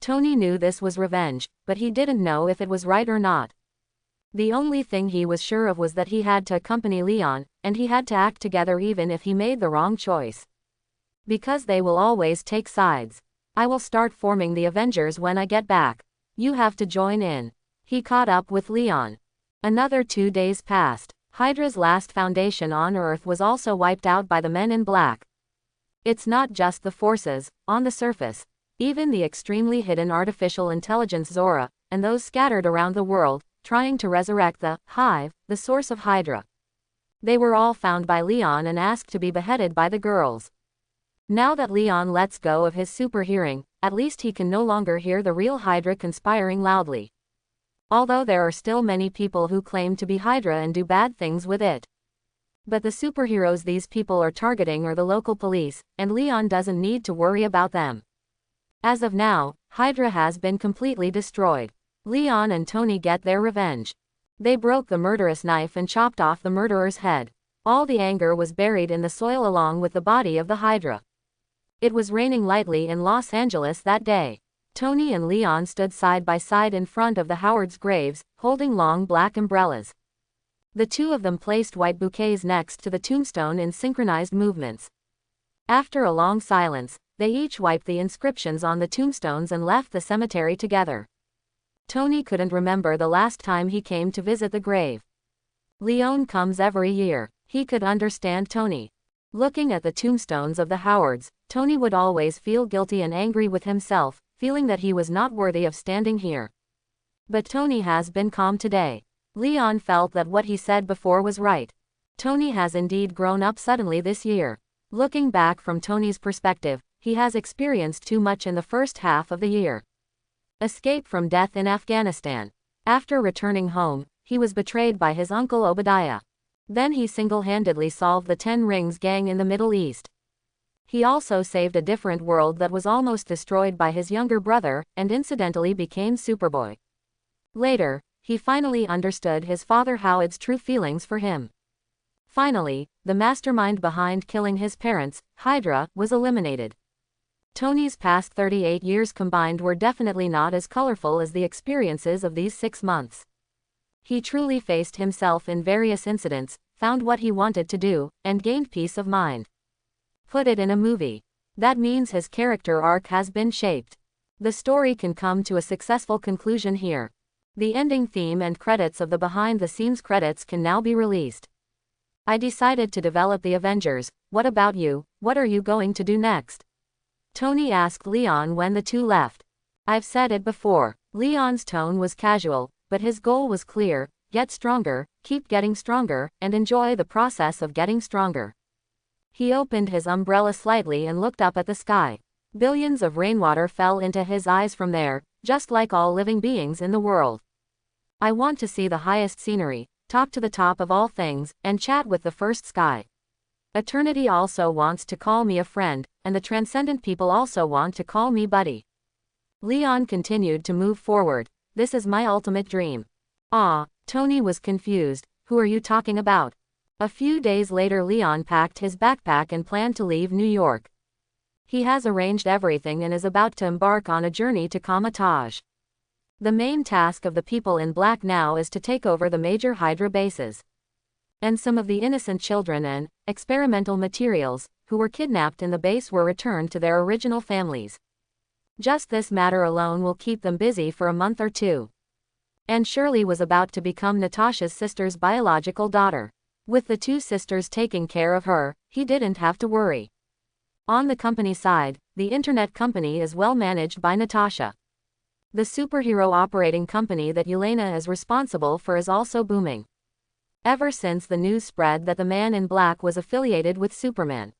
Speaker 1: Tony knew this was revenge, but he didn't know if it was right or not. The only thing he was sure of was that he had to accompany Leon, and he had to act together even if he made the wrong choice. Because they will always take sides. "I will start forming the Avengers when I get back. You have to join in." He caught up with Leon. Another 2 days passed. Hydra's last foundation on Earth was also wiped out by the Men in Black. It's not just the forces, on the surface. Even the extremely hidden artificial intelligence Zora, and those scattered around the world, trying to resurrect the Hive, the source of Hydra. They were all found by Leon and asked to be beheaded by the girls. Now that Leon lets go of his super hearing, at least he can no longer hear the real Hydra conspiring loudly. Although there are still many people who claim to be Hydra and do bad things with it. But the superheroes these people are targeting are the local police, and Leon doesn't need to worry about them. As of now, Hydra has been completely destroyed. Leon and Tony get their revenge. They broke the murderous knife and chopped off the murderer's head. All the anger was buried in the soil along with the body of the Hydra. It was raining lightly in Los Angeles that day. Tony and Leon stood side by side in front of the Howards' graves, holding long black umbrellas. The 2 of them placed white bouquets next to the tombstone in synchronized movements. After a long silence, they each wiped the inscriptions on the tombstones and left the cemetery together. Tony couldn't remember the last time he came to visit the grave. Leon comes every year. He could understand Tony. Looking at the tombstones of the Howards, Tony would always feel guilty and angry with himself, feeling that he was not worthy of standing here. But Tony has been calm today. Leon felt that what he said before was right. Tony has indeed grown up suddenly this year. Looking back from Tony's perspective, he has experienced too much in the first half of the year. Escape from death in Afghanistan. After returning home, he was betrayed by his uncle Obadiah. Then he single-handedly solved the 10 Rings gang in the Middle East. He also saved a different world that was almost destroyed by his younger brother, and incidentally became Superboy. Later, he finally understood his father Howard's true feelings for him. Finally, the mastermind behind killing his parents, Hydra, was eliminated. Tony's past 38 years combined were definitely not as colorful as the experiences of these 6 months. He truly faced himself in various incidents, found what he wanted to do, and gained peace of mind. Put it in a movie. That means his character arc has been shaped. The story can come to a successful conclusion here. The ending theme and credits of the behind-the-scenes credits can now be released. I decided to develop the Avengers. What about you? What are you going to do next? Tony asked Leon when the 2 left. I've said it before. Leon's tone was casual, but his goal was clear: get stronger, keep getting stronger, and enjoy the process of getting stronger. He opened his umbrella slightly and looked up at the sky. Billions of rainwater fell into his eyes from there, just like all living beings in the world. I want to see the highest scenery, talk to the top of all things, and chat with the first sky. Eternity also wants to call me a friend, and the transcendent people also want to call me buddy. Leon continued to move forward. This is my ultimate dream. Ah, Tony was confused. Who are you talking about? A few days later, Leon packed his backpack and planned to leave New York. He has arranged everything and is about to embark on a journey to Kamal Taj. The main task of the people in black now is to take over the major Hydra bases. And some of the innocent children and experimental materials who were kidnapped in the base were returned to their original families. Just this matter alone will keep them busy for a month or two. And Shirley was about to become Natasha's sister's biological daughter. With the two sisters taking care of her, he didn't have to worry. On the company side, the internet company is well managed by Natasha. The superhero operating company that Yelena is responsible for is also booming. Ever since the news spread that the Man in Black was affiliated with Superman,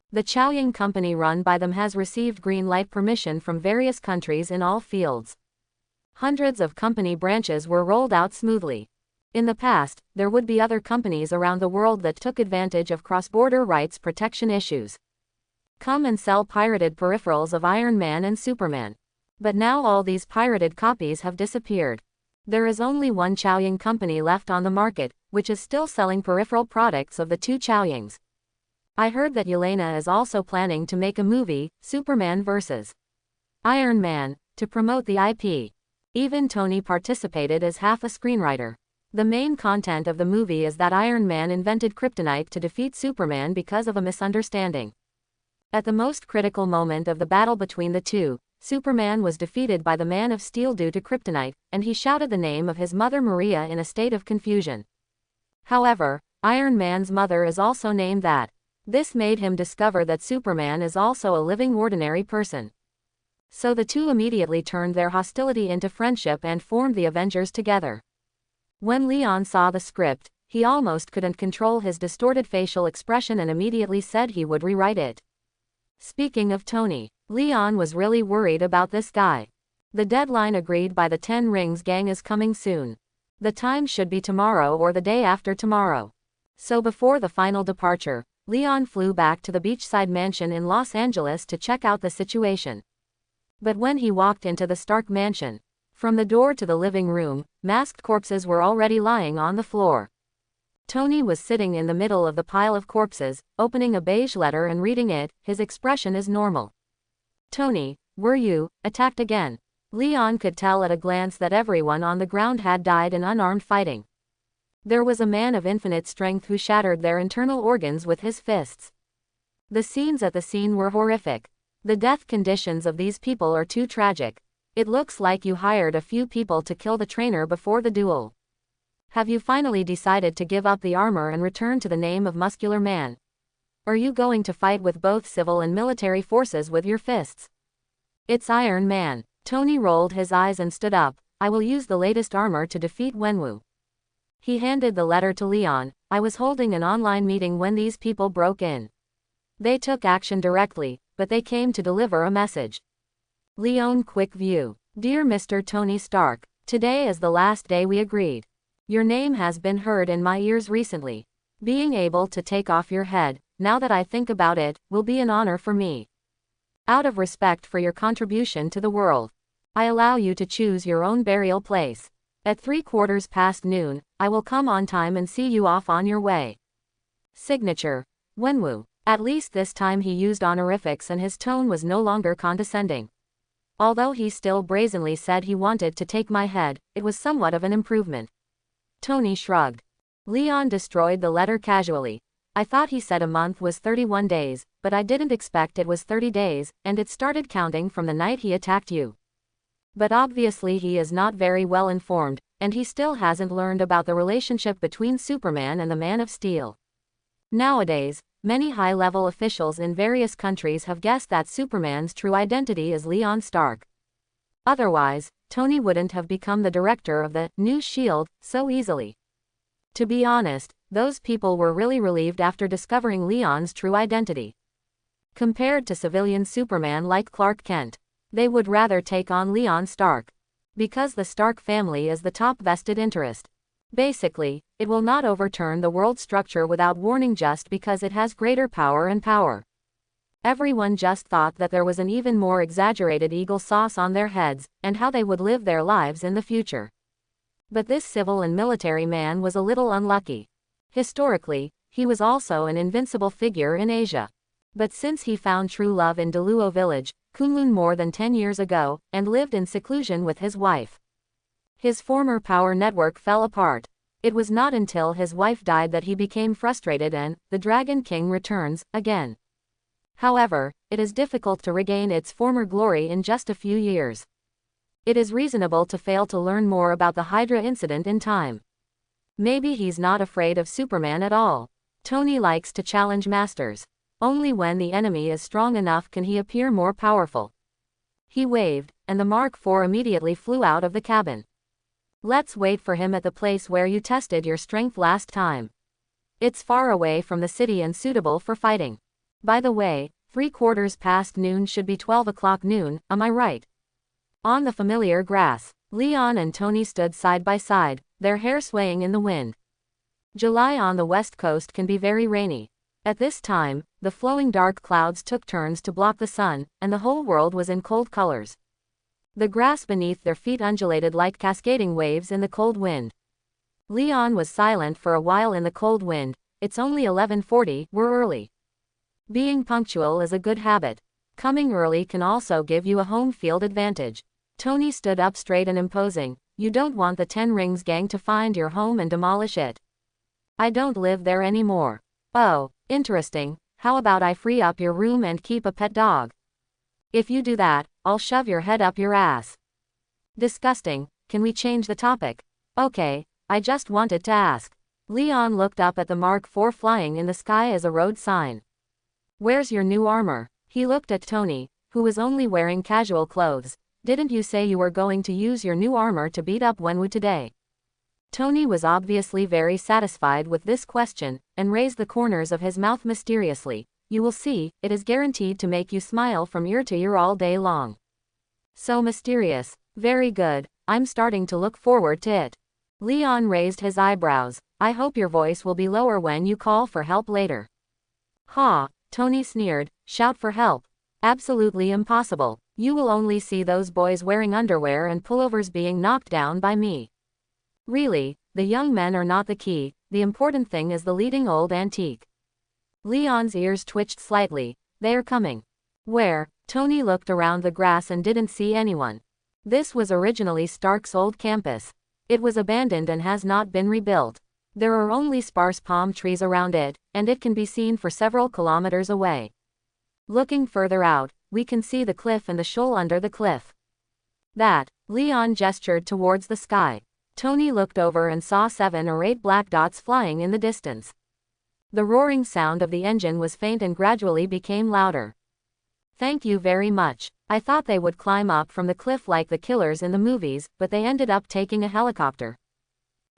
Speaker 1: the Chaoying company run by them has received green light permission from various countries in all fields. Hundreds of company branches were rolled out smoothly. In the past, there would be other companies around the world that took advantage of cross-border rights protection issues. Come and sell pirated peripherals of Iron Man and Superman. But now all these pirated copies have disappeared. There is only one Chaoying company left on the market, which is still selling peripheral products of the two Chaoyings. I heard that Yelena is also planning to make a movie, Superman vs. Iron Man, to promote the IP. Even Tony participated as half a screenwriter. The main content of the movie is that Iron Man invented kryptonite to defeat Superman because of a misunderstanding. At the most critical moment of the battle between the two, Superman was defeated by the Man of Steel due to kryptonite, and he shouted the name of his mother Maria in a state of confusion. However, Iron Man's mother is also named that. This made him discover that Superman is also a living ordinary person. So the two immediately turned their hostility into friendship and formed the Avengers together. When Leon saw the script, he almost couldn't control his distorted facial expression and immediately said he would rewrite it. Speaking of Tony, Leon was really worried about this guy. The deadline agreed by the 10 Rings gang is coming soon. The time should be tomorrow or the day after tomorrow. So before the final departure, Leon flew back to the beachside mansion in Los Angeles to check out the situation. But when he walked into the Stark mansion, from the door to the living room, masked corpses were already lying on the floor. Tony was sitting in the middle of the pile of corpses, opening a beige letter and reading it. His expression is normal. Tony, were you attacked again? Leon could tell at a glance that everyone on the ground had died in unarmed fighting. There was a man of infinite strength who shattered their internal organs with his fists. The scenes at the scene were horrific. The death conditions of these people are too tragic. It looks like you hired a few people to kill the trainer before the duel. Have you finally decided to give up the armor and return to the name of Muscular Man? Are you going to fight with both civil and military forces with your fists? It's Iron Man. Tony rolled his eyes and stood up. I will use the latest armor to defeat Wenwu. He handed the letter to Leon. I was holding an online meeting when these people broke in. They took action directly, but they came to deliver a message. Leon quick view. Dear Mr. Tony Stark, today is the last day we agreed. Your name has been heard in my ears recently. Being able to take off your head, now that I think about it, will be an honor for me. Out of respect for your contribution to the world, I allow you to choose your own burial place. At noon, I will come on time and see you off on your way. Signature. Wenwu. At least this time he used honorifics and his tone was no longer condescending. Although he still brazenly said he wanted to take my head, it was somewhat of an improvement. Tony shrugged. Leon destroyed the letter casually. I thought he said a month was 31 days, but I didn't expect it was 30 days, and it started counting from the night he attacked you. But obviously he is not very well informed, and he still hasn't learned about the relationship between Superman and the Man of Steel. Nowadays, many high-level officials in various countries have guessed that Superman's true identity is Leon Stark. Otherwise, Tony wouldn't have become the director of the new S.H.I.E.L.D. so easily. To be honest, those people were really relieved after discovering Leon's true identity. Compared to civilian Superman like Clark Kent, they would rather take on Leon Stark. Because the Stark family is the top vested interest. Basically, it will not overturn the world structure without warning just because it has greater power and power. Everyone just thought that there was an even more exaggerated eagle sauce on their heads, and how they would live their lives in the future. But this civil and military man was a little unlucky. Historically, he was also an invincible figure in Asia. But since he found true love in Deluo village, Kunlun more than 10 years ago, and lived in seclusion with his wife, his former power network fell apart. It was not until his wife died that he became frustrated and, the Dragon King returns, again. However, it is difficult to regain its former glory in just a few years. It is reasonable to fail to learn more about the Hydra incident in time. Maybe he's not afraid of Superman at all. Tony likes to challenge masters. Only when the enemy is strong enough can he appear more powerful. He waved, and the Mark IV immediately flew out of the cabin. Let's wait for him at the place where you tested your strength last time. It's far away from the city and suitable for fighting. By the way, 3/4 past noon should be 12 o'clock noon, am I right? On the familiar grass, Leon and Tony stood side by side, their hair swaying in the wind. July on the west coast can be very rainy. At this time, the flowing dark clouds took turns to block the sun, and the whole world was in cold colors. The grass beneath their feet undulated like cascading waves in the cold wind. Leon was silent for a while in the cold wind. It's only 11:40, we're early. Being punctual is a good habit. Coming early can also give you a home field advantage. Tony stood up straight and imposing. You don't want the 10 Rings gang to find your home and demolish it. I don't live there anymore. Oh, interesting. How about I free up your room and keep a pet dog? If you do that, I'll shove your head up your ass. Disgusting. Can we change the topic? Okay, I just wanted to ask. Leon looked up at the Mark IV flying in the sky as a road sign. Where's your new armor? He looked at Tony, who was only wearing casual clothes. Didn't you say you were going to use your new armor to beat up Wenwu today? Tony was obviously very satisfied with this question, and raised the corners of his mouth mysteriously. You will see, it is guaranteed to make you smile from ear to ear all day long. So mysterious. Very good, I'm starting to look forward to it. Leon raised his eyebrows. I hope your voice will be lower when you call for help later. Ha, Tony sneered, shout for help. Absolutely impossible. You will only see those boys wearing underwear and pullovers being knocked down by me. Really, the young men are not the key, the important thing is the leading old antique. Leon's ears twitched slightly. They are coming. Where? Tony looked around the grass and didn't see anyone. This was originally Stark's old campus. It was abandoned and has not been rebuilt. There are only sparse palm trees around it, and it can be seen for several kilometers away. Looking further out, we can see the cliff and the shoal under the cliff. That, Leon gestured towards the sky. Tony looked over and saw 7 or 8 black dots flying in the distance. The roaring sound of the engine was faint and gradually became louder. Thank you very much. I thought they would climb up from the cliff like the killers in the movies, but they ended up taking a helicopter.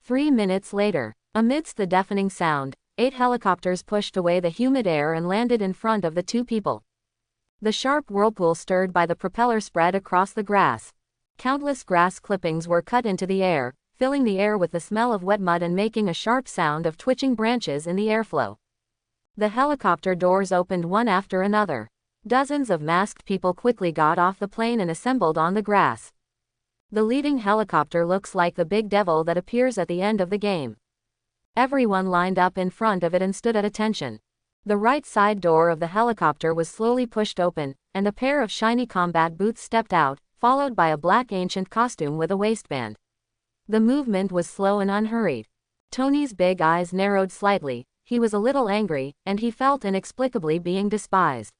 Speaker 1: 3 minutes later, amidst the deafening sound, 8 helicopters pushed away the humid air and landed in front of the 2 people. The sharp whirlpool stirred by the propeller spread across the grass. Countless grass clippings were cut into the air, filling the air with the smell of wet mud and making a sharp sound of twitching branches in the airflow. The helicopter doors opened one after another. Dozens of masked people quickly got off the plane and assembled on the grass. The leading helicopter looks like the big devil that appears at the end of the game. Everyone lined up in front of it and stood at attention. The right side door of the helicopter was slowly pushed open, and a pair of shiny combat boots stepped out, followed by a black ancient costume with a waistband. The movement was slow and unhurried. Tony's big eyes narrowed slightly. He was a little angry, and he felt inexplicably being despised.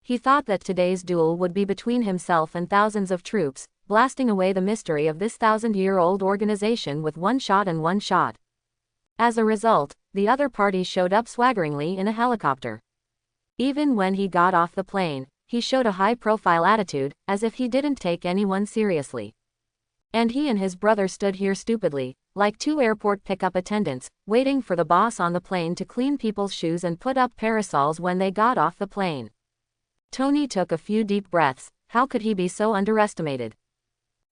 Speaker 1: He thought that today's duel would be between himself and thousands of troops, blasting away the mystery of this 1,000-year-old organization with one shot and one shot. As a result, the other party showed up swaggeringly in a helicopter. Even when he got off the plane, he showed a high-profile attitude, as if he didn't take anyone seriously. And he and his brother stood here stupidly, like 2 airport pickup attendants, waiting for the boss on the plane to clean people's shoes and put up parasols when they got off the plane. Tony took a few deep breaths. How could he be so underestimated?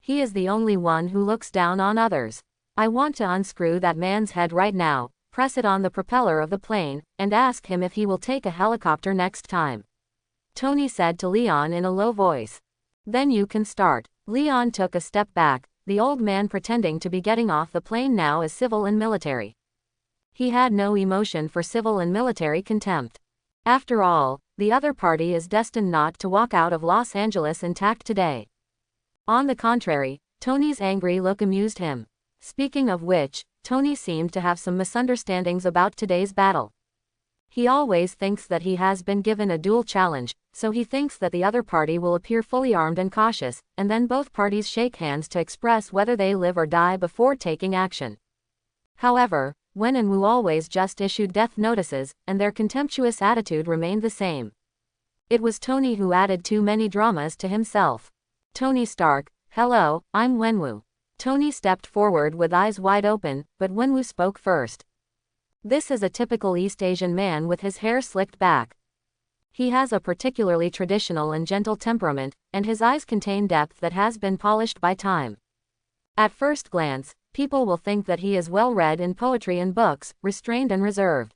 Speaker 1: He is the only one who looks down on others. I want to unscrew that man's head right now, press it on the propeller of the plane, and ask him if he will take a helicopter next time. Tony said to Leon in a low voice. Then you can start. Leon took a step back, the old man pretending to be getting off the plane now as civil and military. He had no emotion for civil and military contempt. After all, the other party is destined not to walk out of Los Angeles intact today. On the contrary, Tony's angry look amused him. Speaking of which, Tony seemed to have some misunderstandings about today's battle. He always thinks that he has been given a duel challenge, so he thinks that the other party will appear fully armed and cautious, and then both parties shake hands to express whether they live or die before taking action. However, Wenwu always just issued death notices, and their contemptuous attitude remained the same. It was Tony who added too many dramas to himself. Tony Stark, hello, I'm Wenwu. Tony stepped forward with eyes wide open, but Wenwu spoke first. This is a typical East Asian man with his hair slicked back. He has a particularly traditional and gentle temperament, and his eyes contain depth that has been polished by time. At first glance, people will think that he is well read in poetry and books, restrained and reserved.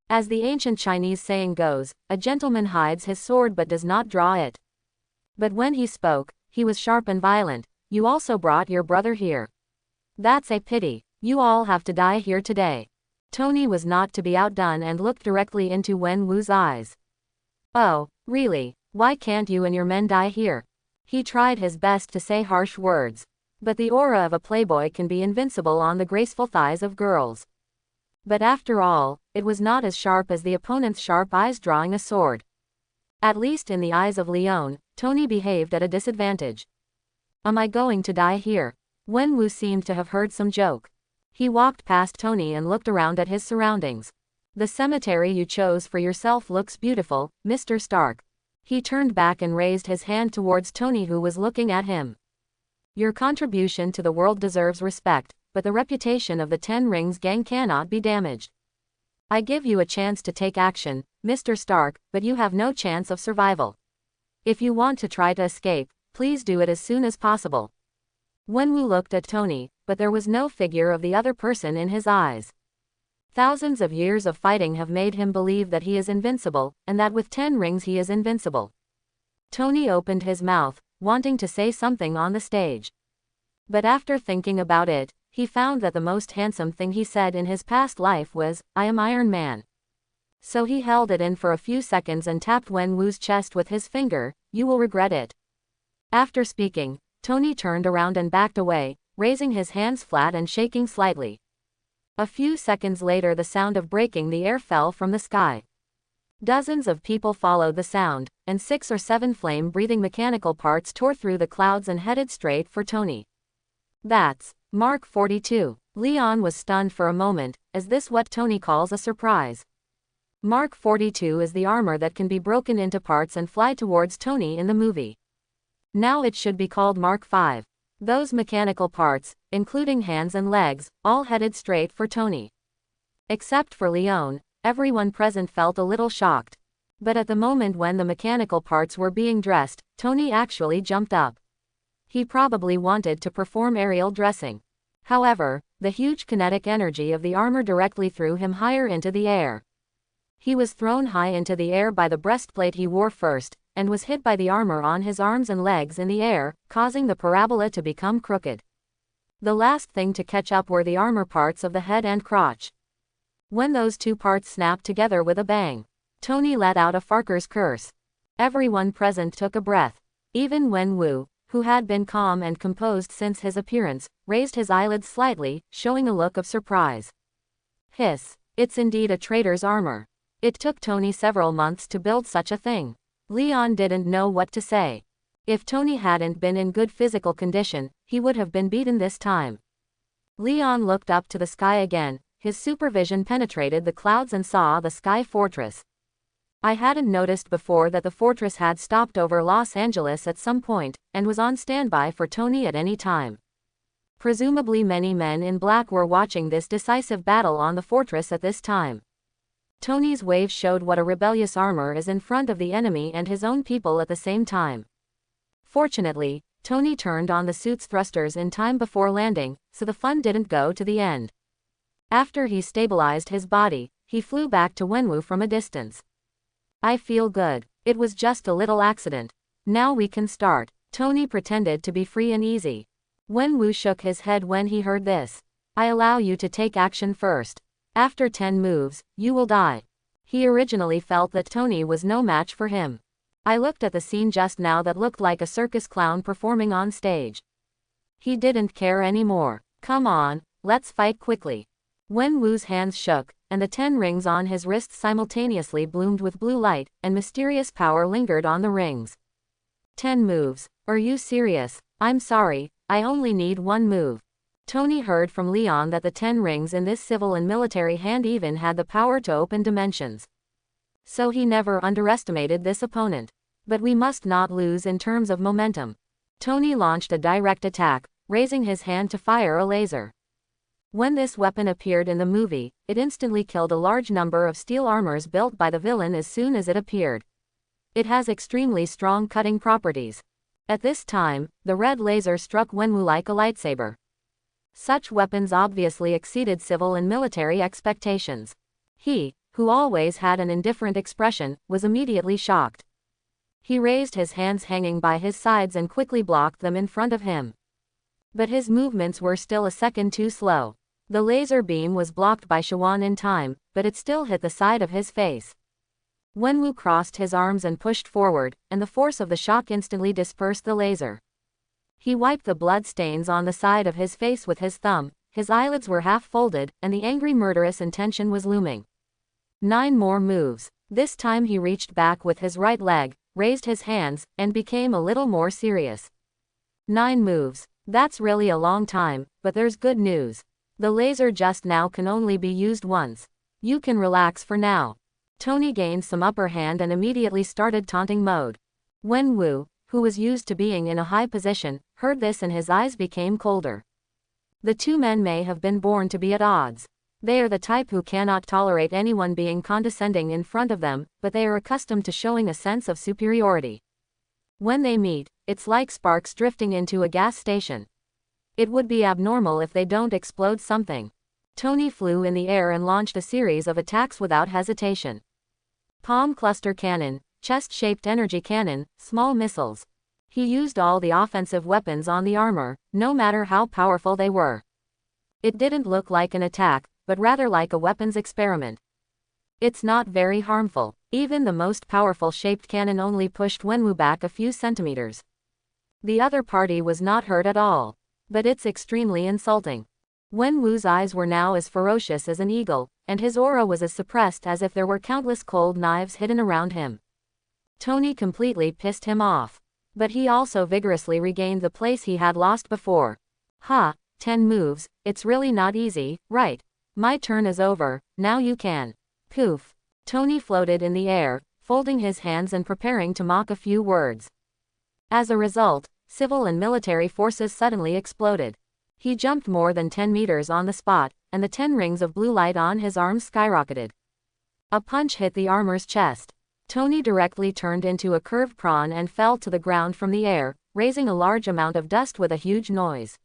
Speaker 1: As the ancient Chinese saying goes, a gentleman hides his sword but does not draw it. But when he spoke, he was sharp and violent. You also brought your brother here. That's a pity. You all have to die here today. Tony was not to be outdone and looked directly into Wenwu's eyes. Oh, really? Why can't you and your men die here? He tried his best to say harsh words. But the aura of a playboy can be invincible on the graceful thighs of girls. But after all, it was not as sharp as the opponent's sharp eyes drawing a sword. At least in the eyes of Leon, Tony behaved at a disadvantage. Am I going to die here? Wenwu seemed to have heard some joke. He walked past Tony and looked around at his surroundings. The cemetery you chose for yourself looks beautiful, Mr. Stark. He turned back and raised his hand towards Tony, who was looking at him. Your contribution to the world deserves respect, but the reputation of the Ten Rings gang cannot be damaged. I give you a chance to take action, Mr. Stark, but you have no chance of survival. If you want to try to escape, please do it as soon as possible. Wenwu looked at Tony, but there was no figure of the other person in his eyes. Thousands of years of fighting have made him believe that he is invincible, and that with 10 rings he is invincible. Tony opened his mouth, wanting to say something on the stage. But after thinking about it, he found that the most handsome thing he said in his past life was, "I am Iron Man." So he held it in for a few seconds and tapped Wenwu's chest with his finger. You will regret it. After speaking, Tony turned around and backed away, raising his hands flat and shaking slightly. A few seconds later, the sound of breaking the air fell from the sky. Dozens of people followed the sound, and 6 or 7 flame-breathing mechanical parts tore through the clouds and headed straight for Tony. That's Mark 42. Leon was stunned for a moment. Is this what Tony calls a surprise? Mark 42 is the armor that can be broken into parts and fly towards Tony in the movie. Now it should be called Mark 5. Those mechanical parts, including hands and legs, all headed straight for Tony. Except for Leon, everyone present felt a little shocked. But at the moment when the mechanical parts were being dressed, Tony actually jumped up. He probably wanted to perform aerial dressing. However, the huge kinetic energy of the armor directly threw him higher into the air. He was thrown high into the air by the breastplate he wore first, and was hit by the armor on his arms and legs in the air, causing the parabola to become crooked. The last thing to catch up were the armor parts of the head and crotch. When those two parts snapped together with a bang, Tony let out a Farker's curse. Everyone present took a breath. Even Wenwu, who had been calm and composed since his appearance, raised his eyelids slightly, showing a look of surprise. Hiss. It's indeed a traitor's armor. It took Tony several months to build such a thing. Leon didn't know what to say. If Tony hadn't been in good physical condition, he would have been beaten this time. Leon looked up to the sky again. His supervision penetrated the clouds and saw the sky fortress. I hadn't noticed before that the fortress had stopped over Los Angeles at some point, and was on standby for Tony at any time. Presumably many men in black were watching this decisive battle on the fortress at this time. Tony's wave showed what a rebellious armor is in front of the enemy and his own people at the same time. Fortunately, Tony turned on the suit's thrusters in time before landing, so the fun didn't go to the end. After he stabilized his body, he flew back to Wenwu from a distance. I feel good. It was just a little accident. Now we can start. Tony pretended to be free and easy. Wenwu shook his head when he heard this. I allow you to take action first. After 10 moves, you will die. He originally felt that Tony was no match for him. I looked at the scene just now that looked like a circus clown performing on stage. He didn't care anymore. Come on, let's fight quickly. Wenwu's hands shook, and the 10 rings on his wrists simultaneously bloomed with blue light, and mysterious power lingered on the rings. 10 moves. Are you serious? I'm sorry, I only need 1 move. Tony heard from Leon that the 10 rings in this civil and military hand even had the power to open dimensions. So he never underestimated this opponent. But we must not lose in terms of momentum. Tony launched a direct attack, raising his hand to fire a laser. When this weapon appeared in the movie, it instantly killed a large number of steel armors built by the villain as soon as it appeared. It has extremely strong cutting properties. At this time, the red laser struck Wenwu like a lightsaber. Such weapons obviously exceeded civil and military expectations. He, who always had an indifferent expression, was immediately shocked. He raised his hands hanging by his sides and quickly blocked them in front of him. But his movements were still a second too slow. The laser beam was blocked by Shawan in time, but it still hit the side of his face. Wenwu crossed his arms and pushed forward, and the force of the shock instantly dispersed the laser. He wiped the blood stains on the side of his face with his thumb, his eyelids were half folded, and the angry murderous intention was looming. 9 more moves. This time he reached back with his right leg, raised his hands, and became a little more serious. 9 moves. That's really a long time, but there's good news. The laser just now can only be used once. You can relax for now. Tony gained some upper hand and immediately started taunting mode. Wenwu, who was used to being in a high position, heard this and his eyes became colder. The 2 men may have been born to be at odds. They are the type who cannot tolerate anyone being condescending in front of them, but they are accustomed to showing a sense of superiority. When they meet, it's like sparks drifting into a gas station. It would be abnormal if they don't explode something. Tony flew in the air and launched a series of attacks without hesitation. Palm cluster cannon, chest-shaped energy cannon, small missiles. He used all the offensive weapons on the armor, no matter how powerful they were. It didn't look like an attack, but rather like a weapons experiment. It's not very harmful. Even the most powerful shaped cannon only pushed Wenwu back a few centimeters. The other party was not hurt at all. But it's extremely insulting. Wenwu's eyes were now as ferocious as an eagle, and his aura was as suppressed as if there were countless cold knives hidden around him. Tony completely pissed him off. But he also vigorously regained the place he had lost before. 10 moves, it's really not easy, right? My turn is over, now you can. Poof. Tony floated in the air, folding his hands and preparing to mock a few words. As a result, civil and military forces suddenly exploded. He jumped more than 10 meters on the spot, and the 10 rings of blue light on his arms skyrocketed. A punch hit the armor's chest. Tony directly turned into a curved prawn and fell to the ground from the air, raising a large amount of dust with a huge noise.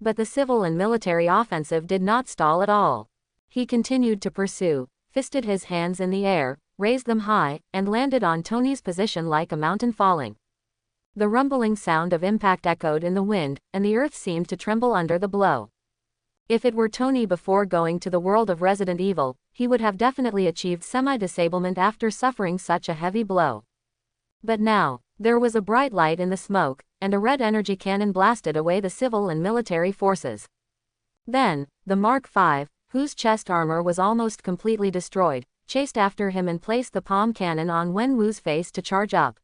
Speaker 1: But the civil and military offensive did not stall at all. He continued to pursue, fisted his hands in the air, raised them high, and landed on Tony's position like a mountain falling. The rumbling sound of impact echoed in the wind, and the earth seemed to tremble under the blow. If it were Tony before going to the world of Resident Evil, he would have definitely achieved semi-disablement after suffering such a heavy blow. But now, there was a bright light in the smoke, and a red energy cannon blasted away the civil and military forces. Then, the Mark V, whose chest armor was almost completely destroyed, chased after him and placed the palm cannon on Wenwu's face to charge up.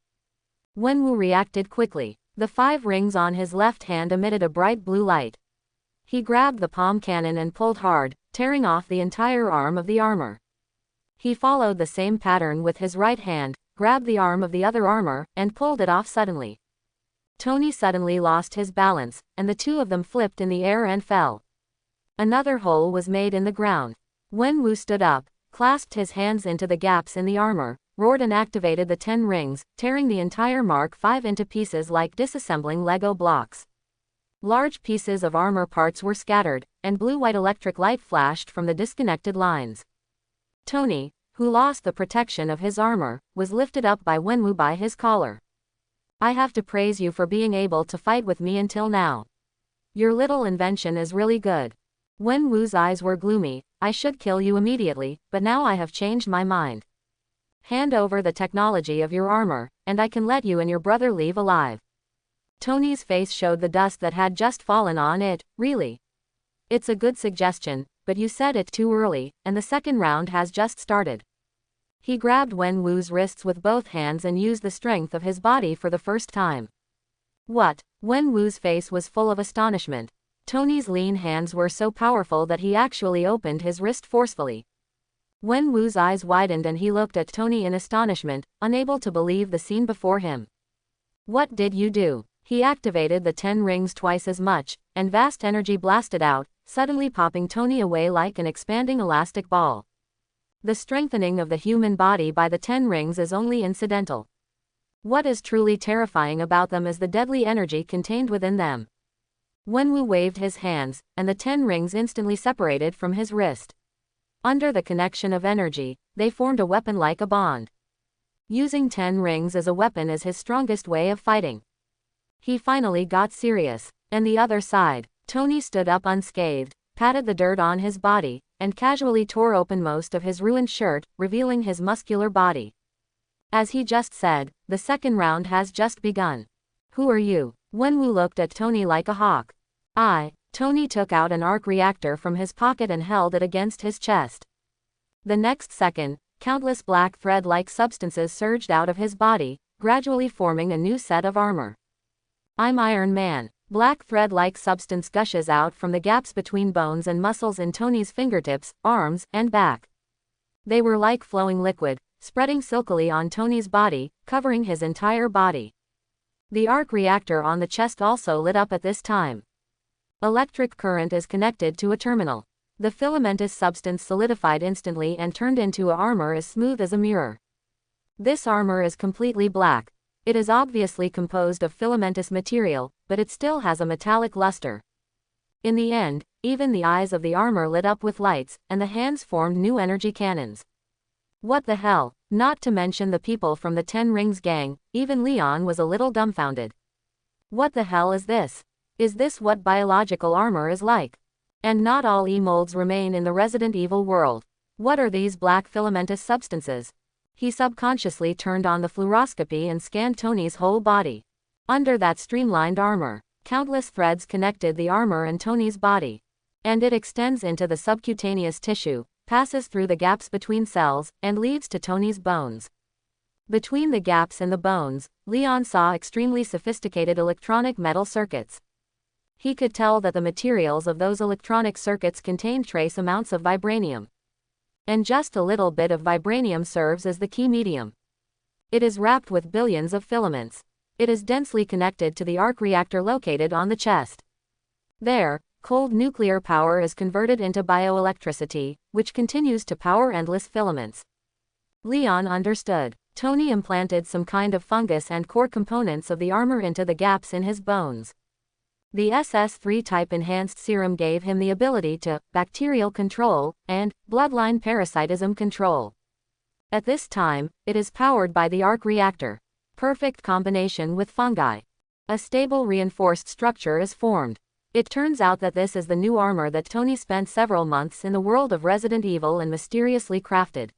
Speaker 1: Wenwu reacted quickly. The 5 rings on his left hand emitted a bright blue light. He grabbed the palm cannon and pulled hard, tearing off the entire arm of the armor. He followed the same pattern with his right hand, grabbed the arm of the other armor, and pulled it off suddenly. Tony suddenly lost his balance, and the 2 of them flipped in the air and fell. Another hole was made in the ground. Wenwu stood up, clasped his hands into the gaps in the armor, roared and activated the 10 rings, tearing the entire Mark V into pieces like disassembling Lego blocks. Large pieces of armor parts were scattered, and blue-white electric light flashed from the disconnected lines. Tony, who lost the protection of his armor, was lifted up by Wenwu by his collar. I have to praise you for being able to fight with me until now. Your little invention is really good. Wenwu's eyes were gloomy. I should kill you immediately, but now I have changed my mind. Hand over the technology of your armor, and I can let you and your brother leave alive. Tony's face showed the dust that had just fallen on it. Really? It's a good suggestion, but you said it too early, and the second round has just started. He grabbed Wenwu's wrists with both hands and used the strength of his body for the first time. What? Wenwu's face was full of astonishment. Tony's lean hands were so powerful that he actually opened his wrist forcefully. Wenwu's eyes widened and he looked at Tony in astonishment, unable to believe the scene before him. What did you do? He activated the 10 rings twice as much, and vast energy blasted out, suddenly popping Tony away like an expanding elastic ball. The strengthening of the human body by the 10 rings is only incidental. What is truly terrifying about them is the deadly energy contained within them. Wenwu waved his hands, and the 10 rings instantly separated from his wrist. Under the connection of energy, they formed a weapon like a bond. Using 10 rings as a weapon is his strongest way of fighting. He finally got serious. And the other side, Tony stood up unscathed, patted the dirt on his body, and casually tore open most of his ruined shirt, revealing his muscular body. As he just said, the second round has just begun. Who are you? Wenwu looked at Tony like a hawk. Tony took out an arc reactor from his pocket and held it against his chest. The next second, countless black thread-like substances surged out of his body, gradually forming a new set of armor. I'm Iron Man. Black thread-like substance gushes out from the gaps between bones and muscles in Tony's fingertips, arms, and back. They were like flowing liquid, spreading silkily on Tony's body, covering his entire body. The arc reactor on the chest also lit up at this time. Electric current is connected to a terminal. The filamentous substance solidified instantly and turned into a armor as smooth as a mirror. This armor is completely black. It is obviously composed of filamentous material, but it still has a metallic luster. In the end, even the eyes of the armor lit up with lights, and the hands formed new energy cannons. What the hell? Not to mention the people from the 10 Rings gang, even Leon was a little dumbfounded. What the hell is this? Is this what biological armor is like? And not all E-molds remain in the Resident Evil world. What are these black filamentous substances? He subconsciously turned on the fluoroscopy and scanned Tony's whole body. Under that streamlined armor, countless threads connected the armor and Tony's body. And it extends into the subcutaneous tissue, passes through the gaps between cells, and leads to Tony's bones. Between the gaps in the bones, Leon saw extremely sophisticated electronic metal circuits. He could tell that the materials of those electronic circuits contained trace amounts of vibranium. And just a little bit of vibranium serves as the key medium. It is wrapped with billions of filaments. It is densely connected to the arc reactor located on the chest. There, cold nuclear power is converted into bioelectricity, which continues to power endless filaments. Leon understood. Tony implanted some kind of fungus and core components of the armor into the gaps in his bones. The SS3 type enhanced serum gave him the ability to bacterial control and bloodline parasitism control. At this time, it is powered by the arc reactor. Perfect combination with fungi. A stable reinforced structure is formed. It turns out that this is the new armor that Tony spent several months in the world of Resident Evil and mysteriously crafted.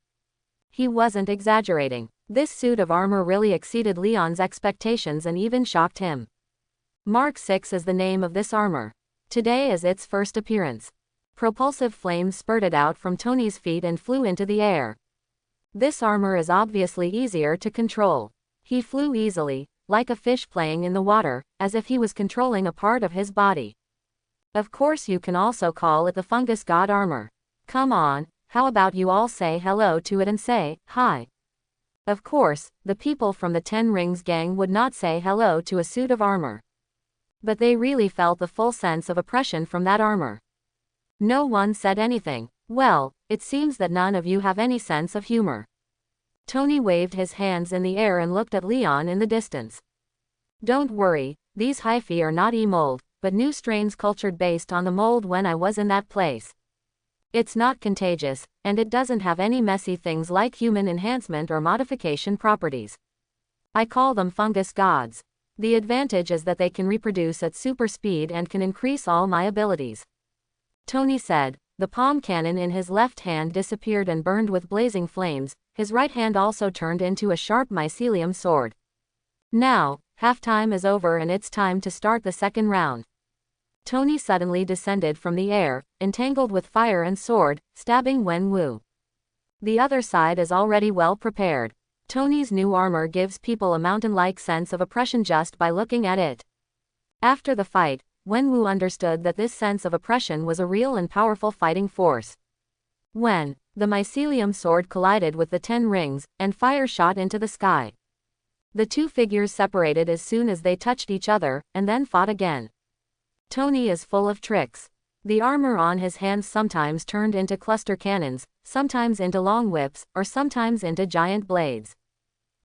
Speaker 1: He wasn't exaggerating. This suit of armor really exceeded Leon's expectations and even shocked him. Mark VI is the name of this armor. Today is its first appearance. Propulsive flames spurted out from Tony's feet and flew into the air. This armor is obviously easier to control. He flew easily, like a fish playing in the water, as if he was controlling a part of his body. Of course you can also call it the fungus god armor. Come on, how about you all say hello to it and say, hi. Of course, the people from the 10 Rings gang would not say hello to a suit of armor. But they really felt the full sense of oppression from that armor. No one said anything. Well, It seems that none of you have any sense of humor. Tony waved his hands in the air and looked at Leon in the distance. Don't worry, these hyphae are not e-mold, but new strains cultured based on the mold when I was in that place. It's not contagious, and it doesn't have any messy things like human enhancement or modification properties. I call them fungus gods. The advantage is that they can reproduce at super speed and can increase all my abilities. Tony said. The palm cannon in his left hand disappeared and burned with blazing flames, his right hand also turned into a sharp mycelium sword. Now, halftime is over and it's time to start the second round. Tony suddenly descended from the air, entangled with fire and sword, stabbing Wenwu. The other side is already well prepared. Tony's new armor gives people a mountain-like sense of oppression just by looking at it. After the fight, Wenwu understood that this sense of oppression was a real and powerful fighting force. When the mycelium sword collided with the 10 rings, and fire shot into the sky. The two figures separated as soon as they touched each other, and then fought again. Tony is full of tricks. The armor on his hands sometimes turned into cluster cannons, sometimes into long whips, or sometimes into giant blades.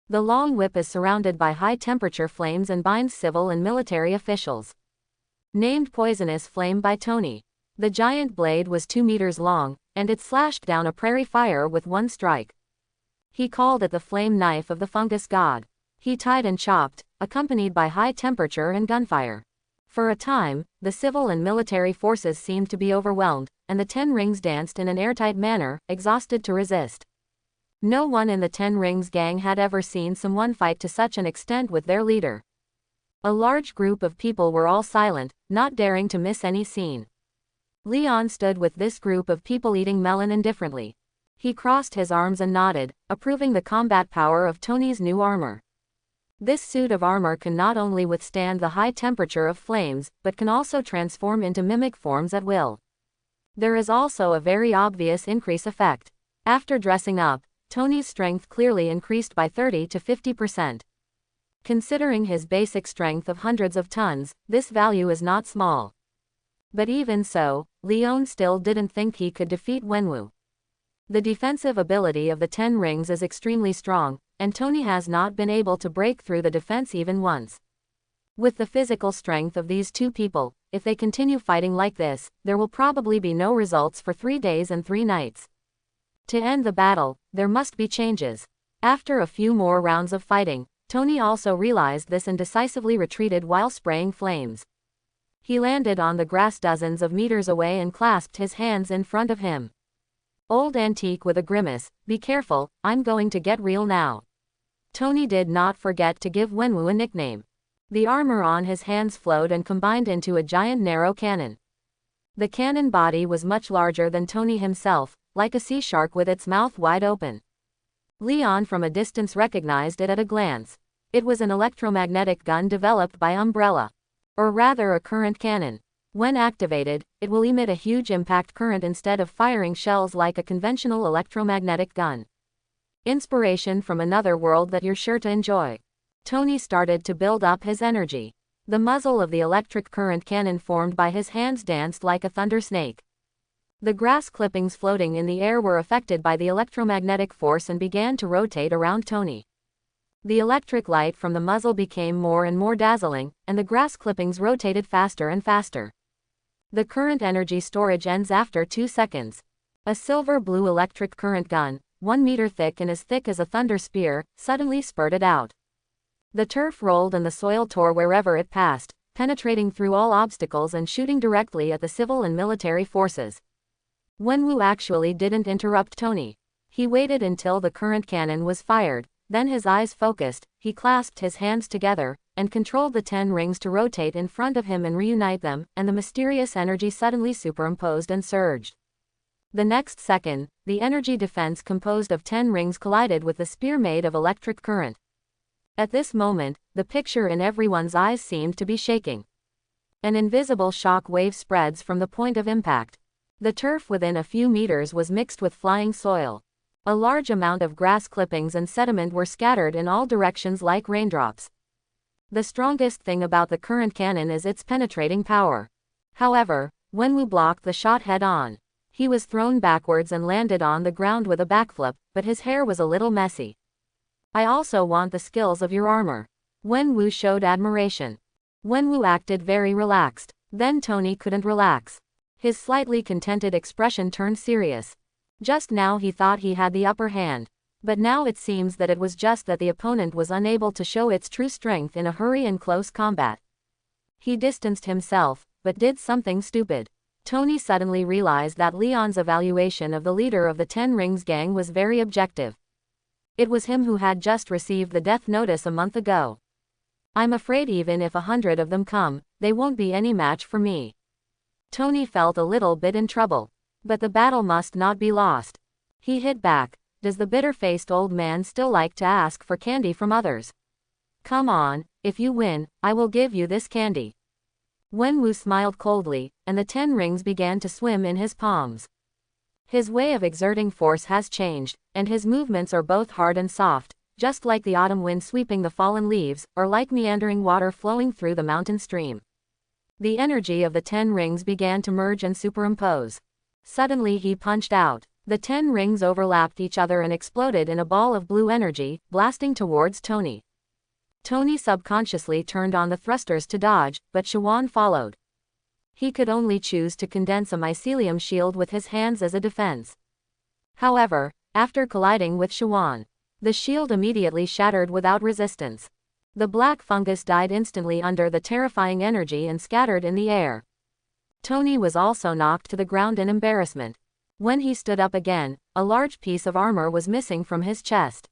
Speaker 1: The long whip is surrounded by high-temperature flames and binds civil and military officials. Named Poisonous Flame by Tony. The giant blade was 2 meters long, and it slashed down a prairie fire with one strike. He called it the flame knife of the fungus god. He tied and chopped, accompanied by high temperature and gunfire. For a time, the civil and military forces seemed to be overwhelmed, and the 10 rings danced in an airtight manner, exhausted to resist. No one in the 10 rings gang had ever seen someone fight to such an extent with their leader. A large group of people were all silent, not daring to miss any scene. Leon stood with this group of people eating melon indifferently. He crossed his arms and nodded, approving the combat power of Tony's new armor. This suit of armor can not only withstand the high temperature of flames, but can also transform into mimic forms at will. There is also a very obvious increase effect. After dressing up, Tony's strength clearly increased by 30 to 50%. Considering his basic strength of hundreds of tons, this value is not small. But even so, Leon still didn't think he could defeat Wenwu. The defensive ability of the 10 rings is extremely strong, and Tony has not been able to break through the defense even once. With the physical strength of these two people, if they continue fighting like this, there will probably be no results for 3 days and 3 nights. To end the battle, there must be changes. After a few more rounds of fighting, Tony also realized this and decisively retreated while spraying flames. He landed on the grass dozens of meters away and clasped his hands in front of him. Old Antique with a grimace, "Be careful, I'm going to get real now." Tony did not forget to give Wenwu a nickname. The armor on his hands flowed and combined into a giant narrow cannon. The cannon body was much larger than Tony himself, like a sea shark with its mouth wide open. Leon from a distance recognized it at a glance. It was an electromagnetic gun developed by Umbrella. Or rather a current cannon. When activated, it will emit a huge impact current instead of firing shells like a conventional electromagnetic gun. Inspiration from another world that you're sure to enjoy. Tony started to build up his energy. The muzzle of the electric current cannon formed by his hands danced like a thunder snake. The grass clippings floating in the air were affected by the electromagnetic force and began to rotate around Tony. The electric light from the muzzle became more and more dazzling, and the grass clippings rotated faster and faster. The current energy storage ends after 2 seconds. A silver-blue electric current gun, 1 meter thick and as thick as a thunder spear, suddenly spurted out. The turf rolled and the soil tore wherever it passed, penetrating through all obstacles and shooting directly at the civil and military forces. Wenwu actually didn't interrupt Tony. He waited until the current cannon was fired, then his eyes focused, he clasped his hands together, and controlled the 10 rings to rotate in front of him and reunite them, and the mysterious energy suddenly superimposed and surged. The next second, the energy defense composed of 10 rings collided with the spear made of electric current. At this moment, the picture in everyone's eyes seemed to be shaking. An invisible shock wave spreads from the point of impact. The turf within a few meters was mixed with flying soil. A large amount of grass clippings and sediment were scattered in all directions like raindrops. The strongest thing about the current cannon is its penetrating power. However, Wenwu blocked the shot head-on. He was thrown backwards and landed on the ground with a backflip, but his hair was a little messy. I also want the skills of your armor. Wenwu showed admiration. Wenwu acted very relaxed. Then Tony couldn't relax. His slightly contented expression turned serious. Just now he thought he had the upper hand. But now it seems that it was just that the opponent was unable to show its true strength in a hurry and close combat. He distanced himself, but did something stupid. Tony suddenly realized that Leon's evaluation of the leader of the Ten Rings gang was very objective. It was him who had just received the death notice a month ago. I'm afraid even if 100 of them come, they won't be any match for me. Tony felt a little bit in trouble. But the battle must not be lost. He hit back. Does the bitter-faced old man still like to ask for candy from others? Come on, if you win, I will give you this candy. Wenwu smiled coldly, and the 10 rings began to swim in his palms. His way of exerting force has changed, and his movements are both hard and soft, just like the autumn wind sweeping the fallen leaves, or like meandering water flowing through the mountain stream. The energy of the 10 rings began to merge and superimpose. Suddenly he punched out. The 10 rings overlapped each other and exploded in a ball of blue energy, blasting towards Tony. Tony subconsciously turned on the thrusters to dodge, but Shawan followed. He could only choose to condense a mycelium shield with his hands as a defense. However, after colliding with Shawan, the shield immediately shattered without resistance. The black fungus died instantly under the terrifying energy and scattered in the air. Tony was also knocked to the ground in embarrassment. When he stood up again, a large piece of armor was missing from his chest.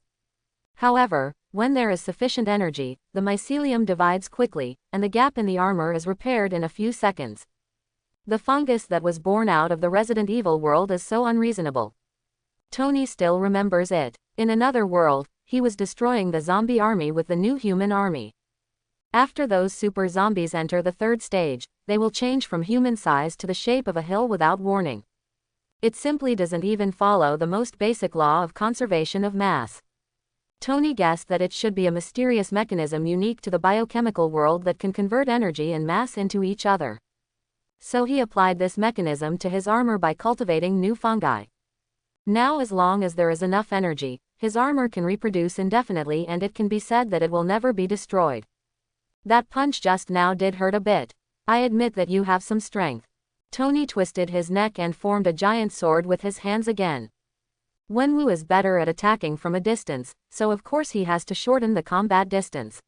Speaker 1: However, when there is sufficient energy, the mycelium divides quickly, and the gap in the armor is repaired in a few seconds. The fungus that was born out of the Resident Evil world is so unreasonable. Tony still remembers it. In another world, he was destroying the zombie army with the new human army. After those super zombies enter the third stage, they will change from human size to the shape of a hill without warning. It simply doesn't even follow the most basic law of conservation of mass. Tony guessed that it should be a mysterious mechanism unique to the biochemical world that can convert energy and mass into each other. So he applied this mechanism to his armor by cultivating new fungi. Now as long as there is enough energy, his armor can reproduce indefinitely and it can be said that it will never be destroyed. That punch just now did hurt a bit. I admit that you have some strength. Tony twisted his neck and formed a giant sword with his hands again. Wenwu is better at attacking from a distance, so of course he has to shorten the combat distance.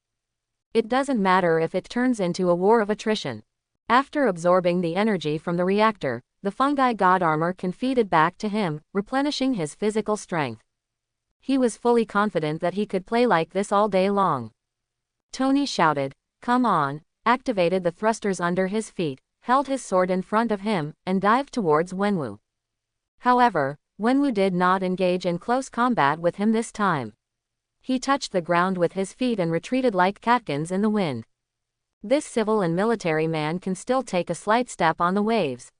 Speaker 1: It doesn't matter if it turns into a war of attrition. After absorbing the energy from the reactor, the fungi god armor can feed it back to him, replenishing his physical strength. He was fully confident that he could play like this all day long. Tony shouted, "Come on," activated the thrusters under his feet, held his sword in front of him, and dived towards Wenwu. However, Wenwu did not engage in close combat with him this time. He touched the ground with his feet and retreated like catkins in the wind. This civil and military man can still take a slight step on the waves.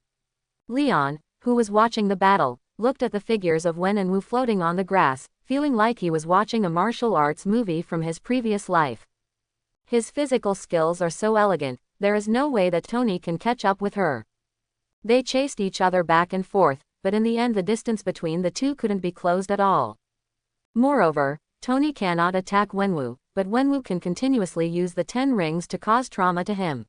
Speaker 1: Leon, who was watching the battle, looked at the figures of Wen and Wu floating on the grass, feeling like he was watching a martial arts movie from his previous life. His physical skills are so elegant, there is no way that Tony can catch up with her. They chased each other back and forth, but in the end the distance between the two couldn't be closed at all. Moreover, Tony cannot attack Wenwu, but Wenwu can continuously use the 10 rings to cause trauma to him.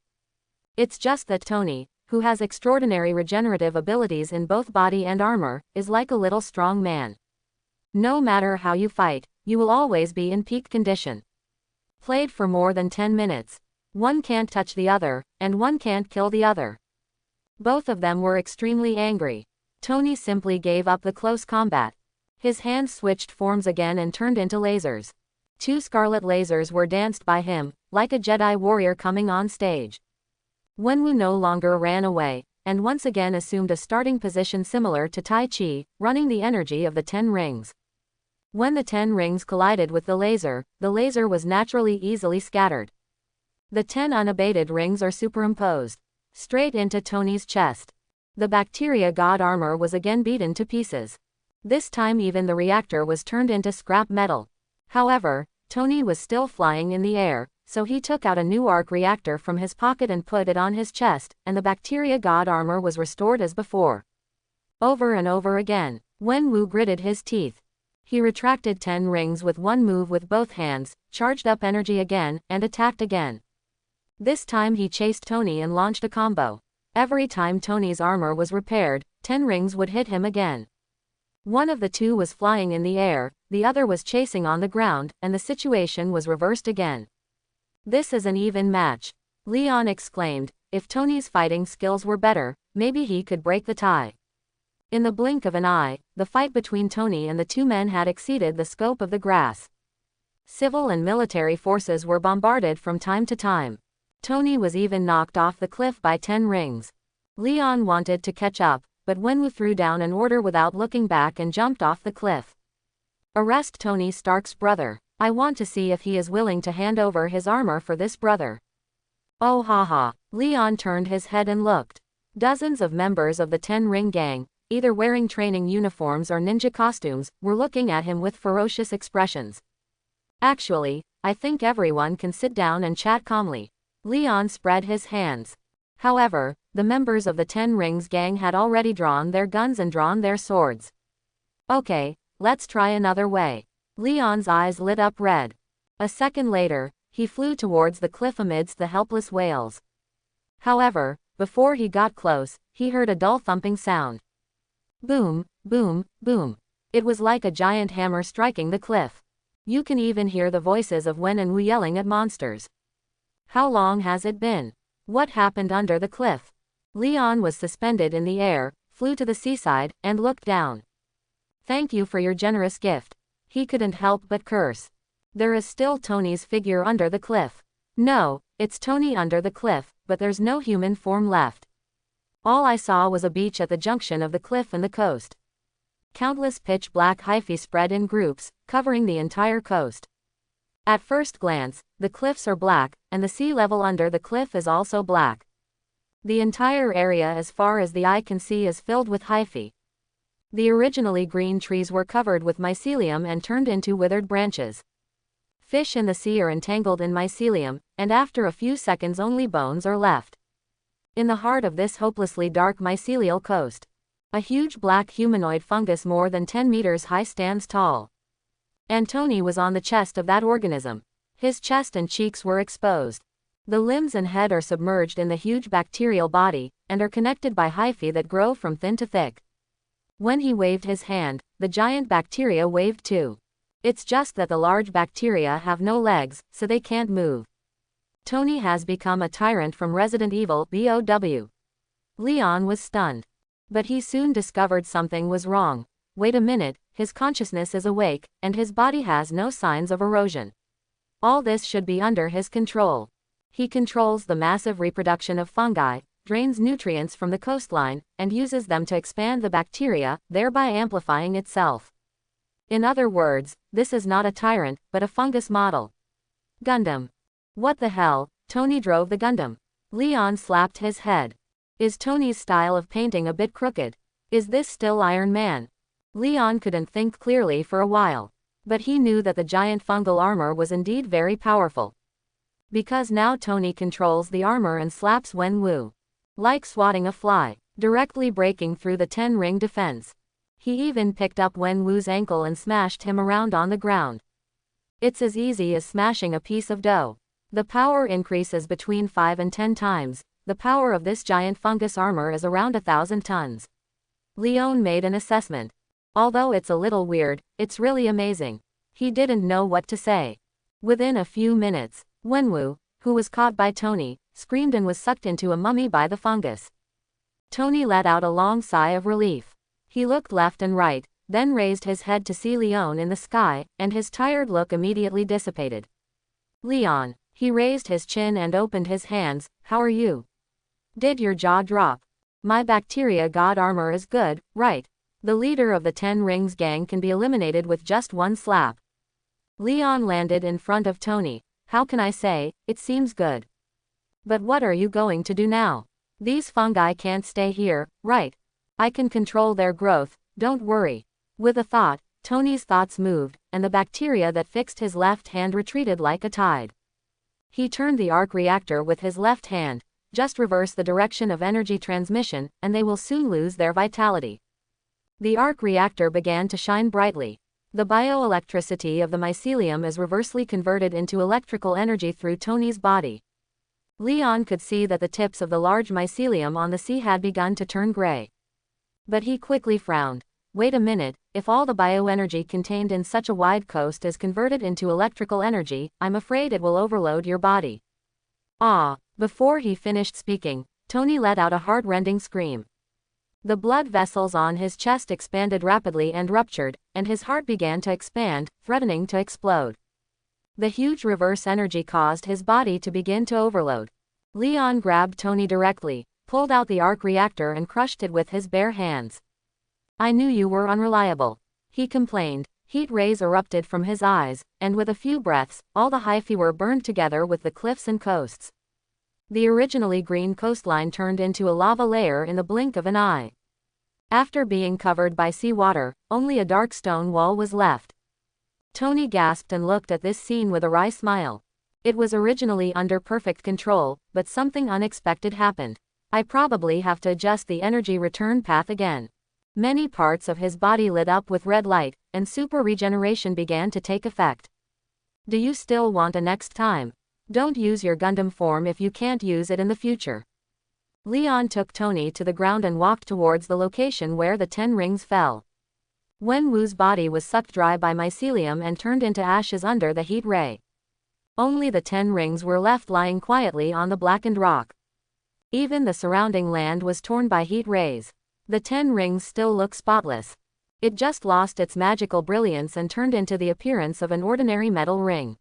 Speaker 1: It's just that Tony, who has extraordinary regenerative abilities in both body and armor, is like a little strong man. No matter how you fight, you will always be in peak condition. Played for more than 10 minutes. One can't touch the other, and one can't kill the other. Both of them were extremely angry. Tony simply gave up the close combat. His hands switched forms again and turned into lasers. 2 scarlet lasers were danced by him, like a Jedi warrior coming on stage. Wenwu no longer ran away, and once again assumed a starting position similar to Tai Chi, running the energy of the 10 rings. When the 10 rings collided with the laser was naturally easily scattered. The 10 unabated rings are superimposed straight into Tony's chest. The bacteria god armor was again beaten to pieces. This time even the reactor was turned into scrap metal. However, Tony was still flying in the air, so he took out a new arc reactor from his pocket and put it on his chest, and the bacteria god armor was restored as before. Over and over again. Wenwu gritted his teeth. He retracted 10 rings with one move with both hands, charged up energy again, and attacked again. This time he chased Tony and launched a combo. Every time Tony's armor was repaired, 10 rings would hit him again. One of the two was flying in the air, the other was chasing on the ground, and the situation was reversed again. This is an even match. Leon exclaimed, if Tony's fighting skills were better, maybe he could break the tie. In the blink of an eye, the fight between Tony and the two men had exceeded the scope of the grass. Civil and military forces were bombarded from time to time. Tony was even knocked off the cliff by 10 rings. Leon wanted to catch up, but Wenwu threw down an order without looking back and jumped off the cliff. Arrest Tony Stark's brother. I want to see if he is willing to hand over his armor for this brother. Oh haha. Leon turned his head and looked. Dozens of members of the 10-ring gang, either wearing training uniforms or ninja costumes, were looking at him with ferocious expressions. Actually, I think everyone can sit down and chat calmly. Leon spread his hands. However, the members of the 10 Rings gang had already drawn their guns and drawn their swords. Okay, let's try another way. Leon's eyes lit up red. A second later, he flew towards the cliff amidst the helpless whales. However, before he got close, he heard a dull thumping sound. Boom, boom, boom. It was like a giant hammer striking the cliff. You can even hear the voices of Wen and Wu yelling at monsters. How long has it been? What happened under the cliff? Leon was suspended in the air, flew to the seaside, and looked down. Thank you for your generous gift. He couldn't help but curse. There is still Tony's figure under the cliff. No, it's Tony under the cliff, but there's no human form left. All I saw was a beach at the junction of the cliff and the coast. Countless pitch-black hyphae spread in groups, covering the entire coast. At first glance, the cliffs are black, and the sea level under the cliff is also black. The entire area as far as the eye can see is filled with hyphae. The originally green trees were covered with mycelium and turned into withered branches. Fish in the sea are entangled in mycelium, and after a few seconds only bones are left. In the heart of this hopelessly dark mycelial coast, a huge black humanoid fungus more than 10 meters high stands tall. And Tony was on the chest of that organism. His chest and cheeks were exposed. The limbs and head are submerged in the huge bacterial body, and are connected by hyphae that grow from thin to thick. When he waved his hand, the giant bacteria waved too. It's just that the large bacteria have no legs, so they can't move. Tony has become a tyrant from Resident Evil BOW. Leon was stunned. But he soon discovered something was wrong. Wait a minute, his consciousness is awake, and his body has no signs of erosion. All this should be under his control. He controls the massive reproduction of fungi, drains nutrients from the coastline, and uses them to expand the bacteria, thereby amplifying itself. In other words, this is not a tyrant, but a fungus model. Gundam. What the hell? Tony drove the Gundam. Leon slapped his head. Is Tony's style of painting a bit crooked? Is this still Iron Man? Leon couldn't think clearly for a while. But he knew that the giant fungal armor was indeed very powerful. Because now Tony controls the armor and slaps Wenwu. Like swatting a fly, directly breaking through the 10-ring defense. He even picked up Wenwu's ankle and smashed him around on the ground. It's as easy as smashing a piece of dough. The power increases between 5 and 10 times. The power of this giant fungus armor is around 1,000 tons. Leon made an assessment. Although it's a little weird, it's really amazing. He didn't know what to say. Within a few minutes, Wenwu, who was caught by Tony, screamed and was sucked into a mummy by the fungus. Tony let out a long sigh of relief. He looked left and right, then raised his head to see Leon in the sky, and his tired look immediately dissipated. Leon. He raised his chin and opened his hands. How are you? Did your jaw drop? My bacteria god armor is good, right? The leader of the 10 Rings gang can be eliminated with just one slap. Leon landed in front of Tony. How can I say, it seems good. But what are you going to do now? These fungi can't stay here, right? I can control their growth, don't worry. With a thought, Tony's thoughts moved, and the bacteria that fixed his left hand retreated like a tide. He turned the arc reactor with his left hand. Just reverse the direction of energy transmission, and they will soon lose their vitality. The arc reactor began to shine brightly. The bioelectricity of the mycelium is reversely converted into electrical energy through Tony's body. Leon could see that the tips of the large mycelium on the sea had begun to turn gray. But he quickly frowned. Wait a minute, if all the bioenergy contained in such a wide coast is converted into electrical energy, I'm afraid it will overload your body. Ah! Before he finished speaking, Tony let out a heart-rending scream. The blood vessels on his chest expanded rapidly and ruptured, and his heart began to expand, threatening to explode. The huge reverse energy caused his body to begin to overload. Leon grabbed Tony directly, pulled out the arc reactor and crushed it with his bare hands. I knew you were unreliable, he complained. Heat rays erupted from his eyes, and with a few breaths, all the hyphae were burned together with the cliffs and coasts. The originally green coastline turned into a lava layer in the blink of an eye. After being covered by seawater, only a dark stone wall was left. Tony gasped and looked at this scene with a wry smile. It was originally under perfect control, but something unexpected happened. I probably have to adjust the energy return path again. Many parts of his body lit up with red light, and super regeneration began to take effect. Do you still want a next time? Don't use your Gundam form if you can't use it in the future. Leon took Tony to the ground and walked towards the location where the 10 rings fell. Wenwu's body was sucked dry by mycelium and turned into ashes under the heat ray. Only the 10 rings were left lying quietly on the blackened rock. Even the surrounding land was torn by heat rays. The 10 rings still look spotless. It just lost its magical brilliance and turned into the appearance of an ordinary metal ring.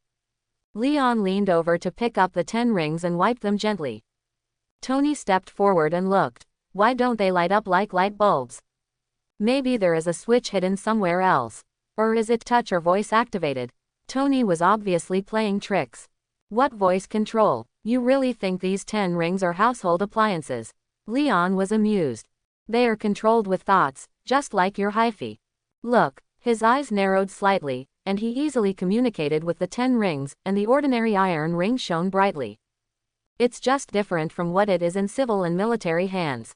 Speaker 1: Leon leaned over to pick up the 10 rings and wipe them gently. Tony stepped forward and looked. Why don't they light up like light bulbs? Maybe there is a switch hidden somewhere else. Or is it touch or voice activated? Tony was obviously playing tricks. What voice control? You really think these 10 rings are household appliances? Leon was amused. They are controlled with thoughts, just like your hyphae. Look, his eyes narrowed slightly, and he easily communicated with the 10 rings, and the ordinary iron ring shone brightly. It's just different from what it is in civil and military hands.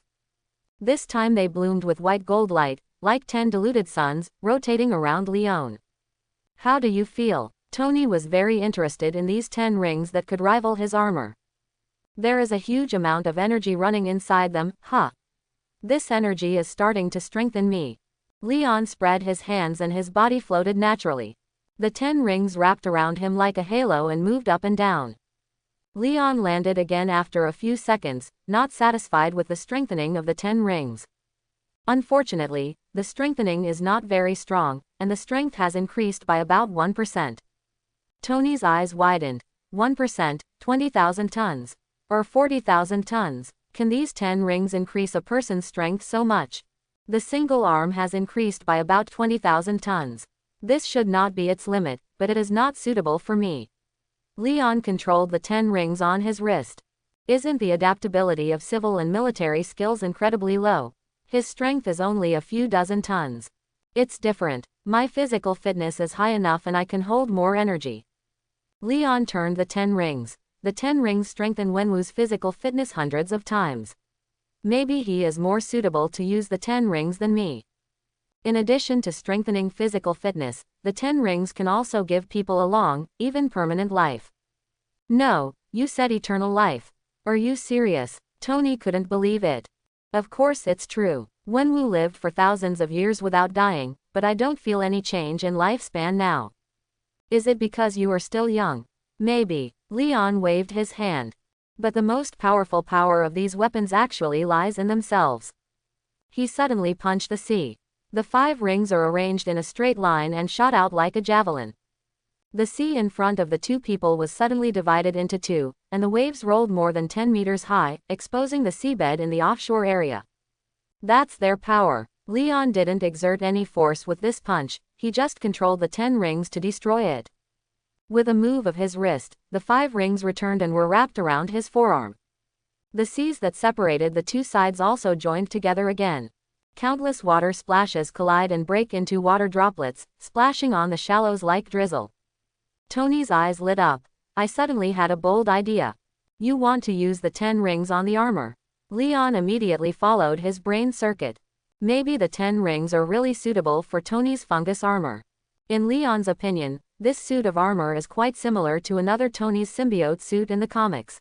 Speaker 1: This time they bloomed with white gold light, like 10 diluted suns, rotating around Leon. How do you feel? Tony was very interested in these 10 rings that could rival his armor. There is a huge amount of energy running inside them, huh? This energy is starting to strengthen me. Leon spread his hands and his body floated naturally. The 10 rings wrapped around him like a halo and moved up and down. Leon landed again after a few seconds, not satisfied with the strengthening of the 10 rings. Unfortunately, the strengthening is not very strong, and the strength has increased by about 1%. Tony's eyes widened. 1%, 20,000 tons. Or 40,000 tons. Can these 10 rings increase a person's strength so much? The single arm has increased by about 20,000 tons. This should not be its limit, but it is not suitable for me. Leon controlled the 10 rings on his wrist. Isn't the adaptability of civil and military skills incredibly low? His strength is only a few dozen tons. It's different. My physical fitness is high enough and I can hold more energy. Leon turned the 10 rings. The 10 rings strengthen Wenwu's physical fitness hundreds of times. Maybe he is more suitable to use the 10 rings than me. In addition to strengthening physical fitness, the 10 rings can also give people a long, even permanent life. No, you said eternal life. Are you serious? Tony couldn't believe it. Of course it's true. Wenwu lived for thousands of years without dying, but I don't feel any change in lifespan now. Is it because you are still young? Maybe. Leon waved his hand. But the most powerful power of these weapons actually lies in themselves. He suddenly punched the sea. The 5 rings are arranged in a straight line and shot out like a javelin. The sea in front of the 2 people was suddenly divided into 2, and the waves rolled more than 10 meters high, exposing the seabed in the offshore area. That's their power. Leon didn't exert any force with this punch, he just controlled the 10 rings to destroy it. With a move of his wrist, the 5 rings returned and were wrapped around his forearm. The seas that separated the 2 sides also joined together again. Countless water splashes collide and break into water droplets, splashing on the shallows like drizzle. Tony's eyes lit up. I suddenly had a bold idea. You want to use the 10 rings on the armor? Leon immediately followed his brain circuit. Maybe the 10 rings are really suitable for Tony's fungus armor. In Leon's opinion, this suit of armor is quite similar to another Tony's symbiote suit in the comics.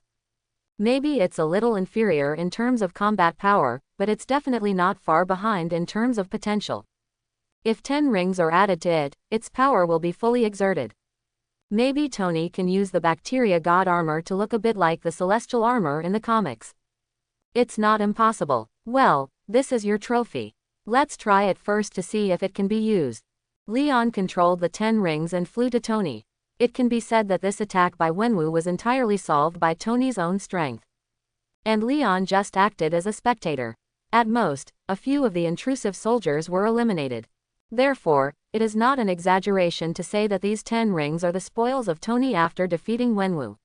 Speaker 1: Maybe it's a little inferior in terms of combat power, but it's definitely not far behind in terms of potential. If 10 rings are added to it, its power will be fully exerted. Maybe Tony can use the bacteria god armor to look a bit like the celestial armor in the comics. It's not impossible. Well, this is your trophy. Let's try it first to see if it can be used. Leon controlled the 10 rings and flew to Tony. It can be said that this attack by Wenwu was entirely solved by Tony's own strength. And Leon just acted as a spectator. At most, a few of the intrusive soldiers were eliminated. Therefore, it is not an exaggeration to say that these 10 rings are the spoils of Tony after defeating Wenwu.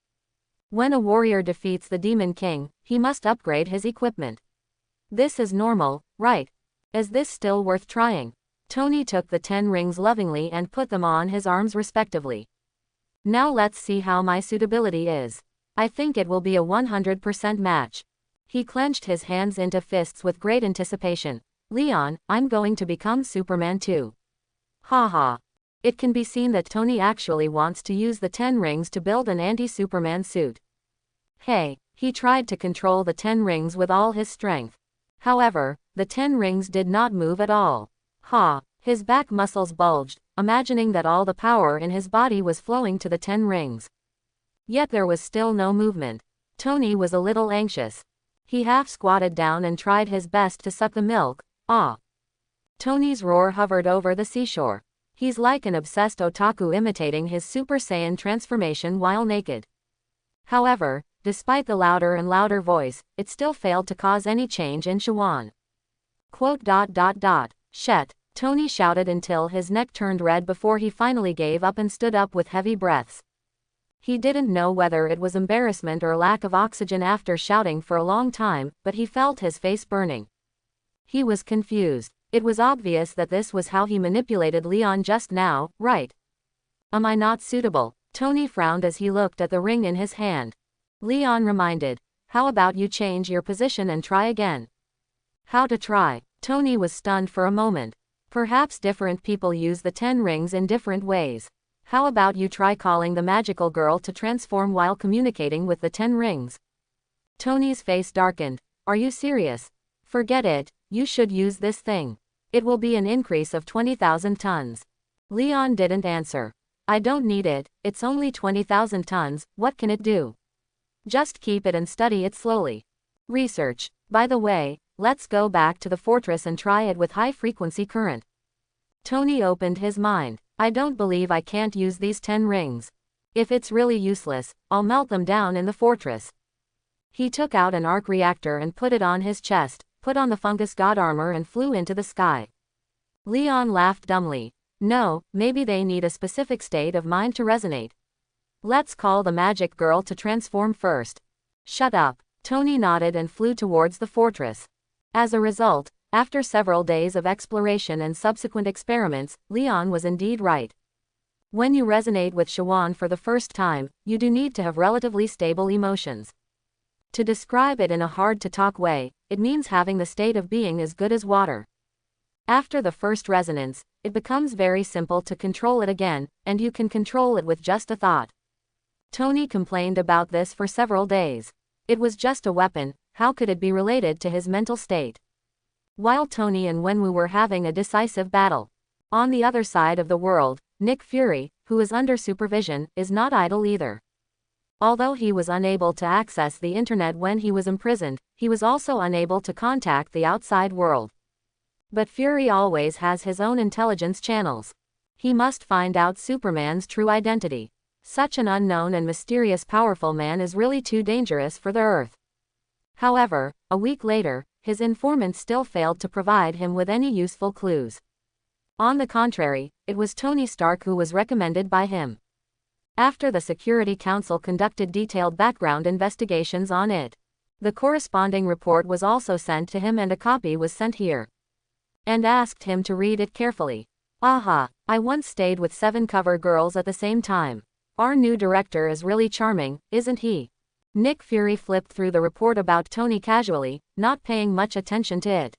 Speaker 1: When a warrior defeats the Demon King, he must upgrade his equipment. This is normal, right? Is this still worth trying? Tony took the 10 rings lovingly and put them on his arms respectively. Now let's see how my suitability is. I think it will be a 100% match. He clenched his hands into fists with great anticipation. Leon, I'm going to become Superman too. Haha. It can be seen that Tony actually wants to use the 10 rings to build an anti-Superman suit. Hey, he tried to control the 10 rings with all his strength. However, the 10 rings did not move at all. His back muscles bulged, imagining that all the power in his body was flowing to the 10 rings. Yet there was still no movement. Tony was a little anxious. He half squatted down and tried his best to suck the milk. Tony's roar hovered over the seashore. He's like an obsessed otaku imitating his Super Saiyan transformation while naked. However, despite the louder and louder voice, it still failed to cause any change in Shawan. Shet, Tony shouted until his neck turned red before he finally gave up and stood up with heavy breaths. He didn't know whether it was embarrassment or lack of oxygen after shouting for a long time, but he felt his face burning. He was confused. It was obvious that this was how he manipulated Leon just now, right? Am I not suitable? Tony frowned as he looked at the ring in his hand. Leon reminded, how about you change your position and try again? How to try? Tony was stunned for a moment. Perhaps different people use the 10 rings in different ways. How about you try calling the magical girl to transform while communicating with the 10 rings? Tony's face darkened. Are you serious? Forget it, you should use this thing. It will be an increase of 20,000 tons. Leon didn't answer. I don't need it, it's only 20,000 tons, what can it do? Just keep it and study it slowly. Research. By the way, let's go back to the fortress and try it with high-frequency current. Tony opened his mind. I don't believe I can't use these 10 rings. If it's really useless, I'll melt them down in the fortress. He took out an arc reactor and put it on his chest, put on the fungus god armor and flew into the sky. Leon laughed dumbly. No, maybe they need a specific state of mind to resonate. Let's call the magic girl to transform first. Shut up. Tony nodded and flew towards the fortress. As a result, after several days of exploration and subsequent experiments, Leon was indeed right. When you resonate with Shawan for the first time, you do need to have relatively stable emotions. To describe it in a hard-to-talk way, it means having the state of being as good as water. After the first resonance, it becomes very simple to control it again, and you can control it with just a thought. Tony complained about this for several days. It was just a weapon, how could it be related to his mental state? While Tony and Wenwu were having a decisive battle. On the other side of the world, Nick Fury, who is under supervision, is not idle either. Although he was unable to access the internet when he was imprisoned, he was also unable to contact the outside world. But Fury always has his own intelligence channels. He must find out Superman's true identity. Such an unknown and mysterious powerful man is really too dangerous for the Earth. However, a week later, his informant still failed to provide him with any useful clues. On the contrary, it was Tony Stark who was recommended by him. After the Security Council conducted detailed background investigations on it, the corresponding report was also sent to him and a copy was sent here. And asked him to read it carefully. I once stayed with 7 cover girls at the same time. Our new director is really charming, isn't he? Nick Fury flipped through the report about Tony casually, not paying much attention to it.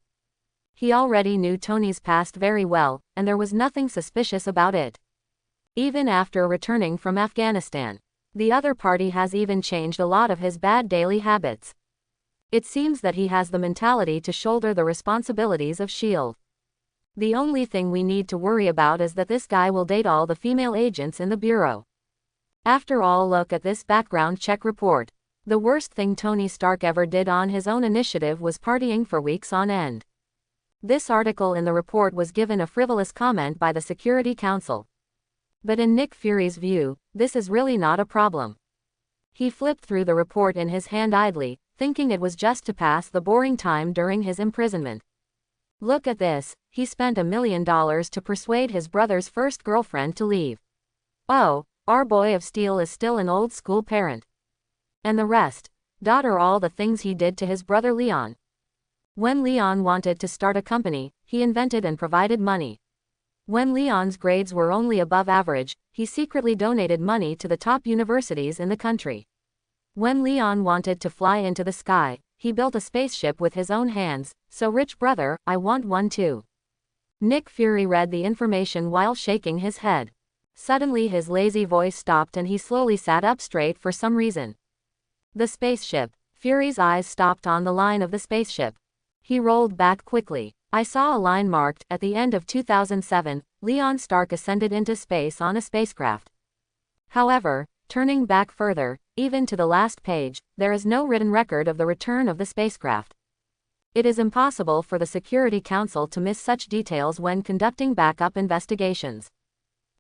Speaker 1: He already knew Tony's past very well, and there was nothing suspicious about it. Even after returning from Afghanistan, the other party has even changed a lot of his bad daily habits. It seems that he has the mentality to shoulder the responsibilities of S.H.I.E.L.D. The only thing we need to worry about is that this guy will date all the female agents in the Bureau. After all, look at this background check report. The worst thing Tony Stark ever did on his own initiative was partying for weeks on end. This article in the report was given a frivolous comment by the Security Council. But in Nick Fury's view, this is really not a problem. He flipped through the report in his hand idly, thinking it was just to pass the boring time during his imprisonment. Look at this, he spent $1 million to persuade his brother's first girlfriend to leave. Oh, our boy of steel is still an old school parent. And the rest, are all the things he did to his brother Leon. When Leon wanted to start a company, he invented and provided money. When Leon's grades were only above average, he secretly donated money to the top universities in the country. When Leon wanted to fly into the sky, he built a spaceship with his own hands, so rich brother, I want one too. Nick Fury read the information while shaking his head. Suddenly his lazy voice stopped and he slowly sat up straight for some reason. The spaceship. Fury's eyes stopped on the line of the spaceship. He rolled back quickly. I saw a line marked, at the end of 2007, Leon Stark ascended into space on a spacecraft. However, turning back further, even to the last page, there is no written record of the return of the spacecraft. It is impossible for the Security Council to miss such details when conducting backup investigations.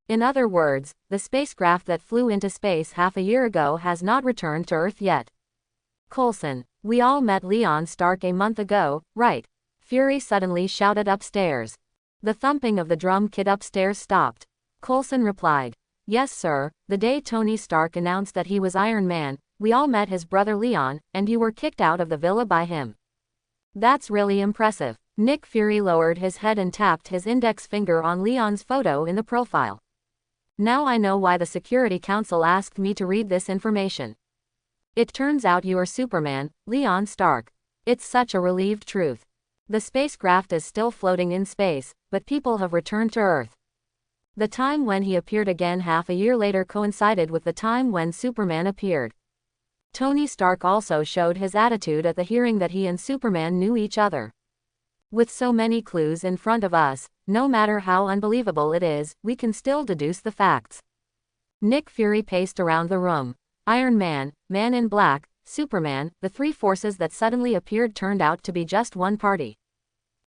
Speaker 1: In other words, the spacecraft that flew into space half a year ago has not returned to Earth yet. Coulson, we all met Leon Stark a month ago, right? Fury suddenly shouted upstairs. The thumping of the drum kit upstairs stopped. Coulson replied, yes sir, the day Tony Stark announced that he was Iron Man, we all met his brother Leon, and you were kicked out of the villa by him. That's really impressive. Nick Fury lowered his head and tapped his index finger on Leon's photo in the profile. Now I know why the Security Council asked me to read this information. It turns out you are Superman, Leon Stark. It's such a relieved truth. The spacecraft is still floating in space, but people have returned to Earth. The time when he appeared again half a year later coincided with the time when Superman appeared. Tony Stark also showed his attitude at the hearing that he and Superman knew each other. With so many clues in front of us, no matter how unbelievable it is, we can still deduce the facts. Nick Fury paced around the room. Iron Man, Man in Black, Superman, the three forces that suddenly appeared turned out to be just one party.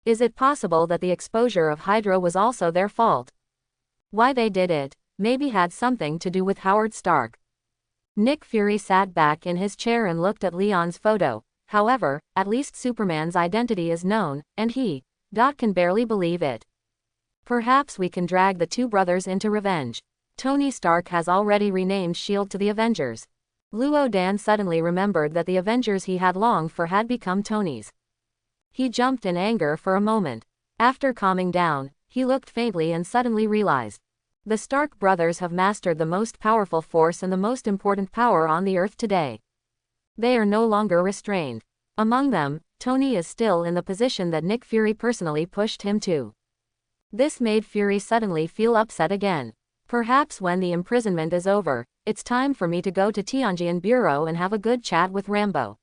Speaker 1: Is it possible that the exposure of Hydra was also their fault? Why they did it, maybe had something to do with Howard Stark. Nick Fury sat back in his chair and looked at Leon's photo. However, at least Superman's identity is known, and he, can barely believe it. Perhaps we can drag the two brothers into revenge. Tony Stark has already renamed S.H.I.E.L.D. to the Avengers. Luo Dan suddenly remembered that the Avengers he had longed for had become Tony's. He jumped in anger for a moment. After calming down, he looked faintly and suddenly realized. The Stark brothers have mastered the most powerful force and the most important power on the Earth today. They are no longer restrained. Among them, Tony is still in the position that Nick Fury personally pushed him to. This made Fury suddenly feel upset again. Perhaps when the imprisonment is over, it's time for me to go to Tianjin Bureau and have a good chat with Rambo.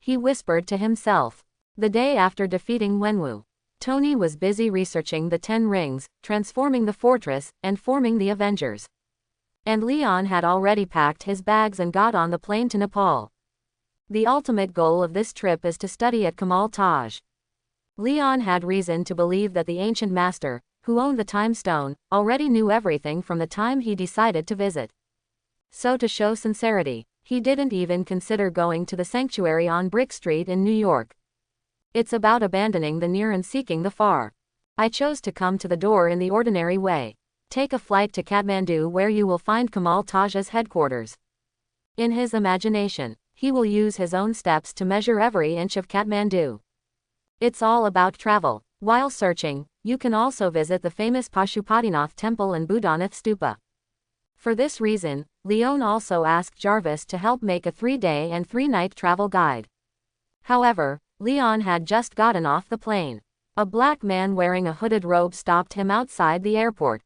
Speaker 1: He whispered to himself. The day after defeating Wenwu, Tony was busy researching the 10 rings, transforming the fortress, and forming the Avengers. And Leon had already packed his bags and got on the plane to Nepal. The ultimate goal of this trip is to study at Kamal Taj. Leon had reason to believe that the ancient master, who owned the Time Stone, already knew everything from the time he decided to visit. So to show sincerity, he didn't even consider going to the sanctuary on Brick Street in New York. It's about abandoning the near and seeking the far. I chose to come to the door in the ordinary way. Take a flight to Kathmandu where you will find Kamal Taj's headquarters. In his imagination, he will use his own steps to measure every inch of Kathmandu. It's all about travel. While searching, you can also visit the famous Pashupatinath Temple and Budhanath Stupa. For this reason, Leon also asked Jarvis to help make a 3-day and 3-night travel guide. However, Leon had just gotten off the plane. A black man wearing a hooded robe stopped him outside the airport.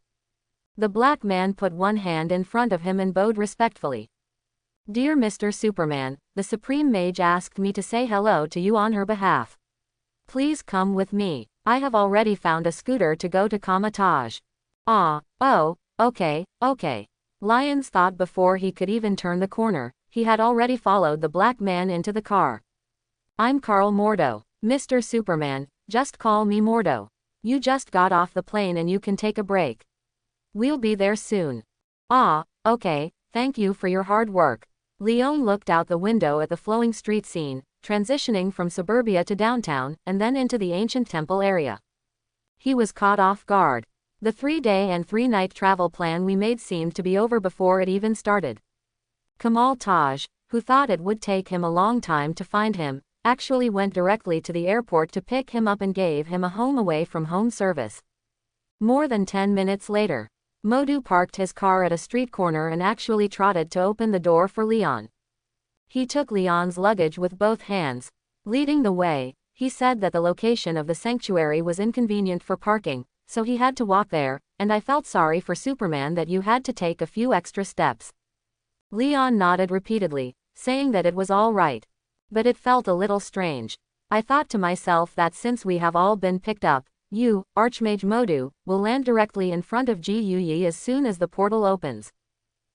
Speaker 1: The black man put one hand in front of him and bowed respectfully. "Dear Mr. Superman, the Supreme Mage asked me to say hello to you on her behalf. Please come with me. I have already found a scooter to go to Kamal Taj." Oh, okay. Lyons thought before he could even turn the corner, he had already followed the black man into the car. "I'm Carl Mordo. Mr. Superman, just call me Mordo. You just got off the plane and you can take a break. We'll be there soon." Okay, thank you for your hard work." Leon looked out the window at the flowing street scene, transitioning from suburbia to downtown, and then into the ancient temple area. He was caught off guard. The 3-day and 3-night travel plan we made seemed to be over before it even started. Kamal Taj, who thought it would take him a long time to find him, actually went directly to the airport to pick him up and gave him a home away from home service. More than 10 minutes later, Modu parked his car at a street corner and actually trotted to open the door for Leon. He took Leon's luggage with both hands. Leading the way, he said that the location of the sanctuary was inconvenient for parking, so he had to walk there, and I felt sorry for Superman that you had to take a few extra steps. Leon nodded repeatedly, saying that it was all right. But it felt a little strange. I thought to myself that since we have all been picked up, you, Archmage Modu, will land directly in front of Gui as soon as the portal opens.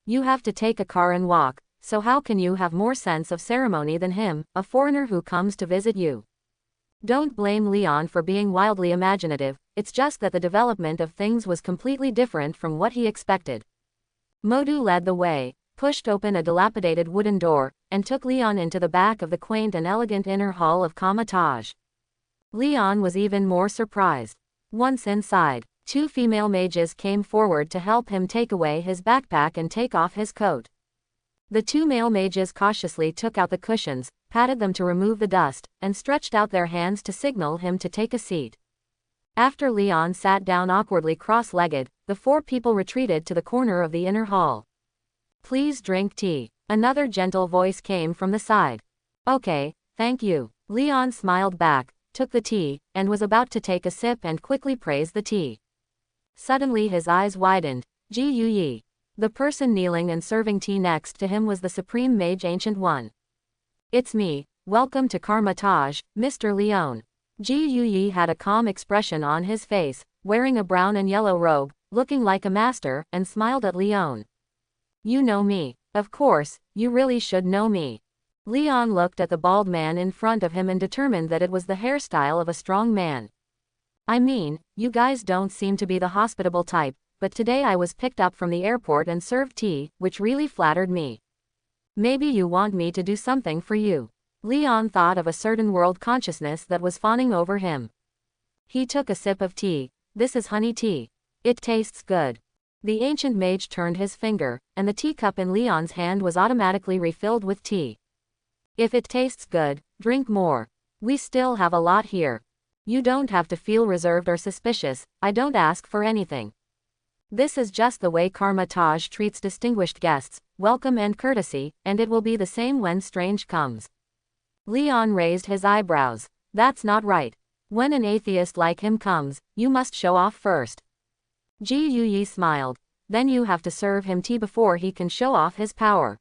Speaker 1: You have to take a car and walk, so how can you have more sense of ceremony than him, a foreigner who comes to visit you? Don't blame Leon for being wildly imaginative, it's just that the development of things was completely different from what he expected. Modu led the way, pushed open a dilapidated wooden door, and took Leon into the back of the quaint and elegant inner hall of Kamal Taj. Leon was even more surprised. Once inside, 2 female mages came forward to help him take away his backpack and take off his coat. The 2 male mages cautiously took out the cushions, patted them to remove the dust, and stretched out their hands to signal him to take a seat. After Leon sat down awkwardly cross-legged, the 4 people retreated to the corner of the inner hall. "Please drink tea." Another gentle voice came from the side. "Okay, thank you." Leon smiled back, took the tea, and was about to take a sip and quickly praised the tea. Suddenly his eyes widened. Gui. The person kneeling and serving tea next to him was the Supreme Mage Ancient One. "It's me. Welcome to Kamal Taj, Mr. Leon." Gui had a calm expression on his face, wearing a brown and yellow robe, looking like a master, and smiled at Leon. "You know me. Of course, you really should know me." Leon looked at the bald man in front of him and determined that it was the hairstyle of a strong man. "I mean, you guys don't seem to be the hospitable type, but today I was picked up from the airport and served tea, which really flattered me. Maybe you want me to do something for you." Leon thought of a certain world consciousness that was fawning over him. He took a sip of tea. "This is honey tea. It tastes good." The ancient mage turned his finger, and the teacup in Leon's hand was automatically refilled with tea. "If it tastes good, drink more. We still have a lot here. You don't have to feel reserved or suspicious, I don't ask for anything. This is just the way Kamal Taj treats distinguished guests, welcome and courtesy, and it will be the same when strange comes." Leon raised his eyebrows. "That's not right. When an atheist like him comes, you must show off first." Gui smiled. "Then you have to serve him tea before he can show off his power."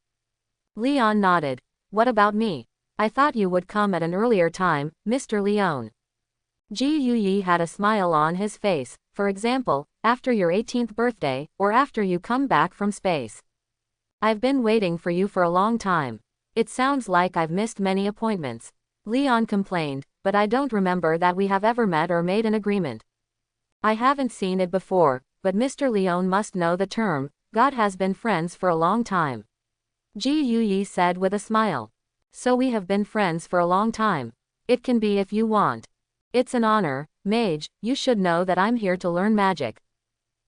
Speaker 1: Leon nodded. "What about me? I thought you would come at an earlier time, Mr. Leon." Gui had a smile on his face. "For example, after your 18th birthday, or after you come back from space. I've been waiting for you for a long time. It sounds like I've missed many appointments." Leon complained, "But I don't remember that we have ever met or made an agreement." "I haven't seen it before, but Mr. Leon must know the term. God has been friends for a long time." Gui said with a smile. "So we have been friends for a long time. It can be if you want." "It's an honor, Mage, you should know that I'm here to learn magic."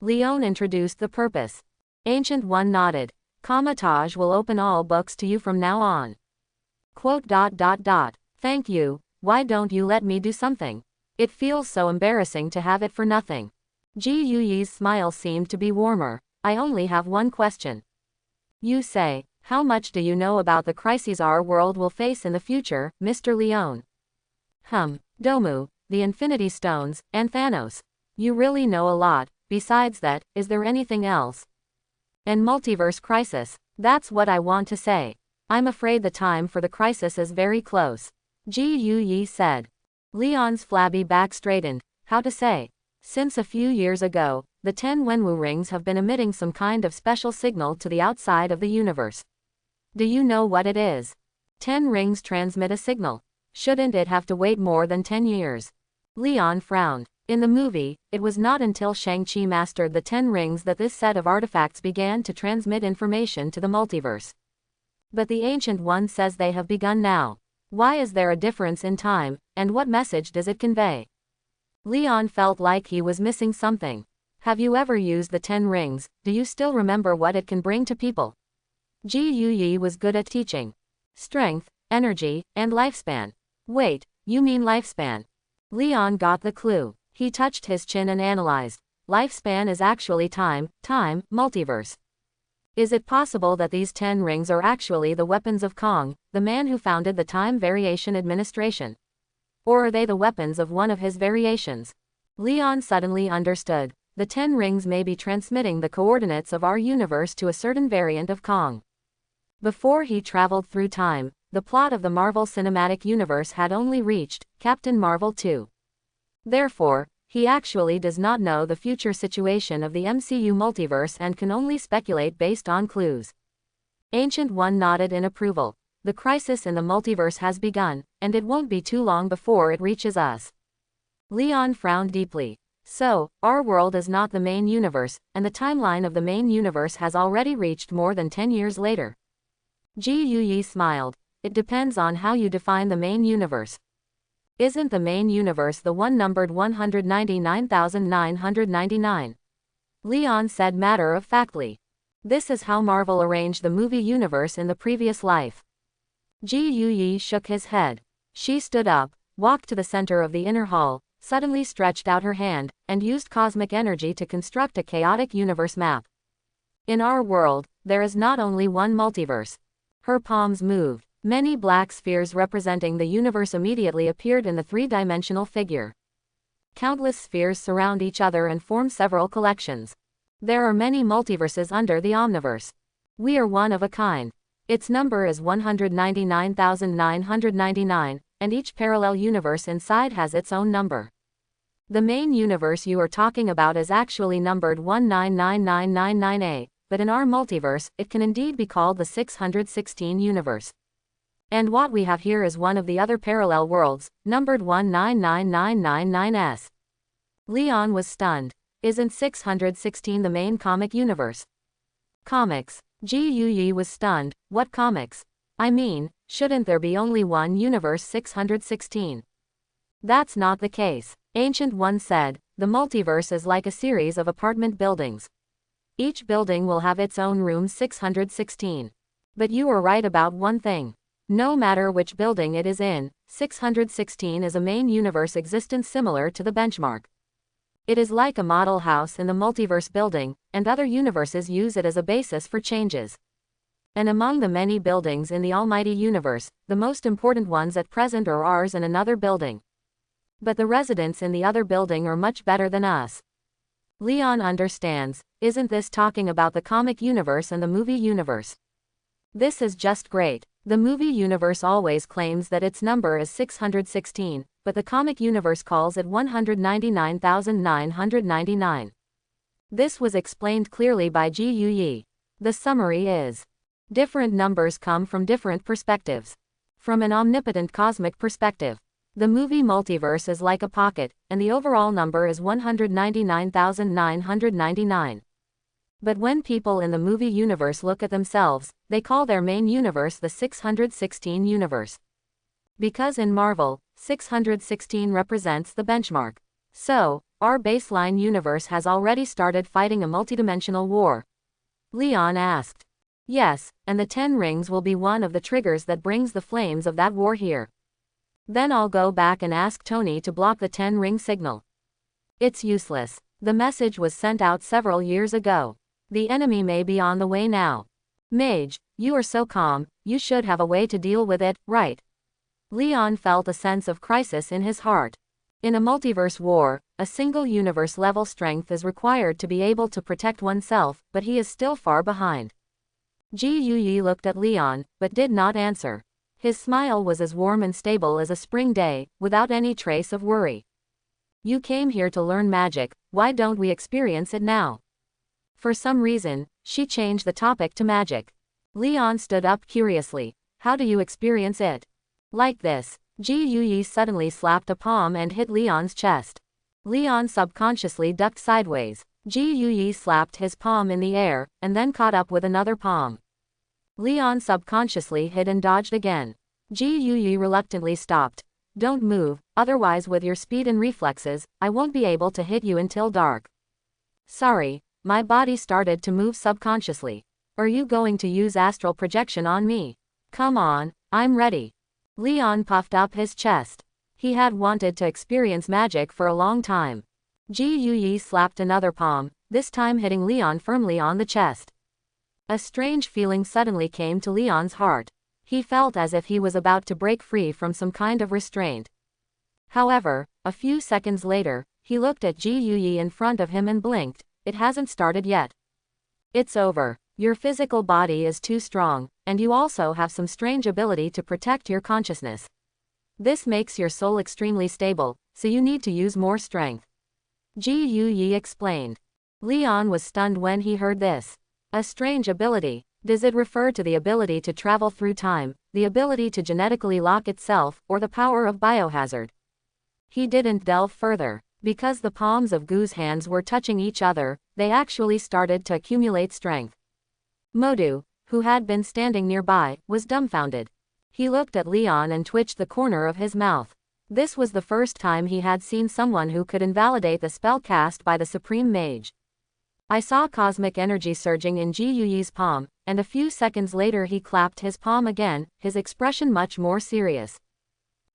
Speaker 1: Leon introduced the purpose. Ancient One nodded. "Kamal Taj will open all books to you from now on." Quote. "Thank you, why don't you let me do something? It feels so embarrassing to have it for nothing." Gui's smile seemed to be warmer. "I only have one question. You say, how much do you know about the crises our world will face in the future, Mr. Leon?" Domu, the Infinity Stones, and Thanos. You really know a lot. Besides that, is there anything else? And multiverse crisis. That's what I want to say. I'm afraid the time for the crisis is very close. Ji Yi said. Leon's flabby back straightened. How to say? Since a few years ago, the 10 Wenwu rings have been emitting some kind of special signal to the outside of the universe. Do you know what it is? 10 rings transmit a signal. Shouldn't it have to wait more than 10 years? Leon frowned. In the movie, it was not until Shang-Chi mastered the 10 rings that this set of artifacts began to transmit information to the multiverse. But the Ancient One says they have begun now. Why is there a difference in time, and what message does it convey? Leon felt like he was missing something. Have you ever used the 10 rings? Do you still remember what it can bring to people? Ji Yi was good at teaching. Strength, energy, and lifespan. Wait, you mean lifespan? Leon got the clue. He touched his chin and analyzed. Lifespan is actually time, multiverse. Is it possible that these 10 rings are actually the weapons of Kong, the man who founded the Time Variation Administration? Or are they the weapons of one of his variations? Leon suddenly understood. The 10 rings may be transmitting the coordinates of our universe to a certain variant of Kong. Before he traveled through time, the plot of the Marvel Cinematic Universe had only reached Captain Marvel 2. Therefore, he actually does not know the future situation of the MCU multiverse and can only speculate based on clues. Ancient One nodded in approval. The crisis in the multiverse has begun, and it won't be too long before it reaches us. Leon frowned deeply. So, our world is not the main universe, and the timeline of the main universe has already reached more than 10 years later. Ji Yi smiled. It depends on how you define the main universe. Isn't the main universe the one numbered 199,999? Leon said matter-of-factly. This is how Marvel arranged the movie universe in the previous life. Ji Yi shook his head. She stood up, walked to the center of the inner hall, suddenly stretched out her hand, and used cosmic energy to construct a chaotic universe map. In our world, there is not only one multiverse. Her palms moved. Many black spheres representing the universe immediately appeared in the three-dimensional figure. Countless spheres surround each other and form several collections. There are many multiverses under the Omniverse. We are one of a kind. Its number is 199,999, and each parallel universe inside has its own number. The main universe you are talking about is actually numbered 1999999A, but in our multiverse, it can indeed be called the 616 universe. And what we have here is one of the other parallel worlds, numbered 199999S. Leon was stunned. Isn't 616 the main comic universe? Comics. Ji Yi was stunned. What comics? I mean, shouldn't there be only one universe 616? That's not the case. Ancient One said, the multiverse is like a series of apartment buildings. Each building will have its own room 616. But you are right about one thing. No matter which building it is in, 616 is a main universe existence similar to the benchmark. It is like a model house in the multiverse building, and other universes use it as a basis for changes. And among the many buildings in the almighty universe, the most important ones at present are ours in another building. But the residents in the other building are much better than us. Leon understands. Isn't this talking about the comic universe and the movie universe? This is just great. The movie universe always claims that its number is 616, but the comic universe calls it 199,999. This was explained clearly by Ji Yi. The summary is: different numbers come from different perspectives. From an omnipotent cosmic perspective, the movie multiverse is like a pocket, and the overall number is 199,999. But when people in the movie universe look at themselves, they call their main universe the 616 universe. Because in Marvel, 616 represents the benchmark. So, our baseline universe has already started fighting a multidimensional war. Leon asked. Yes, and the 10 rings will be one of the triggers that brings the flames of that war here. Then I'll go back and ask Tony to block the 10 ring signal. It's useless. The message was sent out several years ago. The enemy may be on the way now. Mage, you are so calm, you should have a way to deal with it, right? Leon felt a sense of crisis in his heart. In a multiverse war, a single universe-level strength is required to be able to protect oneself, but he is still far behind. Ji Yuyi looked at Leon, but did not answer. His smile was as warm and stable as a spring day, without any trace of worry. You came here to learn magic, why don't we experience it now? For some reason, she changed the topic to magic. Leon stood up curiously. How do you experience it? Like this. Ji Yuyi suddenly slapped a palm and hit Leon's chest. Leon subconsciously ducked sideways. Ji Yuyi slapped his palm in the air, and then caught up with another palm. Leon subconsciously hit and dodged again. Ji Yuyi reluctantly stopped. Don't move, otherwise with your speed and reflexes, I won't be able to hit you until dark. Sorry, my body started to move subconsciously. Are you going to use astral projection on me? Come on, I'm ready. Leon puffed up his chest. He had wanted to experience magic for a long time. Ji Yuyi slapped another palm, this time hitting Leon firmly on the chest. A strange feeling suddenly came to Leon's heart. He felt as if he was about to break free from some kind of restraint. However, a few seconds later, he looked at Ji Yuyi in front of him and blinked. It hasn't started yet. It's over. Your physical body is too strong, and you also have some strange ability to protect your consciousness. This makes your soul extremely stable, so you need to use more strength. Ji Yuyi explained. Leon was stunned when he heard this. A strange ability. Does it refer to the ability to travel through time, the ability to genetically lock itself, or the power of biohazard? He didn't delve further. Because the palms of Gu's hands were touching each other, they actually started to accumulate strength. Modu, who had been standing nearby, was dumbfounded. He looked at Leon and twitched the corner of his mouth. This was the first time he had seen someone who could invalidate the spell cast by the Supreme Mage. I saw cosmic energy surging in Ji Yuyi's palm, and a few seconds later he clapped his palm again, his expression much more serious.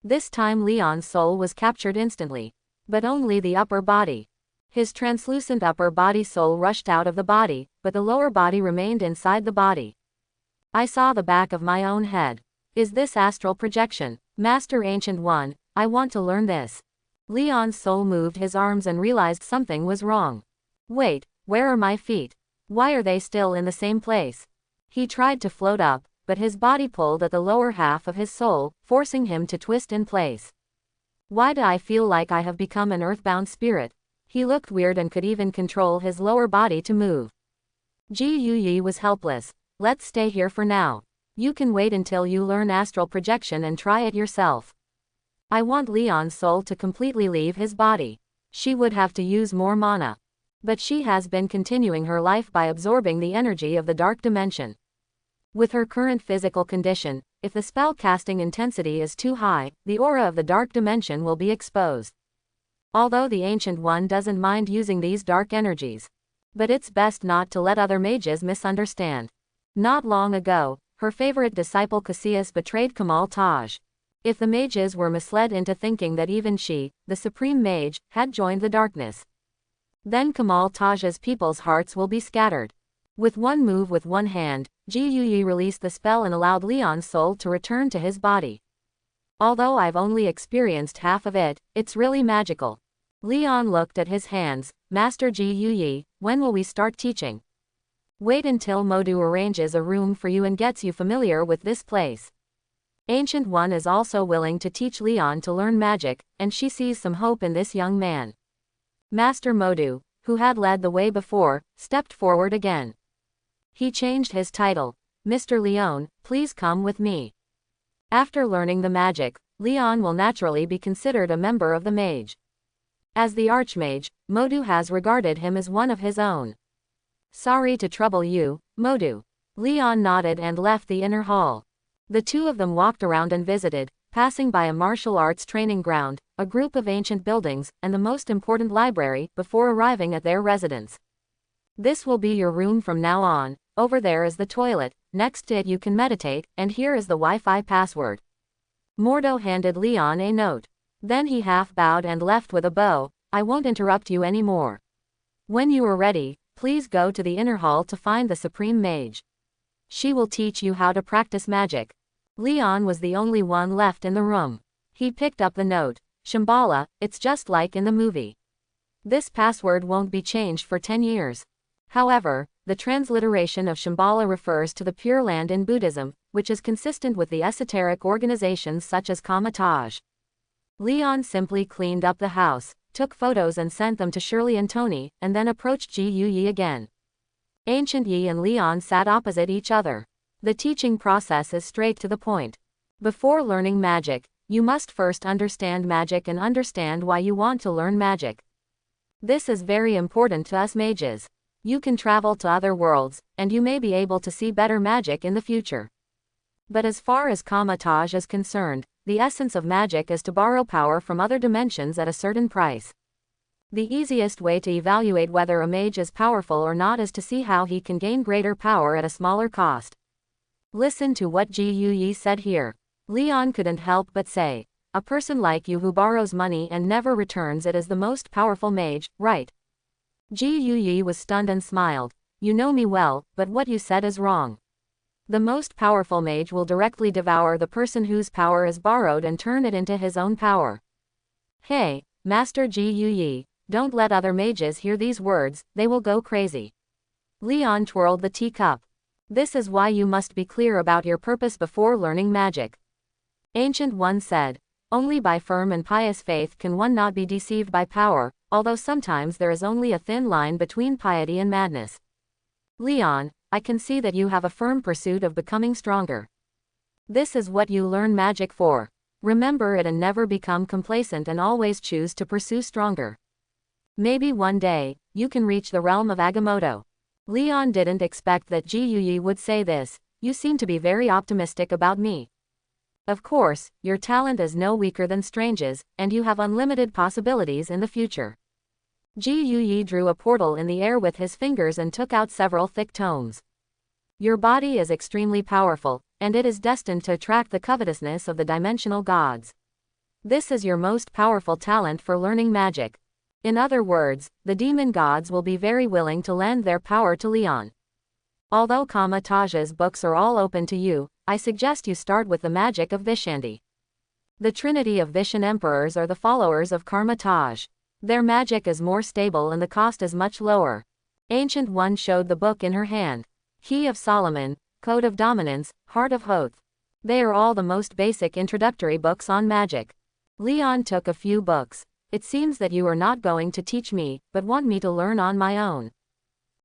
Speaker 1: This time Leon's soul was captured instantly. But only the upper body. His translucent upper body soul rushed out of the body, but the lower body remained inside the body. I saw the back of my own head. Is this astral projection? Master Ancient One, I want to learn this. Leon's soul moved his arms and realized something was wrong. Wait, where are my feet? Why are they still in the same place? He tried to float up, but his body pulled at the lower half of his soul, forcing him to twist in place. Why do I feel like I have become an earthbound spirit? He looked weird and could even control his lower body to move. Ji Yuyi was helpless. Let's stay here for now. You can wait until you learn astral projection and try it yourself. I want Leon's soul to completely leave his body. She would have to use more mana. But she has been continuing her life by absorbing the energy of the dark dimension. With her current physical condition, if the spell casting intensity is too high, the aura of the dark dimension will be exposed. Although the Ancient One doesn't mind using these dark energies. But it's best not to let other mages misunderstand. Not long ago, her favorite disciple Cassius betrayed Kamal Taj. If the mages were misled into thinking that even she, the Supreme Mage, had joined the darkness, then Kamal Taj's people's hearts will be scattered. With one move with one hand, Ji Yuyi released the spell and allowed Leon's soul to return to his body. Although I've only experienced half of it, it's really magical. Leon looked at his hands. Master Ji Yuyi, when will we start teaching? Wait until Modu arranges a room for you and gets you familiar with this place. Ancient One is also willing to teach Leon to learn magic, and she sees some hope in this young man. Master Modu, who had led the way before, stepped forward again. He changed his title. Mr. Leon, please come with me. After learning the magic, Leon will naturally be considered a member of the mage. As the Archmage, Modu has regarded him as one of his own. Sorry to trouble you, Modu. Leon nodded and left the inner hall. The two of them walked around and visited, passing by a martial arts training ground, a group of ancient buildings, and the most important library, before arriving at their residence. This will be your room from now on. Over there is the toilet, next to it you can meditate, and here is the Wi-Fi password. Mordo handed Leon a note. Then he half bowed and left with a bow. I won't interrupt you anymore. When you are ready, please go to the inner hall to find the Supreme Mage. She will teach you how to practice magic. Leon was the only one left in the room. He picked up the note. Shambhala, it's just like in the movie. This password won't be changed for 10 years. However, the transliteration of Shambhala refers to the Pure Land in Buddhism, which is consistent with the esoteric organizations such as Kamal Taj. Leon simply cleaned up the house, took photos and sent them to Shirley and Tony, and then approached Ji Yi again. Ancient Yi and Leon sat opposite each other. The teaching process is straight to the point. Before learning magic, you must first understand magic and understand why you want to learn magic. This is very important to us mages. You can travel to other worlds, and you may be able to see better magic in the future. But as far as Kamal Taj is concerned, the essence of magic is to borrow power from other dimensions at a certain price. The easiest way to evaluate whether a mage is powerful or not is to see how he can gain greater power at a smaller cost. Listen to what Ji Yi said here. Leon couldn't help but say, "A person like you who borrows money and never returns it is the most powerful mage, right?" Ji Yi was stunned and smiled. "You know me well, but what you said is wrong. The most powerful mage will directly devour the person whose power is borrowed and turn it into his own power." Hey, Master Ji Yi, don't let other mages hear these words, they will go crazy. Leon twirled the teacup. "This is why you must be clear about your purpose before learning magic." Ancient One said, "Only by firm and pious faith can one not be deceived by power, although sometimes there is only a thin line between piety and madness. Leon, I can see that you have a firm pursuit of becoming stronger. This is what you learn magic for. Remember it and never become complacent and always choose to pursue stronger. Maybe one day, you can reach the realm of Agamotto." Leon didn't expect that Ji Yi would say this. "You seem to be very optimistic about me. Of course, your talent is no weaker than Strange's, and you have unlimited possibilities in the future." Ji Yi drew a portal in the air with his fingers and took out several thick tomes. "Your body is extremely powerful, and it is destined to attract the covetousness of the dimensional gods. This is your most powerful talent for learning magic. In other words, the demon gods will be very willing to lend their power to Leon. Although Kamal Taj's books are all open to you, I suggest you start with the magic of Vishandi. The trinity of Vishan emperors are the followers of Kamal Taj. Their magic is more stable and the cost is much lower." Ancient One showed the book in her hand. Key of Solomon, Code of Dominance, Heart of Hoth. They are all the most basic introductory books on magic. Leon took a few books. "It seems that you are not going to teach me, but want me to learn on my own."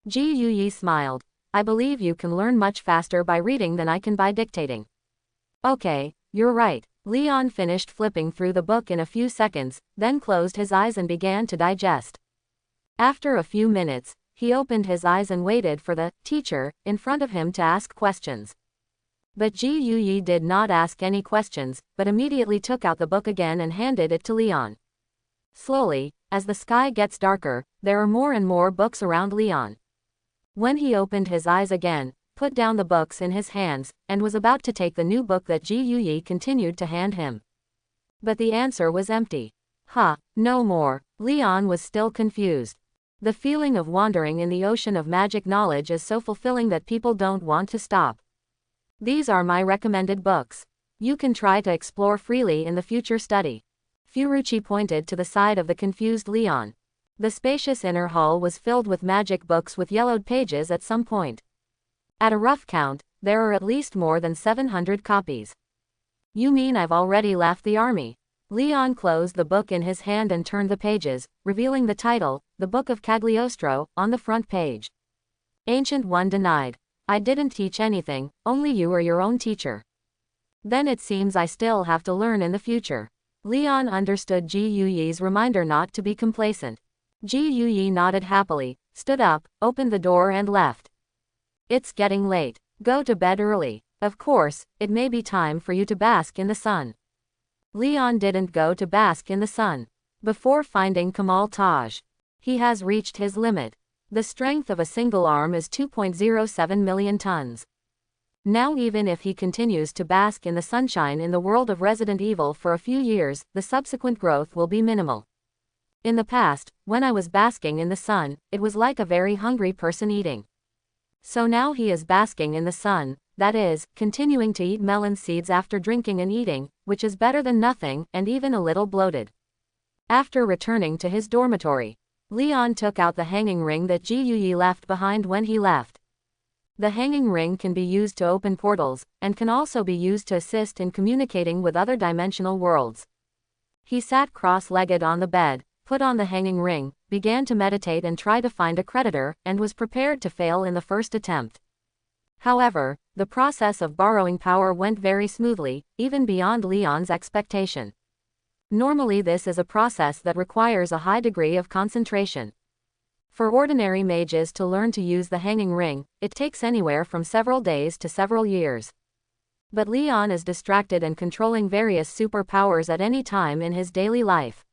Speaker 1: Ji Yi smiled. "I believe you can learn much faster by reading than I can by dictating." "Okay, you're right." Leon finished flipping through the book in a few seconds, then closed his eyes and began to digest. After a few minutes, he opened his eyes and waited for the teacher in front of him to ask questions. But Ji Yi did not ask any questions, but immediately took out the book again and handed it to Leon. Slowly, as the sky gets darker, there are more and more books around Leon. When he opened his eyes again, put down the books in his hands, and was about to take the new book that Ji Yi continued to hand him. But the answer was empty. No more. Leon was still confused. The feeling of wandering in the ocean of magic knowledge is so fulfilling that people don't want to stop. These are my recommended books. You can try to explore freely in the future study. Furuchi pointed to the side of the confused Leon. The spacious inner hall was filled with magic books with yellowed pages at some point. At a rough count, there are at least more than 700 copies. "You mean I've already left the army?" Leon closed the book in his hand and turned the pages, revealing the title, The Book of Cagliostro, on the front page. Ancient One denied. "I didn't teach anything, only you are your own teacher." "Then it seems I still have to learn in the future." Leon understood Ji Yi's reminder not to be complacent. Ji Yi nodded happily, stood up, opened the door and left. "It's getting late. Go to bed early. Of course, it may be time for you to bask in the sun." Leon didn't go to bask in the sun. Before finding Kamal Taj, he has reached his limit. The strength of a single arm is 2.07 million tons. Now even if he continues to bask in the sunshine in the world of Resident Evil for a few years, the subsequent growth will be minimal. In the past, when I was basking in the sun, it was like a very hungry person eating. So now he is basking in the sun, that is, continuing to eat melon seeds after drinking and eating, which is better than nothing, and even a little bloated. After returning to his dormitory, Leon took out the hanging ring that Ji Yuyi left behind when he left. The hanging ring can be used to open portals, and can also be used to assist in communicating with other dimensional worlds. He sat cross-legged on the bed, put on the hanging ring, began to meditate and try to find a creditor, and was prepared to fail in the first attempt. However, the process of borrowing power went very smoothly, even beyond Leon's expectation. Normally this is a process that requires a high degree of concentration. For ordinary mages to learn to use the hanging ring, it takes anywhere from several days to several years. But Leon is distracted and controlling various superpowers at any time in his daily life.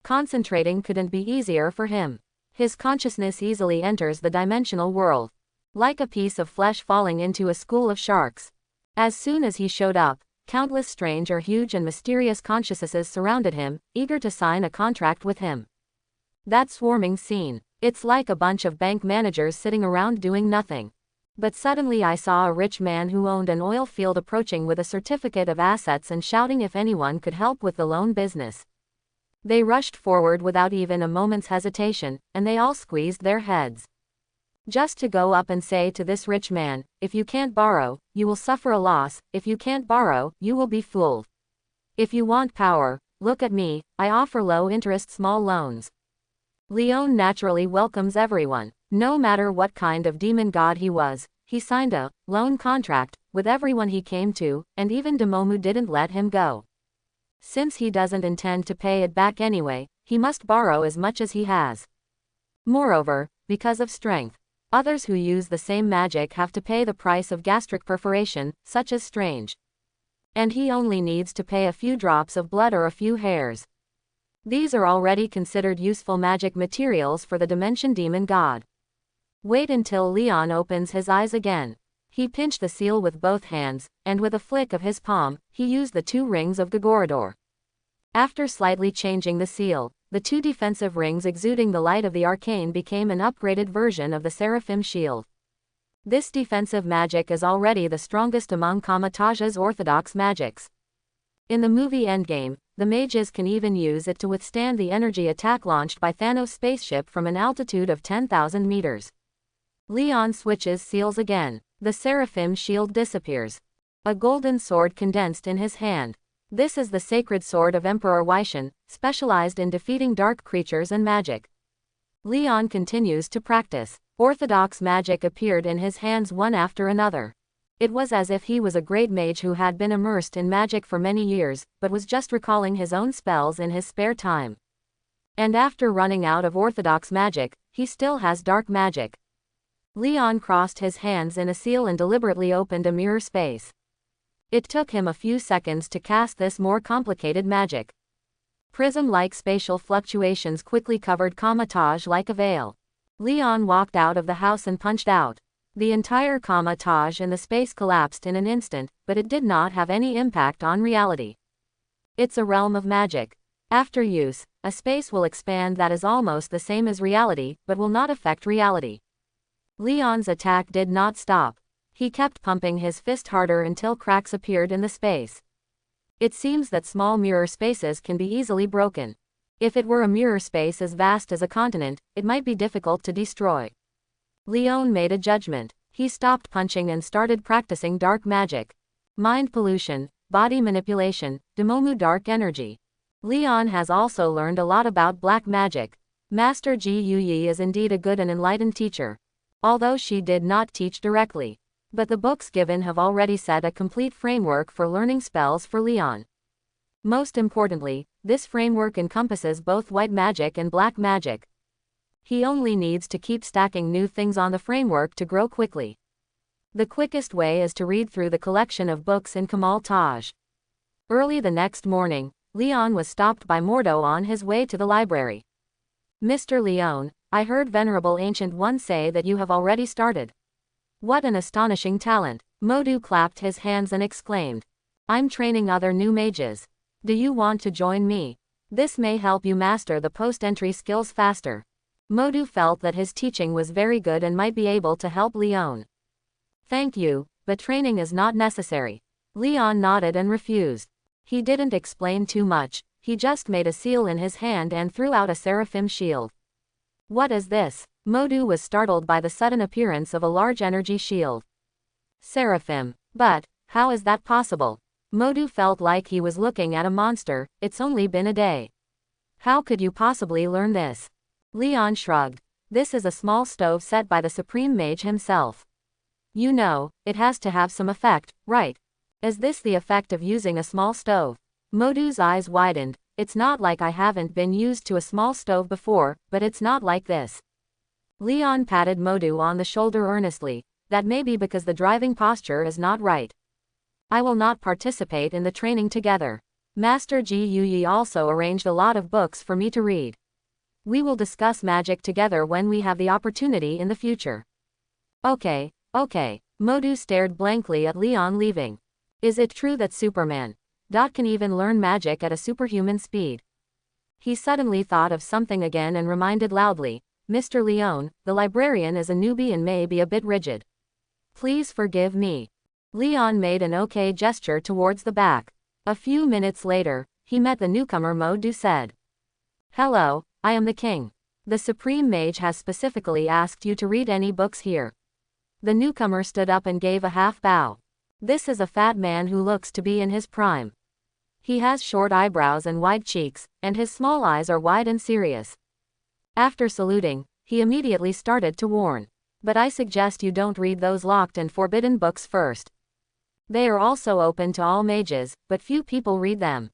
Speaker 1: Concentrating couldn't be easier for him. His consciousness easily enters the dimensional world, like a piece of flesh falling into a school of sharks. As soon as he showed up, countless strange or huge and mysterious consciousnesses surrounded him, eager to sign a contract with him. That swarming scene. It's like a bunch of bank managers sitting around doing nothing. But suddenly I saw a rich man who owned an oil field approaching with a certificate of assets and shouting if anyone could help with the loan business. They rushed forward without even a moment's hesitation, and they all squeezed their heads. Just to go up and say to this rich man, if you can't borrow, you will suffer a loss, if you can't borrow, you will be fooled. If you want power, look at me, I offer low-interest small loans. Leon naturally welcomes everyone. No matter what kind of demon god he was, he signed a loan contract with everyone he came to, and even Demomu didn't let him go. Since he doesn't intend to pay it back anyway, he must borrow as much as he has. Moreover, because of strength, others who use the same magic have to pay the price of gastric perforation, such as Strange. And he only needs to pay a few drops of blood or a few hairs. These are already considered useful magic materials for the Dimension Demon God. Wait until Leon opens his eyes again. He pinched the seal with both hands, and with a flick of his palm, he used the 2 rings of Gogorodor. After slightly changing the seal, the 2 defensive rings exuding the light of the arcane became an upgraded version of the Seraphim Shield. This defensive magic is already the strongest among Kamal Taj's orthodox magics. In the movie Endgame, the mages can even use it to withstand the energy attack launched by Thanos' spaceship from an altitude of 10,000 meters. Leon switches seals again. The Seraphim Shield disappears. A golden sword condensed in his hand. This is the sacred sword of Emperor Weixin, specialized in defeating dark creatures and magic. Leon continues to practice. Orthodox magic appeared in his hands one after another. It was as if he was a great mage who had been immersed in magic for many years, but was just recalling his own spells in his spare time. And after running out of orthodox magic, he still has dark magic. Leon crossed his hands in a seal and deliberately opened a mirror space. It took him a few seconds to cast this more complicated magic. Prism-like spatial fluctuations quickly covered Kamal Taj like a veil. Leon walked out of the house and punched out. The entire Kamal Taj in the space collapsed in an instant, but it did not have any impact on reality. It's a realm of magic. After use, a space will expand that is almost the same as reality, but will not affect reality. Leon's attack did not stop. He kept pumping his fist harder until cracks appeared in the space. It seems that small mirror spaces can be easily broken. If it were a mirror space as vast as a continent, it might be difficult to destroy. Leon made a judgment. He stopped punching and started practicing dark magic. Mind pollution, body manipulation, Demomu dark energy. Leon has also learned a lot about black magic. Master Ji Yuyi is indeed a good and enlightened teacher. Although she did not teach directly. But the books given have already set a complete framework for learning spells for Leon. Most importantly, this framework encompasses both white magic and black magic. He only needs to keep stacking new things on the framework to grow quickly. The quickest way is to read through the collection of books in Kamal Taj. Early the next morning, Leon was stopped by Mordo on his way to the library. Mr. Leon, I heard Venerable Ancient One say that you have already started. What an astonishing talent. Mordo clapped his hands and exclaimed. I'm training other new mages. Do you want to join me? This may help you master the post-entry skills faster. Mordo felt that his teaching was very good and might be able to help Leon. Thank you, but training is not necessary. Leon nodded and refused. He didn't explain too much, he just made a seal in his hand and threw out a seraphim shield. What is this? Modu was startled by the sudden appearance of a large energy shield. Seraphim. But, how is that possible? Modu felt like he was looking at a monster. It's only been a day. How could you possibly learn this? Leon shrugged. This is a small stove set by the Supreme Mage himself. You know, it has to have some effect, right? Is this the effect of using a small stove? Modu's eyes widened. It's not like I haven't been used to a small stove before, but it's not like this. Leon patted Modu on the shoulder earnestly. That may be because the driving posture is not right. I will not participate in the training together. Master Ji Yuyi also arranged a lot of books for me to read. We will discuss magic together when we have the opportunity in the future. Okay. Modu stared blankly at Leon leaving. Is it true that Superman can even learn magic at a superhuman speed? He suddenly thought of something again and reminded loudly, Mr. Leon, the librarian is a newbie and may be a bit rigid. Please forgive me. Leon made an okay gesture towards the back. A few minutes later, he met the newcomer. Modu said, Hello, I am the king. The Supreme Mage has specifically asked you to read any books here. The newcomer stood up and gave a half bow. This is a fat man who looks to be in his prime. He has short eyebrows and wide cheeks, and his small eyes are wide and serious. After saluting, he immediately started to warn. But I suggest you don't read those locked and forbidden books first. They are also open to all mages, but few people read them.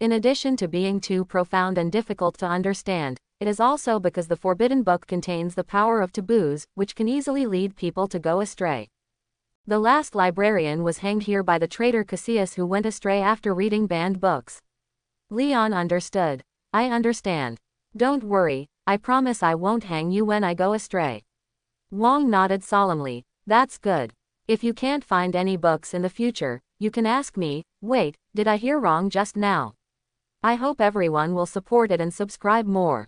Speaker 1: In addition to being too profound and difficult to understand, it is also because the forbidden book contains the power of taboos, which can easily lead people to go astray. The last librarian was hanged here by the traitor Cassius, who went astray after reading banned books. Leon understood. I understand. Don't worry, I promise I won't hang you when I go astray. Wong nodded solemnly. That's good. If you can't find any books in the future, you can ask me. Wait, did I hear wrong just now? I hope everyone will support it and subscribe more.